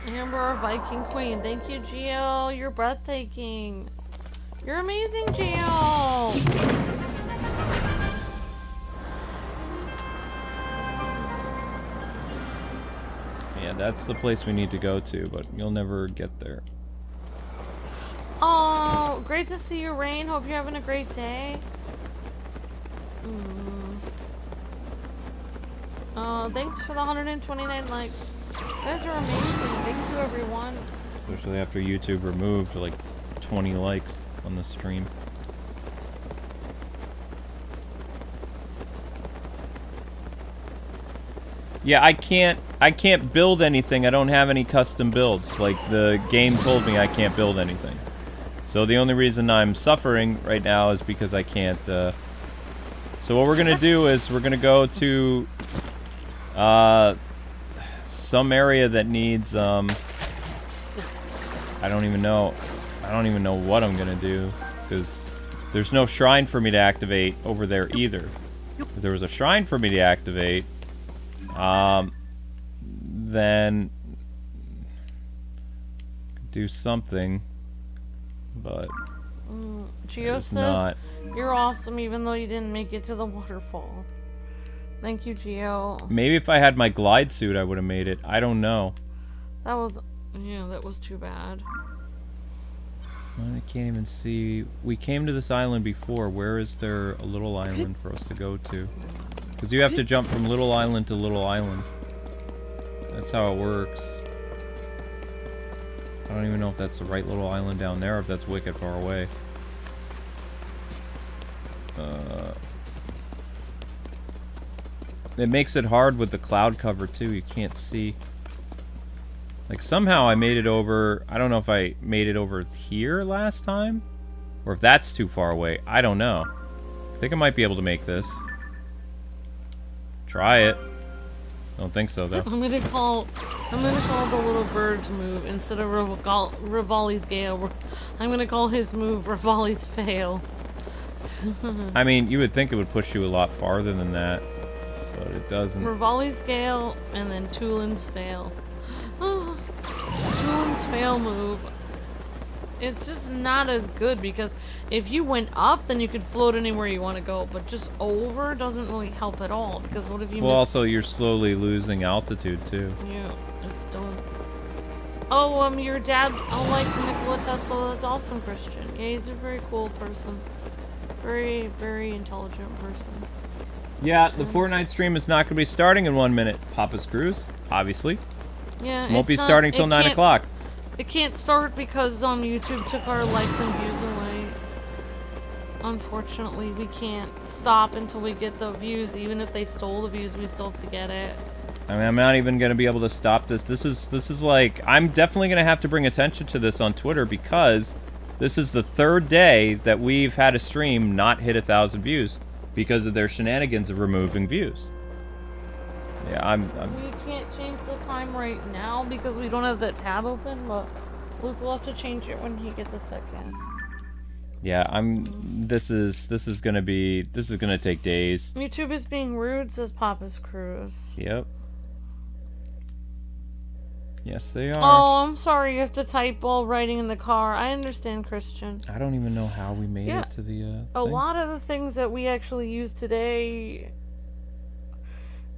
Amber, our Viking Queen. Thank you, Gio. You're breathtaking. You're amazing, Gio. Yeah, that's the place we need to go to, but you'll never get there. Oh, great to see you, Rain. Hope you're having a great day. Thanks for the 129 likes. You guys are amazing. Thank you, everyone. Especially after YouTube removed like 20 likes on the stream. Yeah, I can't build anything. I don't have any custom builds. Like, the game told me I can't build anything. So the only reason I'm suffering right now is because I can't, So what we're gonna do is we're gonna go to, some area that needs, I don't even know what I'm gonna do, because there's no shrine for me to activate over there either. If there was a shrine for me to activate, then do something, but Gio says not. You're awesome even though you didn't make it to the waterfall. Thank you, Gio. Maybe if I had my glide suit I would have made it. I don't know. That was too bad. I can't even see. We came to this island before. Where is there a little island for us to go to? Because you have to jump from little island to little island. That's how it works. I don't even know if that's the right little island down there or if that's wicked far away. It makes it hard with the cloud cover too. You can't see. Like somehow I made it over. I don't know if I made it over here last time or if that's too far away. I don't know. I think I might be able to make this. Try it. Don't think so though. I'm gonna call the little bird's move instead of Rivali's gale. I'm gonna call his move Rivali's fail. I mean, you would think it would push you a lot farther than that, but it doesn't. Rivali's gale and then Tulin's fail. Tulin's fail move. It's just not as good because if you went up, then you could float anywhere you want to go, but just over doesn't really help at all because what if you? Well, also you're slowly losing altitude too. Yeah, it's dumb. Oh, your dad, like Nikola Tesla. That's awesome, Christian. Yeah, he's a very cool person. Very, very intelligent person. Yeah, the Fortnite stream is not going to be starting in 1 minute. Papa's Cruise, obviously. Yeah, Won't be starting till 9 o'clock. It can't start because YouTube took our likes and views away. Unfortunately, we can't stop until we get the views. Even if they stole the views, we still have to get it. I mean, I'm not even going to be able to stop this. This is like, I'm definitely going to have to bring attention to this on Twitter because this is the 3rd day that we've had a stream not hit 1,000 views because of their shenanigans of removing views. Yeah, We can't change the time right now because we don't have that tab open, but Luke will have to change it when he gets a second. Yeah, this is gonna take days. YouTube is being rude, says Papa's Cruise. Yep. Yes, they are. Oh, I'm sorry you have to type while riding in the car. I understand, Christian. I don't even know how we made it to the A thing. lot of the things that we actually use today,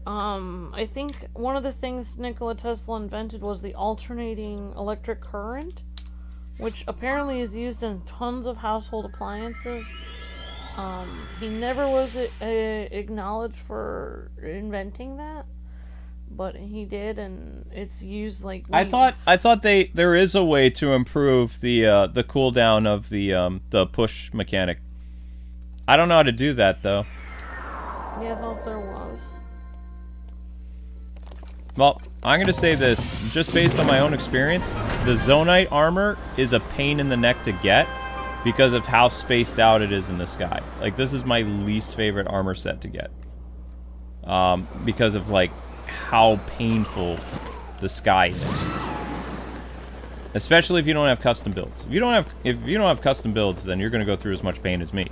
I think one of the things Nikola Tesla invented was the alternating electric current, which apparently is used in tons of household appliances. He never was acknowledged for inventing that. But he did, and it's used like. I thought there is a way to improve the cooldown of the push mechanic. I don't know how to do that though. Yeah, I thought there was. Well, I'm gonna say this just based on my own experience. The Zonaite armor is a pain in the neck to get because of how spaced out it is in the sky. Like this is my least favorite armor set to get. Because of like how painful the sky is, especially if you don't have custom builds. If you don't have custom builds, then you're going to go through as much pain as me.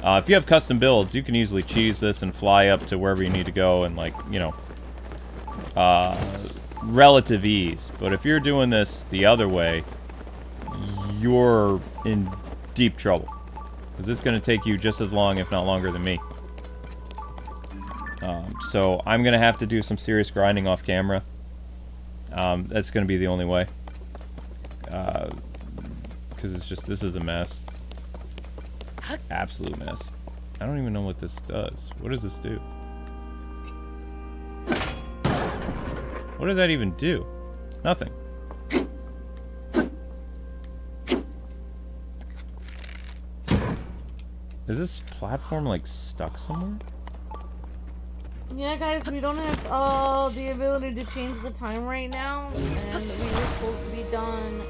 If you have custom builds, you can easily cheese this and fly up to wherever you need to go and like relative ease. But if you're doing this the other way, you're in deep trouble because it's going to take you just as long, if not longer, than me. So I'm going to have to do some serious grinding off camera. That's going to be the only way. Because this is a mess. Absolute mess. I don't even know what this does. What does this do? What did that even do? Nothing. Is this platform like stuck somewhere? Yeah, guys, we don't have the ability to change the time right now, and we were supposed to be done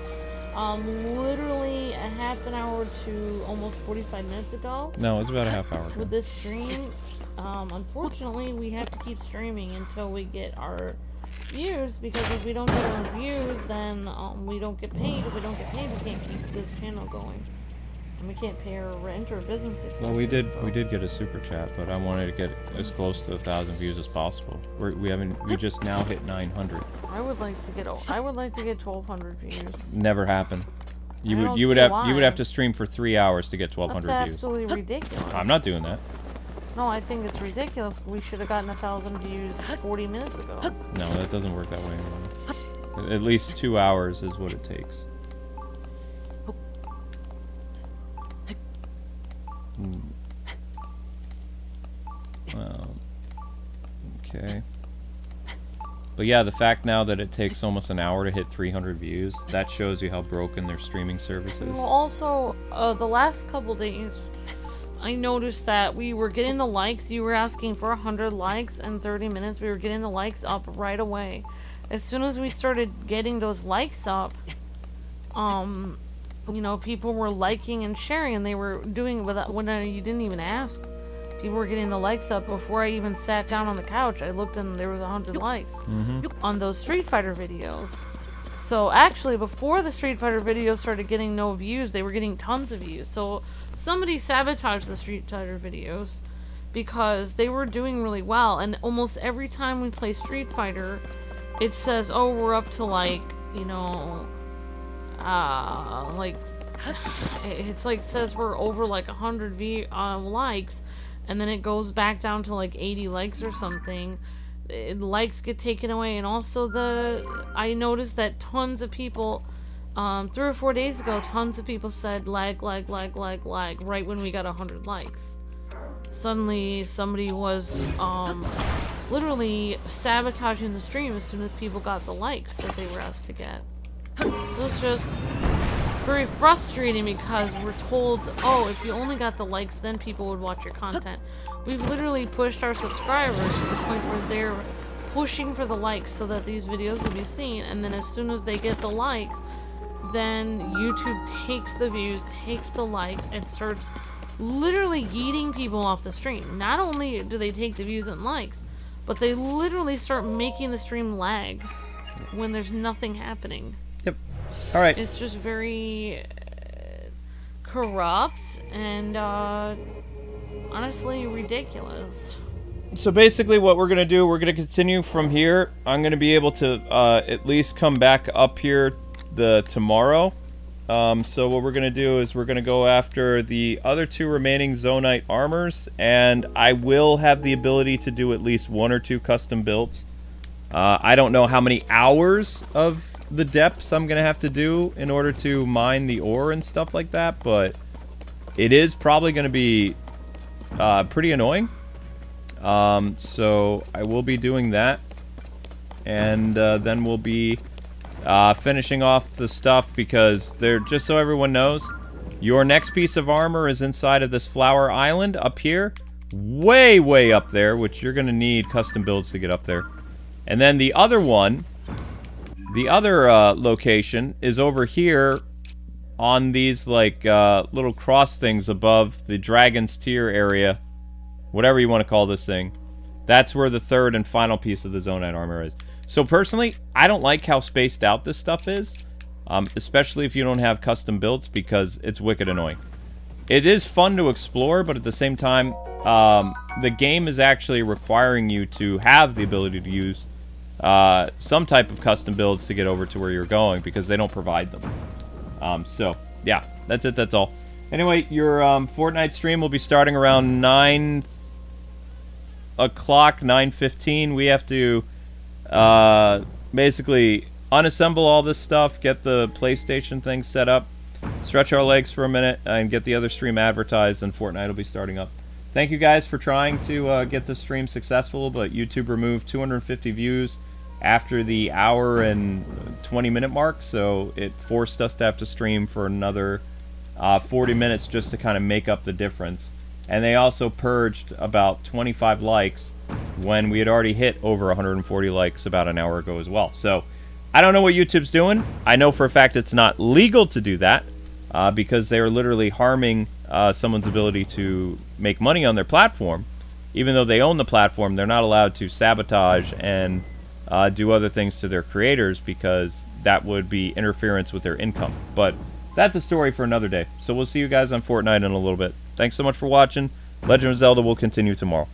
literally a half an hour to almost 45 minutes ago. No, it's about a half hour ago. With this stream, unfortunately, we have to keep streaming until we get our views, because if we don't get our views, then we don't get paid. If we don't get paid, we can't keep this channel going. And we can't pay our rent or business expenses. Well, we did get a super chat, but I wanted to get as close to 1,000 views as possible. We just now hit 900. I would like to get 1,200 views. Never happened. You would have to stream for 3 hours to get 1,200 That's views. absolutely ridiculous. I'm not doing that. No, I think it's ridiculous. We should have gotten 1,000 views 40 minutes ago. No, that doesn't work that way anymore. At least 2 hours is what it takes. Okay. But yeah, the fact now that it takes almost an hour to hit 300 views, that shows you how broken their streaming service is. Well, also, the last couple days, I noticed that we were getting the likes. You were asking for 100 likes in 30 minutes. We were getting the likes up right away. As soon as we started getting those likes up, you know, people were liking and sharing, and they were doing it without, when you didn't even ask. People were getting the likes up before I even sat down on the couch. I looked and there was 100 likes on those Street Fighter videos. So actually, before the Street Fighter videos started getting no views, they were getting tons of views. So somebody sabotaged the Street Fighter videos because they were doing really well. And almost every time we play Street Fighter, it says, oh, we're up to like, you know, like, it's like says we're over like 100 likes. And then it goes back down to like 80 likes or something. Likes get taken away, and also I noticed that tons of people, 3 or 4 days ago, tons of people said lag right when we got 100 likes. Suddenly somebody was literally sabotaging the stream as soon as people got the likes that they were asked to get. It was just very frustrating because we're told, oh, if you only got the likes, then people would watch your content. We've literally pushed our subscribers to the point where they're pushing for the likes so that these videos will be seen, and then as soon as they get the likes, then YouTube takes the views, takes the likes, and starts literally yeeting people off the stream. Not only do they take the views and likes, but they literally start making the stream lag when there's nothing happening. Yep. Alright. It's just very corrupt and honestly ridiculous. So basically what we're going to do, we're going to continue from here. I'm going to be able to at least come back up here tomorrow. So what we're going to do is we're going to go after the other 2 remaining Zonaite armors, and I will have the ability to do at least 1 or 2 custom builds. I don't know how many hours of the depths I'm going to have to do in order to mine the ore and stuff like that, but it is probably going to be pretty annoying. So I will be doing that, and then we'll be finishing off the stuff, because just so everyone knows, your next piece of armor is inside of this flower island up here, way up there, which you're going to need custom builds to get up there. And then the other one, the other location is over here on these like little cross things above the Dragon's Tear area, whatever you want to call this thing. That's where the 3rd and final piece of the Zonaite armor is. So personally, I don't like how spaced out this stuff is, especially if you don't have custom builds, because it's wicked annoying. It is fun to explore, but at the same time, the game is actually requiring you to have the ability to use some type of custom builds to get over to where you're going, because they don't provide them. So, yeah, that's it, that's all. Anyway, your Fortnite stream will be starting around 9 o'clock, 9:15. We have to basically unassemble all this stuff, get the PlayStation thing set up, stretch our legs for a minute, and get the other stream advertised, and Fortnite will be starting up. Thank you guys for trying to get the stream successful, but YouTube removed 250 views after the hour and 20-minute mark, so it forced us to have to stream for another 40 minutes just to kind of make up the difference. And they also purged about 25 likes when we had already hit over 140 likes about an hour ago as well. So I don't know what YouTube's doing. I know for a fact it's not legal to do that, because they are literally harming someone's ability to make money on their platform. Even though they own the platform, they're not allowed to sabotage and do other things to their creators, because that would be interference with their income. But that's a story for another day. So we'll see you guys on Fortnite in a little bit. Thanks so much for watching. Legend of Zelda will continue tomorrow.